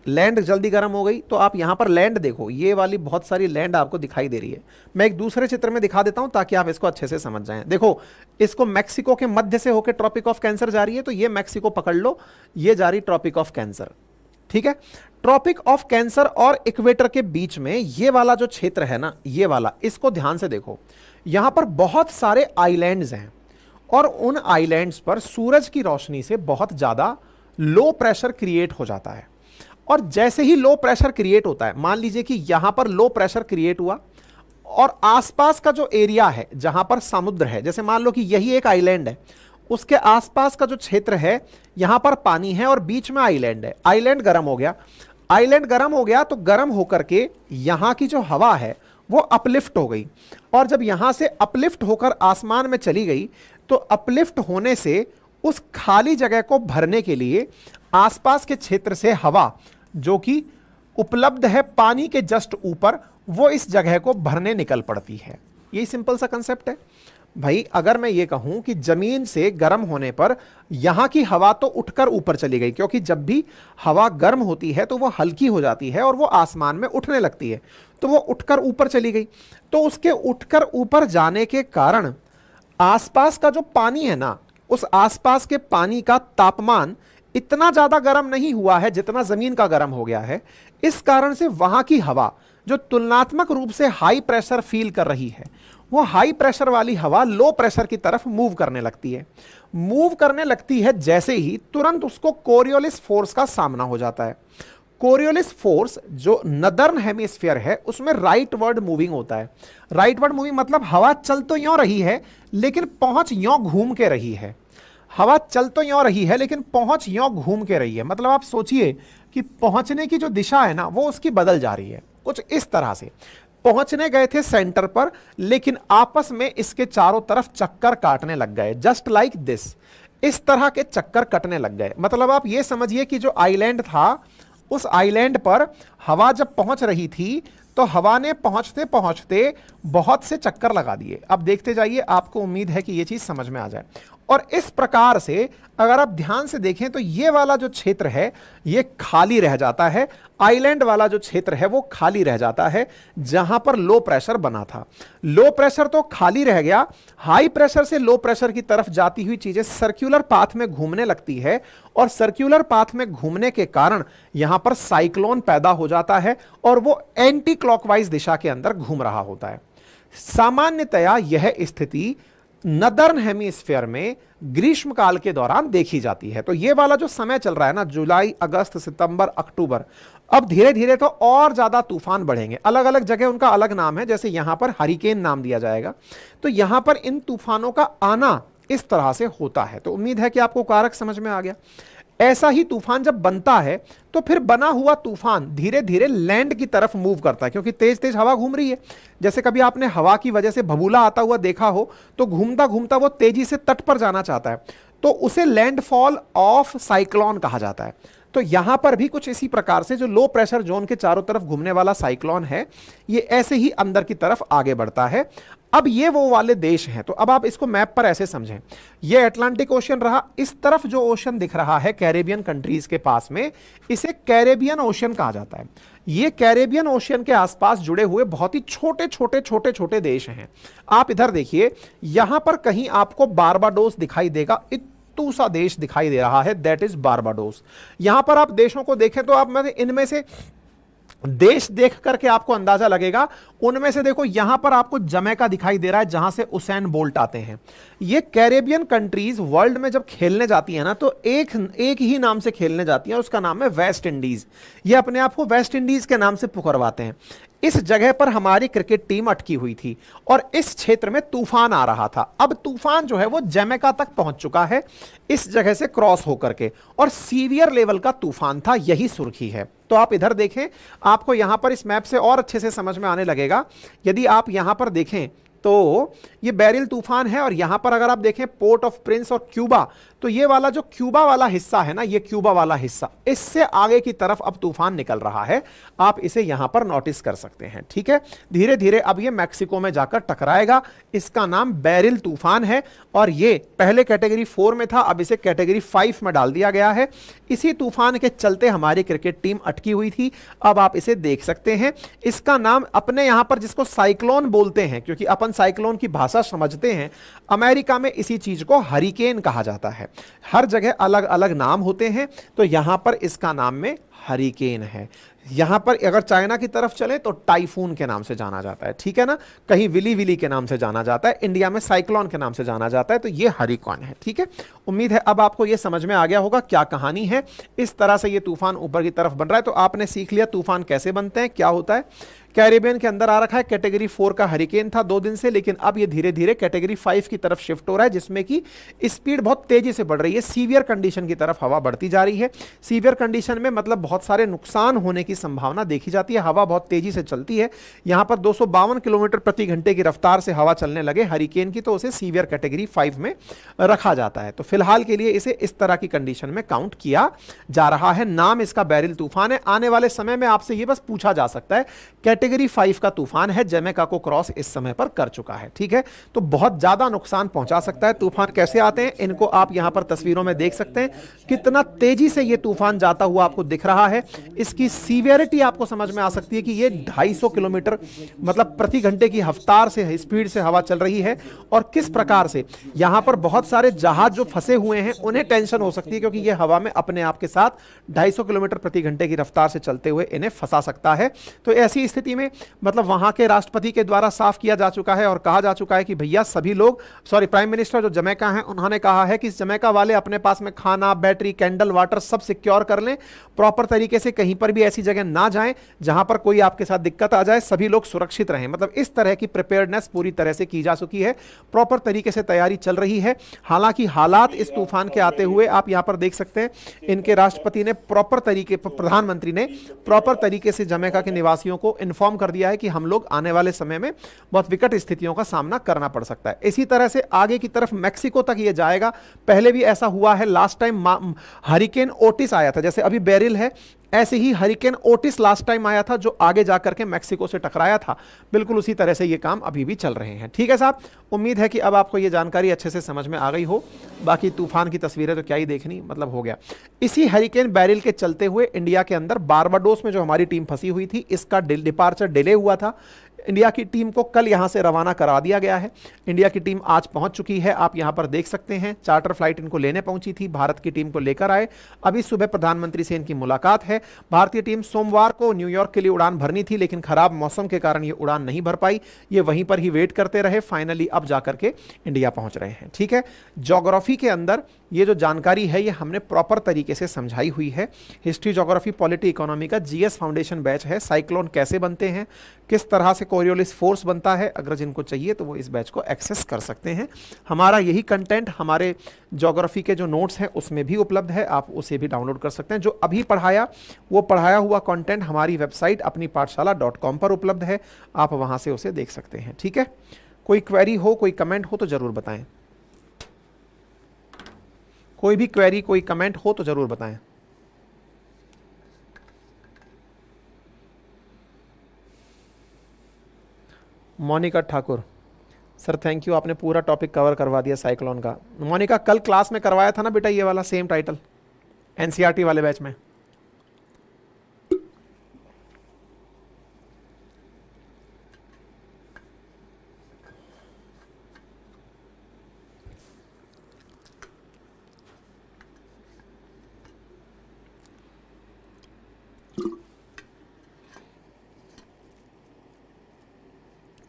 लैंड जल्दी गर्म हो गई। तो आप यहाँ पर लैंड देखो, ये वाली बहुत सारी लैंड आपको दिखाई दे रही है। मैं एक दूसरे चित्र में दिखा देता हूं ताकि आप इसको अच्छे से समझ जाएं। देखो, इसको मैक्सिको के मध्य से होकर ट्रॉपिक ऑफ कैंसर जा रही है, तो ये मैक्सिको पकड़ लो, ये जा रही ट्रॉपिक ऑफ कैंसर। ठीक है, ट्रॉपिक ऑफ कैंसर और इक्वेटर के बीच में ये वाला जो क्षेत्र है ना, ये वाला, इसको ध्यान से देखो। यहां पर बहुत सारे आइलैंड्स हैं, और उन आइलैंड्स पर सूरज की रोशनी से बहुत ज्यादा लो प्रेशर क्रिएट हो जाता है। और जैसे ही लो प्रेशर क्रिएट होता है, मान लीजिए कि यहां पर लो प्रेशर क्रिएट हुआ, और आसपास का जो एरिया है जहां पर समुद्र है, जैसे मान लो कि यही एक आइलैंड है, उसके आसपास का जो क्षेत्र है यहां पर पानी है और बीच में आइलैंड है। आइलैंड गर्म हो गया, आइलैंड गर्म हो गया तो गर्म होकर के यहां की जो हवा है वो अपलिफ्ट हो गई, और जब यहां से अपलिफ्ट होकर आसमान में चली गई, तो अपलिफ्ट होने से उस खाली जगह को भरने के लिए आसपास के क्षेत्र से हवा जो कि उपलब्ध है पानी के जस्ट ऊपर, वो इस जगह को भरने निकल पड़ती है। यही सिंपल सा कंसेप्ट है भाई। अगर मैं ये कहूं कि जमीन से गर्म होने पर यहां की हवा तो उठकर ऊपर चली गई, क्योंकि जब भी हवा गर्म होती है तो वो हल्की हो जाती है और वो आसमान में उठने लगती है, तो वो उठकर ऊपर चली गई। तो उसके उठकर ऊपर जाने के कारण आसपास का जो पानी है ना, उस आसपास के पानी का तापमान इतना ज्यादा गर्म नहीं हुआ है जितना जमीन का गर्म हो गया है। इस कारण से वहां की हवा जो तुलनात्मक रूप से हाई प्रेशर फील कर रही है, वो हाई प्रेशर वाली हवा लो प्रेशर की तरफ मूव करने लगती है। मूव करने लगती है जैसे ही, तुरंत उसको कोरियोलिस फोर्स का सामना हो जाता है। कोरियोलिस फोर्स जो नदर्न हेमिस्फीयर है उसमें राइटवर्ड मूविंग होता है। राइटवर्ड मूविंग मतलब हवा चल तो यों रही है लेकिन पहुंच यों घूम के रही है। हवा चल तो यों रही है लेकिन पहुंच यों घूम के रही है। मतलब आप सोचिए कि पहुंचने की जो दिशा है ना वो उसकी बदल जा रही है, कुछ इस तरह से। पहुंचने गए थे सेंटर पर, लेकिन आपस में इसके चारों तरफ चक्कर काटने लग गए, जस्ट लाइक दिस। इस तरह के चक्कर कटने लग गए। मतलब आप ये समझिए कि जो आइलैंड था, उस आइलैंड पर हवा जब पहुंच रही थी तो हवा ने पहुंचते पहुंचते बहुत से चक्कर लगा दिए। अब देखते जाइए, आपको उम्मीद है कि यह चीज समझ में आ जाए। और इस प्रकार से अगर आप ध्यान से देखें तो ये वाला जो क्षेत्र है ये खाली रह जाता है। आइलैंड वाला जो क्षेत्र है वो खाली रह जाता है जहां पर लो प्रेशर बना था। लो प्रेशर तो खाली रह गया, हाई प्रेशर से लो प्रेशर की तरफ जाती हुई चीजें सर्कुलर पाथ में घूमने लगती है, और सर्कुलर पाथ में घूमने के कारण यहां पर साइक्लोन पैदा हो जाता है और वो एंटी क्लॉकवाइज दिशा के अंदर घूम रहा होता है। सामान्यतया यह स्थिति नदर्न हेमिस्फीयर में ग्रीष्म काल के दौरान देखी जाती है। तो ये वाला जो समय चल रहा है ना, जुलाई, अगस्त, सितंबर, अक्टूबर, अब धीरे धीरे तो और ज्यादा तूफान बढ़ेंगे। अलग अलग जगह उनका अलग नाम है, जैसे यहां पर हरिकेन नाम दिया जाएगा। तो यहां पर इन तूफानों का आना इस तरह से होता है। तो उम्मीद है कि आपको कारक समझ में आ गया। ऐसा ही तूफान जब बनता है तो फिर बना हुआ तूफान धीरे धीरे लैंड की तरफ मूव करता है, क्योंकि तेज तेज हवा घूम रही है। जैसे कभी आपने हवा की वजह से भभूला आता हुआ देखा हो तो घूमता घूमता वो तेजी से तट पर जाना चाहता है, तो उसे लैंडफॉल ऑफ साइक्लोन कहा जाता है। तो यहां पर भी कुछ इसी प्रकार से जो लो प्रेशर जोन के चारों तरफ घूमने वाला साइक्लोन है, ये ऐसे ही अंदर की तरफ आगे बढ़ता है। अब ये वो वाले देश हैं। तो अब आप इसको मैप पर ऐसे समझें, ये अटलांटिक ओशन रहा, इस तरफ जो ओशन दिख रहा है कैरेबियन कंट्रीज के पास में, इसे कैरेबियन ओशन कहा जाता है। ये कैरेबियन ओशन के आसपास जुड़े हुए बहुत ही छोटे छोटे छोटे छोटे देश हैं। आप इधर देखिए, यहां पर कहीं आपको बारबाडोस दिखाई देगा, सा देश दिखाई दे रहा है, दैट इज बारबाडोस। यहां पर आप देशों को देखें तो आप इनमें से देश देख करके आपको अंदाजा लगेगा। उनमें से देखो, यहां पर आपको जमैका दिखाई दे रहा है जहां से उसेन बोल्ट आते हैं। ये कैरेबियन कंट्रीज वर्ल्ड में जब खेलने जाती है ना तो एक ही नाम से खेलने जाती है, उसका नाम है वेस्ट इंडीज। ये अपने आप को वेस्ट इंडीज के नाम से पुकारवाते हैं। इस जगह पर हमारी क्रिकेट टीम अटकी हुई थी और इस क्षेत्र में तूफान आ रहा था। अब तूफान जो है वो जमैका तक पहुंच चुका है इस जगह से क्रॉस होकर के, और सीवियर लेवल का तूफान था, यही सुर्खी है। तो आप इधर देखें, आपको यहां पर इस मैप से और अच्छे से समझ में आने लगेगा। यदि आप यहां पर देखें तो ये बेरिल तूफान है, और यहां पर अगर आप देखें पोर्ट ऑफ प्रिंस और क्यूबा, तो ये वाला जो क्यूबा वाला हिस्सा है ना, ये क्यूबा वाला हिस्सा, इससे आगे की तरफ अब तूफान निकल रहा है। आप इसे यहां पर नोटिस कर सकते हैं, ठीक है। धीरे धीरे अब ये मैक्सिको में जाकर टकराएगा। इसका नाम बेरिल तूफान है, और ये पहले कैटेगरी 4 में था, अब इसे कैटेगरी 5 में डाल दिया गया है। इसी तूफान के चलते हमारी क्रिकेट टीम अटकी हुई थी। अब आप इसे देख सकते हैं। इसका नाम अपने यहां पर जिसको साइक्लोन बोलते हैं, क्योंकि अपन साइक्लोन की भाषा समझते हैं, अमेरिका में इसी चीज को हरिकेन कहा जाता है। हर जगह अलग अलग नाम होते हैं, तो यहां पर इसका नाम में हरिकेन है। यहां पर अगर चाइना की तरफ चले तो टाइफून के नाम से जाना जाता है, ठीक है ना। कहीं विली विली के नाम से जाना जाता है, इंडिया में साइक्लोन के नाम से जाना जाता है। तो ये हरिकेन है, ठीक है। उम्मीद है अब आपको ये समझ में आ गया होगा क्या कहानी है। इस तरह से ये तूफान ऊपर की तरफ बन रहा है। तो आपने सीख लिया तूफान कैसे बनते हैं, क्या होता है। कैरेबियन के अंदर आ रखा है, कैटेगरी 4 का हरिकेन था 2 दिन से, लेकिन अब ये धीरे धीरे कैटेगरी 5 की तरफ शिफ्ट हो रहा है, जिसमें कि स्पीड बहुत तेजी से बढ़ रही है। सीवियर कंडीशन की तरफ हवा बढ़ती जा रही है। सीवियर कंडीशन में मतलब बहुत सारे नुकसान होने की संभावना देखी जाती है। हवा बहुत तेजी से चलती है। यहां पर 252 किलोमीटर प्रति घंटे की रफ्तार से हवा चलने लगे हरिकेन की, तो उसे सीवियर कैटेगरी 5 में रखा जाता है। तो फिलहाल के लिए इसे इस तरह की कंडीशन में काउंट किया जा रहा है। नाम इसका बेरिल तूफान है। आने वाले समय में आपसे यह बस पूछा जा सकता है, कैटेगरी 5 का तूफान है, जमैका को क्रॉस इस समय पर कर चुका है, ठीक है। तो बहुत ज्यादा नुकसान पहुंचा सकता है। तूफान कैसे आते हैं इनको आप यहां पर तस्वीरों में देख सकते हैं। कितना तेजी से यह तूफान जाता हुआ आपको दिख रहा है। इसकी सीवियरिटी आपको समझ में आ सकती है कि यह 250 किलोमीटर मतलब प्रति घंटे की रफ्तार से स्पीड से हवा चल रही है, और किस प्रकार से यहां पर बहुत सारे जहाज जो फंसे हुए हैं उन्हें टेंशन हो सकती है, क्योंकि यह हवा में अपने आप के साथ 250 किलोमीटर प्रति घंटे की रफ्तार से चलते हुए इन्हें फंसा सकता है। तो ऐसी स्थिति राष्ट्रपति में, मतलब वहां के राष्ट्रपति के द्वारा साफ किया जा चुका है और कहा जा चुका है कि भैया सभी लोग, सॉरी प्राइम मिनिस्टर जो जमैका हैं उन्होंने कहा है कि जमैका वाले अपने पास में खाना, बैटरी, कैंडल, वाटर सब सिक्योर कर लें, प्रॉपर तरीके से कहीं पर भी ऐसी जगह ना जाएं जहां पर कोई आपके साथ दिक्कत आ जाए, सभी लोग सुरक्षित रहें। मतलब इस तरह की प्रिपेयर्डनेस पूरी तरह से की जा चुकी है, प्रॉपर तरीके से तैयारी चल रही है। हालांकि हालात इस तूफान के आते हुए आप यहां पर देख सकते हैं, इनके राष्ट्रपति ने प्रॉपर तरीके, प्रधानमंत्री ने प्रॉपर तरीके से जमैका के निवासियों को इन्फॉर्म कर दिया है कि हम लोग आने वाले समय में बहुत विकट स्थितियों का सामना करना पड़ सकता है। इसी तरह से आगे की तरफ मैक्सिको तक ये जाएगा। पहले भी ऐसा हुआ है, लास्ट टाइम हरिकेन ओटिस आया था, जैसे अभी बेरिल है, ऐसे ही हरिकेन ओटिस लास्ट टाइम आया था जो आगे जाकर के मैक्सिको से टकराया था। बिल्कुल उसी तरह से ये काम अभी भी चल रहे हैं। ठीक है साहब, उम्मीद है कि अब आपको ये जानकारी अच्छे से समझ में आ गई हो। बाकी तूफान की तस्वीरें तो क्या ही देखनी, मतलब हो गया। इसी हरिकेन बेरिल के चलते हुए इंडिया के अंदर बारबाडोस में जो हमारी टीम फंसी हुई थी, इसका डिपार्चर डिले हुआ था। इंडिया की टीम को कल यहां से रवाना करा दिया गया है। इंडिया की टीम आज पहुंच चुकी है, आप यहां पर देख सकते हैं। चार्टर फ्लाइट इनको लेने पहुंची थी, भारत की टीम को लेकर आए। अभी सुबह प्रधानमंत्री से इनकी मुलाकात है। भारतीय टीम सोमवार को न्यूयॉर्क के लिए उड़ान भरनी थी, लेकिन खराब मौसम के कारण ये उड़ान नहीं भर पाई, ये वहीं पर ही वेट करते रहे। फाइनली अब जाकर के इंडिया पहुंच रहे हैं। ठीक है, ज्योग्राफी के अंदर ये जो जानकारी है ये हमने प्रॉपर तरीके से समझाई हुई है। हिस्ट्री, ज्योग्राफी, पॉलिटी, इकोनॉमी का जीएस फाउंडेशन बैच है। साइक्लोन कैसे बनते हैं, किस तरह से कोरियोलिस फोर्स बनता है, अगर जिनको चाहिए तो वो इस बैच को एक्सेस कर सकते हैं। हमारा यही कंटेंट हमारे ज्योग्राफी के जो नोट्स हैं उसमें भी उपलब्ध है, आप उसे भी डाउनलोड कर सकते हैं। जो अभी पढ़ाया वो पढ़ाया हुआ कंटेंट हमारी वेबसाइट अपनी पाठशाला.com पर उपलब्ध है, आप वहां से उसे देख सकते हैं। ठीक है, कोई क्वेरी हो, कोई कमेंट हो तो जरूर बताएं। कोई भी क्वेरी, कोई कमेंट हो तो जरूर बताएं। Monika Thakur, sir thank you, आपने पूरा टॉपिक कवर करवा दिया साइक्लोन का। मोनिका कल क्लास में करवाया था ना बेटा ये वाला सेम टाइटल, एनसीईआरटी वाले बैच में।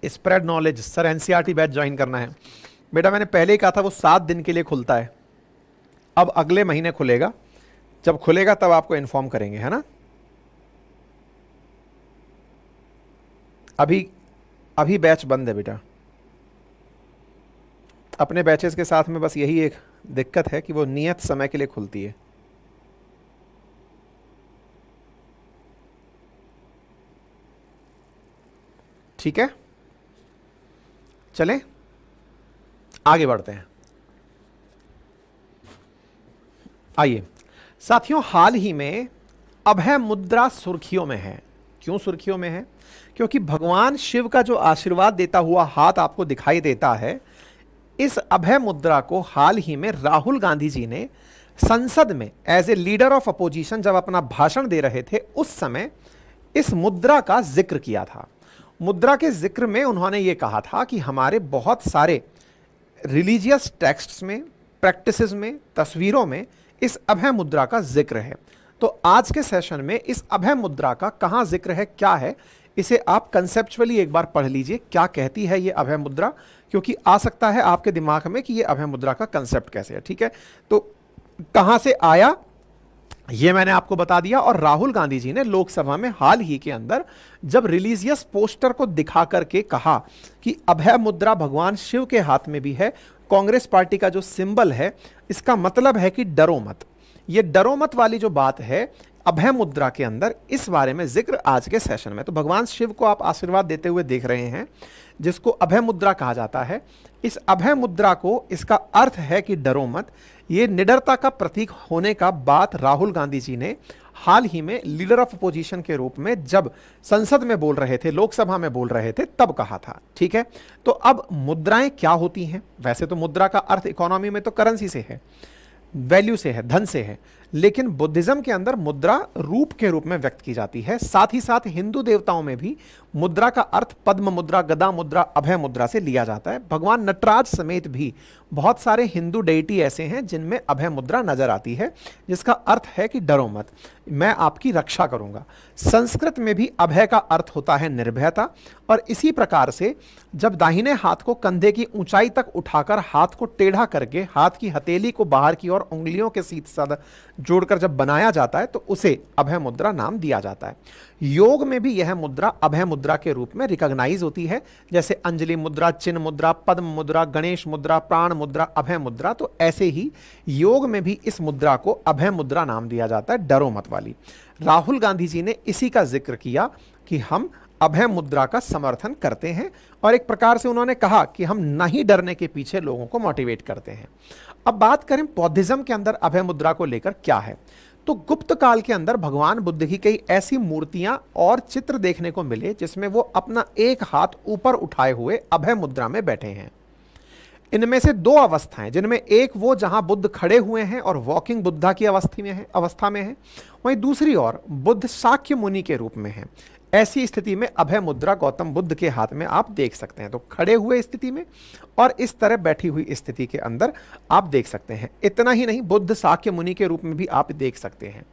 Spread knowledge, sir NCERT batch join करना है। बेटा मैंने पहले ही कहा था वो 7 दिन के लिए खुलता है, अब अगले महीने खुलेगा। जब खुलेगा तब आपको इन्फॉर्म करेंगे, है ना। अभी बैच बंद है बेटा। अपने बैचेस के साथ में बस यही एक दिक्कत है कि वो नियत समय के लिए खुलती है। ठीक है, चलें आगे बढ़ते हैं। आइए साथियों, हाल ही में अभय मुद्रा सुर्खियों में है। क्यों सुर्खियों में है? क्योंकि भगवान शिव का जो आशीर्वाद देता हुआ हाथ आपको दिखाई देता है, इस अभय मुद्रा को हाल ही में राहुल गांधी जी ने संसद में as a leader of opposition जब अपना भाषण दे रहे थे उस समय इस मुद्रा का जिक्र किया था। मुद्रा के जिक्र में उन्होंने ये कहा था कि हमारे बहुत सारे रिलीजियस टेक्स्ट्स में, प्रैक्टिसेस में, तस्वीरों में इस अभय मुद्रा का जिक्र है। तो आज के सेशन में इस अभय मुद्रा का कहाँ जिक्र है, क्या है, इसे आप कंसेप्चुअली एक बार पढ़ लीजिए। क्या कहती है ये अभय मुद्रा, क्योंकि आ सकता है आपके दिमाग में कि ये अभय मुद्रा का कंसेप्ट कैसे है। ठीक है, तो कहाँ से आया ये मैंने आपको बता दिया। और राहुल गांधी जी ने लोकसभा में हाल ही के अंदर जब रिलीजियस पोस्टर को दिखा करके कहा कि अभय मुद्रा भगवान शिव के हाथ में भी है, कांग्रेस पार्टी का जो सिंबल है, इसका मतलब है कि डरो मत। ये डरो मत वाली जो बात है अभय मुद्रा के अंदर, इस बारे में जिक्र आज के सेशन में। तो भगवान शिव को आप आशीर्वाद देते हुए देख रहे हैं, जिसको अभय मुद्रा कहा जाता है। इस अभय मुद्रा को, इसका अर्थ है कि डरो मत। ये निडरता का प्रतीक होने का बात राहुल गांधी जी ने हाल ही में लीडर ऑफ अपोजिशन के रूप में जब संसद में बोल रहे थे, लोकसभा में बोल रहे थे, तब कहा था। ठीक है, तो अब मुद्राएं क्या होती हैं? वैसे तो मुद्रा का अर्थ इकोनॉमी में तो करेंसी से है, वैल्यू से है, धन से है, लेकिन बुद्धिज्म के अंदर मुद्रा रूप के रूप में व्यक्त की जाती है। साथ ही साथ हिंदू देवताओं में भी मुद्रा का अर्थ पद्म मुद्रा, गदा मुद्रा, अभय मुद्रा से लिया जाता है। भगवान नटराज समेत भी बहुत सारे हिंदू डेइटी ऐसे हैं जिनमें अभय मुद्रा नजर आती है, जिसका अर्थ है कि डरो मत, मैं आपकी रक्षा करूंगा। संस्कृत में भी अभय का अर्थ होता है निर्भयता, और इसी प्रकार से जब दाहिने हाथ को कंधे की ऊंचाई तक उठाकर हाथ को टेढ़ा करके हाथ की हथेली को बाहर की ओर उंगलियों के साथ जोड़कर जब बनाया जाता है तो उसे अभय मुद्रा नाम दिया जाता है। योग में भी यह मुद्रा अभय मुद्रा के रूप में रिकॉग्नाइज होती है, जैसे अंजलि मुद्रा, चिन्ह मुद्रा, पद्म मुद्रा, गणेश मुद्रा, प्राण मुद्रा, अभय मुद्रा। तो ऐसे ही योग में भी इस मुद्रा को अभय मुद्रा नाम दिया जाता है, डरो मत वाली। राहुल गांधी जी ने इसी का जिक्र किया कि हम अभय मुद्रा का समर्थन करते हैं, और एक प्रकार से उन्होंने कहा कि हम नहीं डरने के पीछे लोगों को मोटिवेट करते हैं। अब बात करें बौद्धिज्म के अंदर अभय मुद्रा को लेकर क्या है, तो गुप्त काल के अंदर भगवान बुद्ध की कई ऐसी मूर्तियां और चित्र देखने को मिले जिसमें वो अपना एक हाथ ऊपर उठाए हुए अभय मुद्रा में बैठे हैं। इनमें से दो अवस्थाएं, जिनमें एक वो जहां बुद्ध खड़े हुए हैं और वॉकिंग बुद्धा की अवस्था में है, वहीं दूसरी ओर बुद्ध शाक्य मुनि के रूप में है। ऐसी स्थिति में अभय मुद्रा गौतम बुद्ध के हाथ में आप देख सकते हैं। तो खड़े हुए स्थिति में और इस तरह बैठी हुई स्थिति के अंदर आप देख सकते हैं। इतना ही नहीं, बुद्ध शाक्य मुनि के रूप में भी आप देख सकते हैं।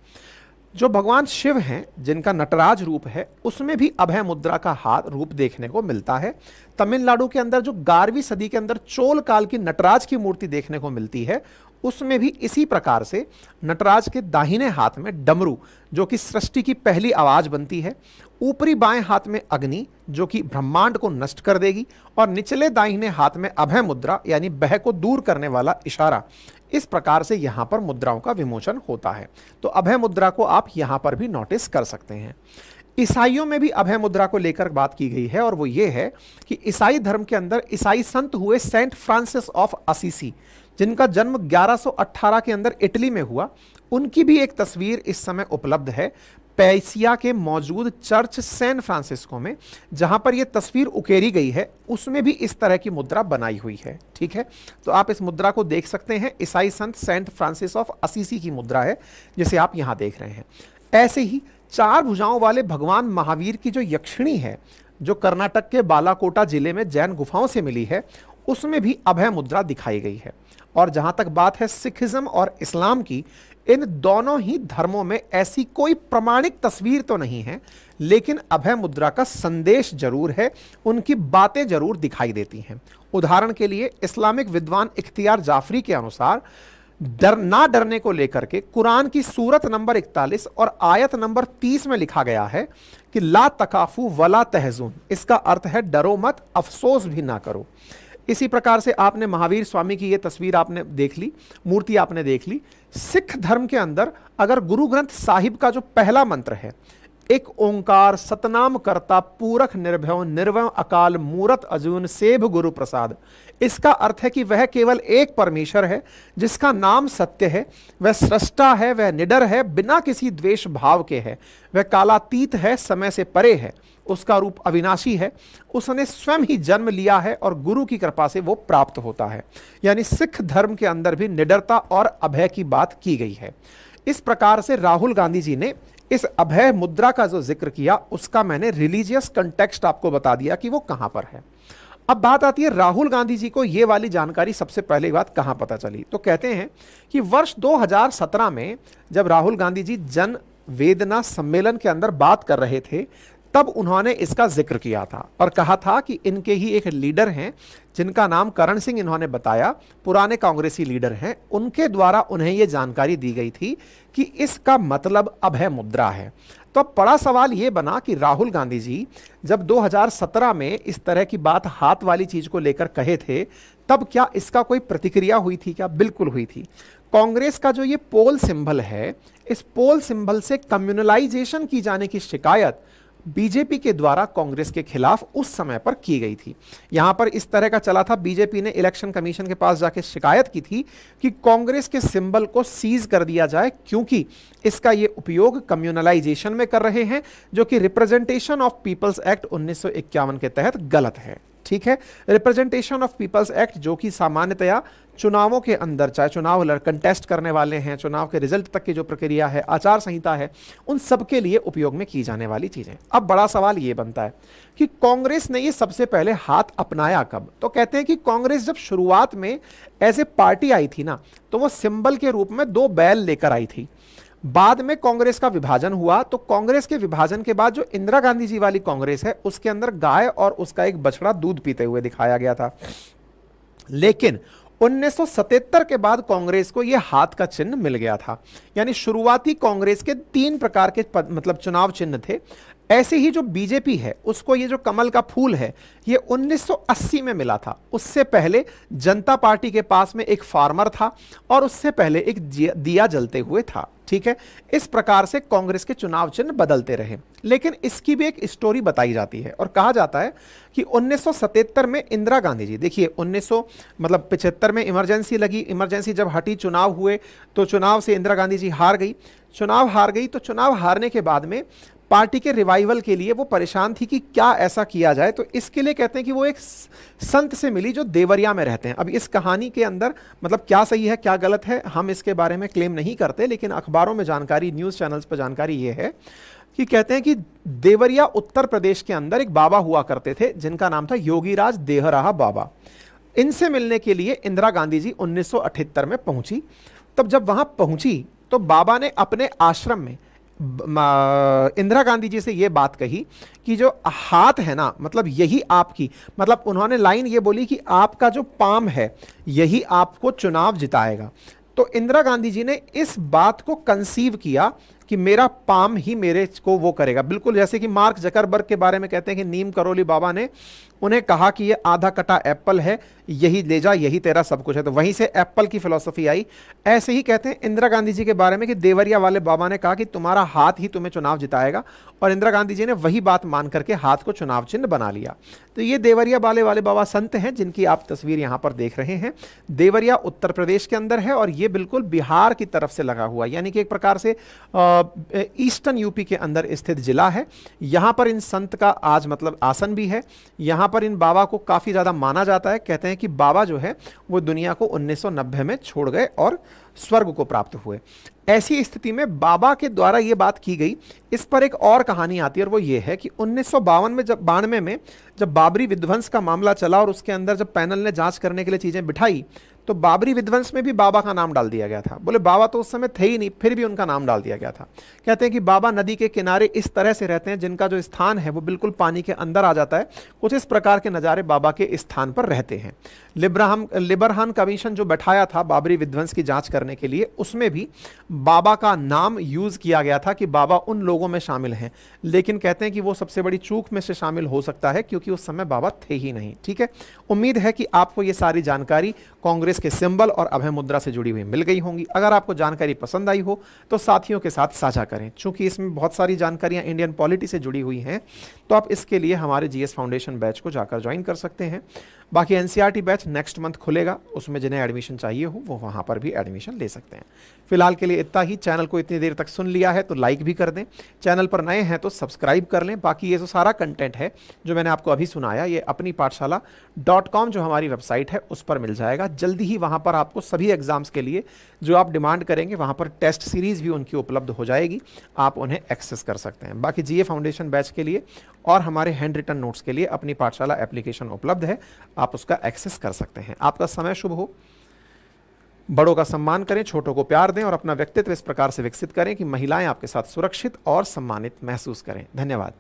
जो भगवान शिव हैं, जिनका नटराज रूप है, उसमें भी अभय मुद्रा का हाथ रूप देखने को मिलता है। तमिलनाडु के अंदर जो 11वीं सदी के अंदर चोल काल की नटराज की मूर्ति देखने को मिलती है, उसमें भी इसी प्रकार से नटराज के दाहिने हाथ में डमरू, जो कि सृष्टि की पहली आवाज बनती है, ऊपरी बाएं हाथ में अग्नि, जो कि ब्रह्मांड को नष्ट कर देगी, और निचले दाहिने हाथ में अभय मुद्रा, यानी भय को दूर करने वाला इशारा। इस प्रकार से यहां पर मुद्राओं का विमोचन होता है। तो अभय मुद्रा को आप यहां पर भी नोटिस कर सकते हैं। ईसाइयों में भी अभय मुद्रा को लेकर बात की गई है, और वो ये है कि ईसाई धर्म के अंदर ईसाई संत हुए सेंट फ्रांसिस ऑफ असीसी, जिनका जन्म 1118 के अंदर इटली में हुआ, उनकी भी एक तस्वीर इस समय उपलब्ध है पैसिया के मौजूद चर्च सैन फ्रांसिस्को में, जहां पर यह तस्वीर उकेरी गई है। उसमें भी इस तरह की मुद्रा बनाई हुई है। ठीक है, तो आप इस मुद्रा को देख सकते हैं। ईसाई संत सेंट फ्रांसिस ऑफ असीसी की मुद्रा है, जिसे आप यहां देख रहे हैं। ऐसे ही 4 भुजाओं वाले भगवान महावीर की जो यक्षिणी है, जो कर्नाटक के बालाकोटा जिले में जैन गुफाओं से मिली है, उसमें भी अभय मुद्रा दिखाई गई है। और जहां तक बात है सिखिज्म और इस्लाम की, इन दोनों ही धर्मों में ऐसी कोई प्रमाणिक तस्वीर तो नहीं है, लेकिन अभय मुद्रा का संदेश जरूर है, उनकी बातें जरूर दिखाई देती हैं। उदाहरण के लिए इस्लामिक विद्वान इख्तियार जाफरी के अनुसार ना डरने को लेकर के कुरान की सूरत नंबर 41 और आयत नंबर 30 में लिखा गया है कि ला तकाफू वला तहजुन। इसका अर्थ है डरो मत, अफसोस भी ना करो। इसी प्रकार से आपने महावीर स्वामी की यह तस्वीर आपने देख ली, मूर्ति आपने देख ली। सिख धर्म के अंदर अगर गुरु ग्रंथ साहिब का जो पहला मंत्र है, एक ओंकार सतनाम करता पूरख निर्भय निर्वय अकाल मूरत अजून सेभ गुरु प्रसाद, इसका अर्थ है कि वह केवल एक परमेश्वर है जिसका नाम सत्य है, वह सृष्टा है, वह निडर है, बिना किसी द्वेष भाव के है, वह कालातीत है, समय से परे है, उसका रूप अविनाशी है, उसने स्वयं ही जन्म लिया है और गुरु की कृपा से वो प्राप्त होता है। यानी सिख धर्म के अंदर भी निडरता और अभय की बात की गई है। इस प्रकार से राहुल गांधी जी ने इस अभय मुद्रा का जो जिक्र किया, उसका मैंने रिलीजियस कंटेक्स्ट आपको बता दिया कि वो कहां पर है। अब बात आती है राहुल गांधी जी को ये वाली जानकारी सबसे पहले बात कहां पता चली, तो कहते हैं कि वर्ष 2017 में जब राहुल गांधी जी जन वेदना सम्मेलन के अंदर बात कर रहे थे, तब उन्होंने इसका जिक्र किया था और कहा था कि इनके ही एक लीडर हैं जिनका नाम करण सिंह, इन्होंने बताया, पुराने कांग्रेसी लीडर हैं, उनके द्वारा उन्हें यह जानकारी दी गई थी कि इसका मतलब अभय मुद्रा है। तो अब बड़ा सवाल यह बना कि राहुल गांधी जी जब 2017 में इस तरह की बात हाथ वाली चीज को लेकर कहे थे, तब क्या इसका कोई प्रतिक्रिया हुई थी? क्या बिल्कुल हुई थी। कांग्रेस का जो ये पोल सिंबल है, इस पोल सिंबल से कम्युनलाइजेशन की जाने की शिकायत बीजेपी के द्वारा कांग्रेस के खिलाफ उस समय पर की गई थी। यहां पर इस तरह का चला था, बीजेपी ने इलेक्शन कमीशन के पास जाके शिकायत की थी कि कांग्रेस के सिंबल को सीज कर दिया जाए, क्योंकि इसका ये उपयोग कम्युनलाइजेशन में कर रहे हैं, जो कि रिप्रेजेंटेशन ऑफ पीपल्स एक्ट 1951 के तहत गलत है। ठीक है। रिप्रेजेंटेशन ऑफ पीपल्स एक्ट, जो कि सामान्यतया चुनावों के अंदर, चाहे चुनाव कंटेस्ट करने वाले हैं, चुनाव के रिजल्ट तक की जो प्रक्रिया है, आचार संहिता है, उन सब के लिए उपयोग में की जाने वाली चीजें। अब बड़ा सवाल ये बनता है कि कांग्रेस ने ये सबसे पहले हाथ अपनाया कब? तो कहते हैं कि कांग्रेस जब शुरुआत में एज ए पार्टी आई थी ना, तो वो सिंबल के रूप में 2 बैल लेकर आई थी। बाद में कांग्रेस का विभाजन हुआ, तो कांग्रेस के विभाजन के बाद जो इंदिरा गांधी जी वाली कांग्रेस है, उसके अंदर गाय और उसका एक बछड़ा दूध पीते हुए दिखाया गया था। लेकिन 1977 के बाद कांग्रेस को यह हाथ का चिन्ह मिल गया था। यानी शुरुआती कांग्रेस के 3 प्रकार के मतलब चुनाव चिन्ह थे। ऐसे ही जो बीजेपी है, उसको ये जो कमल का फूल है, ये 1980 में मिला था। उससे पहले जनता पार्टी के पास में एक फार्मर था और उससे पहले एक दिया जलते हुए था। ठीक है, इस प्रकार से कांग्रेस के चुनाव चिन्ह बदलते रहे। लेकिन इसकी भी एक स्टोरी बताई जाती है और कहा जाता है कि 1977 में इंदिरा गांधी जी, देखिए 75 में इमरजेंसी लगी, इमरजेंसी जब हटी, चुनाव हुए, तो चुनाव से इंदिरा गांधी जी हार गई। चुनाव हार गई तो चुनाव हारने के बाद में पार्टी के रिवाइवल के लिए वो परेशान थी कि क्या ऐसा किया जाए। तो इसके लिए कहते हैं कि वो एक संत से मिली जो देवरिया में रहते हैं। अब इस कहानी के अंदर मतलब क्या सही है क्या गलत है, हम इसके बारे में क्लेम नहीं करते, लेकिन अखबारों में जानकारी, न्यूज़ चैनल्स पर जानकारी ये है कि कहते हैं कि देवरिया उत्तर प्रदेश के अंदर एक बाबा हुआ करते थे जिनका नाम था योगीराज देहराहा बाबा। इनसे मिलने के लिए इंदिरा गांधी जी 1978 में पहुंची। तब जब वहां पहुंची तो बाबा ने अपने आश्रम में इंदिरा गांधी जी से ये बात कही कि जो हाथ है ना, मतलब यही आपकी, मतलब उन्होंने लाइन ये बोली कि आपका जो पाम है यही आपको चुनाव जिताएगा। तो इंदिरा गांधी जी ने इस बात को कंसीव किया कि मेरा पाम ही मेरे को वो करेगा। बिल्कुल जैसे कि मार्क जकरबर्ग के बारे में कहते हैं कि नीम करोली बाबा ने उन्हें कहा कि ये आधा कटा एप्पल है, यही ले जा, यही तेरा सब कुछ है। तो वहीं से एप्पल की फिलॉसफी आई। ऐसे ही कहते हैं इंदिरा गांधी जी के बारे में कि देवरिया वाले बाबा ने कहा कि तुम्हारा हाथ ही तुम्हें चुनाव जिताएगा, और इंदिरा गांधी जी ने वही बात मान करके हाथ को चुनाव चिन्ह बना लिया। तो ये देवरिया वाले बाबा संत हैं जिनकी आप तस्वीर यहाँ पर देख रहे हैं। देवरिया उत्तर प्रदेश के अंदर है और ये बिल्कुल बिहार की तरफ से लगा हुआ, यानी कि एक प्रकार से ईस्टर्न यूपी के अंदर स्थित जिला है। यहाँ पर इन संत का आज मतलब आसन भी है। यहाँ पर इन बाबा को काफ़ी ज़्यादा माना जाता है। कहते हैं कि बाबा जो है वो दुनिया को 1990 में छोड़ गए और स्वर्ग को प्राप्त हुए। ऐसी स्थिति में बाबा के द्वारा ये बात की गई। इस पर एक और कहानी आती है और वो ये है कि 1952 में जब 92 में जब बाबरी विध्वंस का मामला चला और उसके अंदर जब पैनल ने जांच करने के लिए चीज़ें बिठाई, तो बाबरी विध्वंस में भी बाबा का नाम डाल दिया गया था। बोले बाबा तो उस समय थे ही नहीं, फिर भी उनका नाम डाल दिया गया था। कहते हैं कि बाबा नदी के किनारे इस तरह से रहते हैं जिनका जो स्थान है वो बिल्कुल पानी के अंदर आ जाता है। कुछ इस प्रकार के नज़ारे बाबा के स्थान पर रहते हैं। लिबरहान कमीशन जो बैठाया था बाबरी विध्वंस की जांच करने के लिए, उसमें भी बाबा का नाम यूज किया गया था कि बाबा उन लोगों में शामिल हैं। लेकिन कहते हैं कि वो सबसे बड़ी चूक में से शामिल हो सकता है क्योंकि उस समय बाबा थे ही नहीं। ठीक है, उम्मीद है कि आपको ये सारी जानकारी कांग्रेस के सिंबल और अभय मुद्रा से जुड़ी हुई मिल गई होंगी। अगर आपको जानकारी पसंद आई हो तो साथियों के साथ साझा करें। चूंकि इसमें बहुत सारी जानकारियां इंडियन पॉलिटी से जुड़ी हुई हैं, तो आप इसके लिए हमारे जीएस फाउंडेशन बैच को जाकर ज्वाइन कर सकते हैं। बाकी एनसीईआरटी बैच नेक्स्ट मंथ खुलेगा, उसमें जिन्हें एडमिशन चाहिए हो वो वहां पर भी एडमिशन ले सकते हैं। फिलहाल के लिए इतना ही। चैनल को इतनी देर तक सुन लिया है तो लाइक भी कर दें, चैनल पर नए हैं तो सब्सक्राइब कर लें। बाकी ये जो सारा कंटेंट है जो मैंने आपको अभी सुनाया, ये अपनी पाठशाला.com जो हमारी वेबसाइट है उस पर मिल जाएगा। जल्दी ही वहाँ पर आपको सभी एग्जाम्स के लिए जो आप डिमांड करेंगे वहाँ पर टेस्ट सीरीज़ भी उनकी उपलब्ध हो जाएगी, आप उन्हें एक्सेस कर सकते हैं। बाकी जीए फाउंडेशन बैच के लिए और हमारे हैंड रिटन नोट्स के लिए अपनी पाठशाला एप्लीकेशन उपलब्ध है, आप उसका एक्सेस कर सकते हैं। आपका समय शुभ हो। बड़ों का सम्मान करें, छोटों को प्यार दें और अपना व्यक्तित्व इस प्रकार से विकसित करें कि महिलाएं आपके साथ सुरक्षित और सम्मानित महसूस करें। धन्यवाद।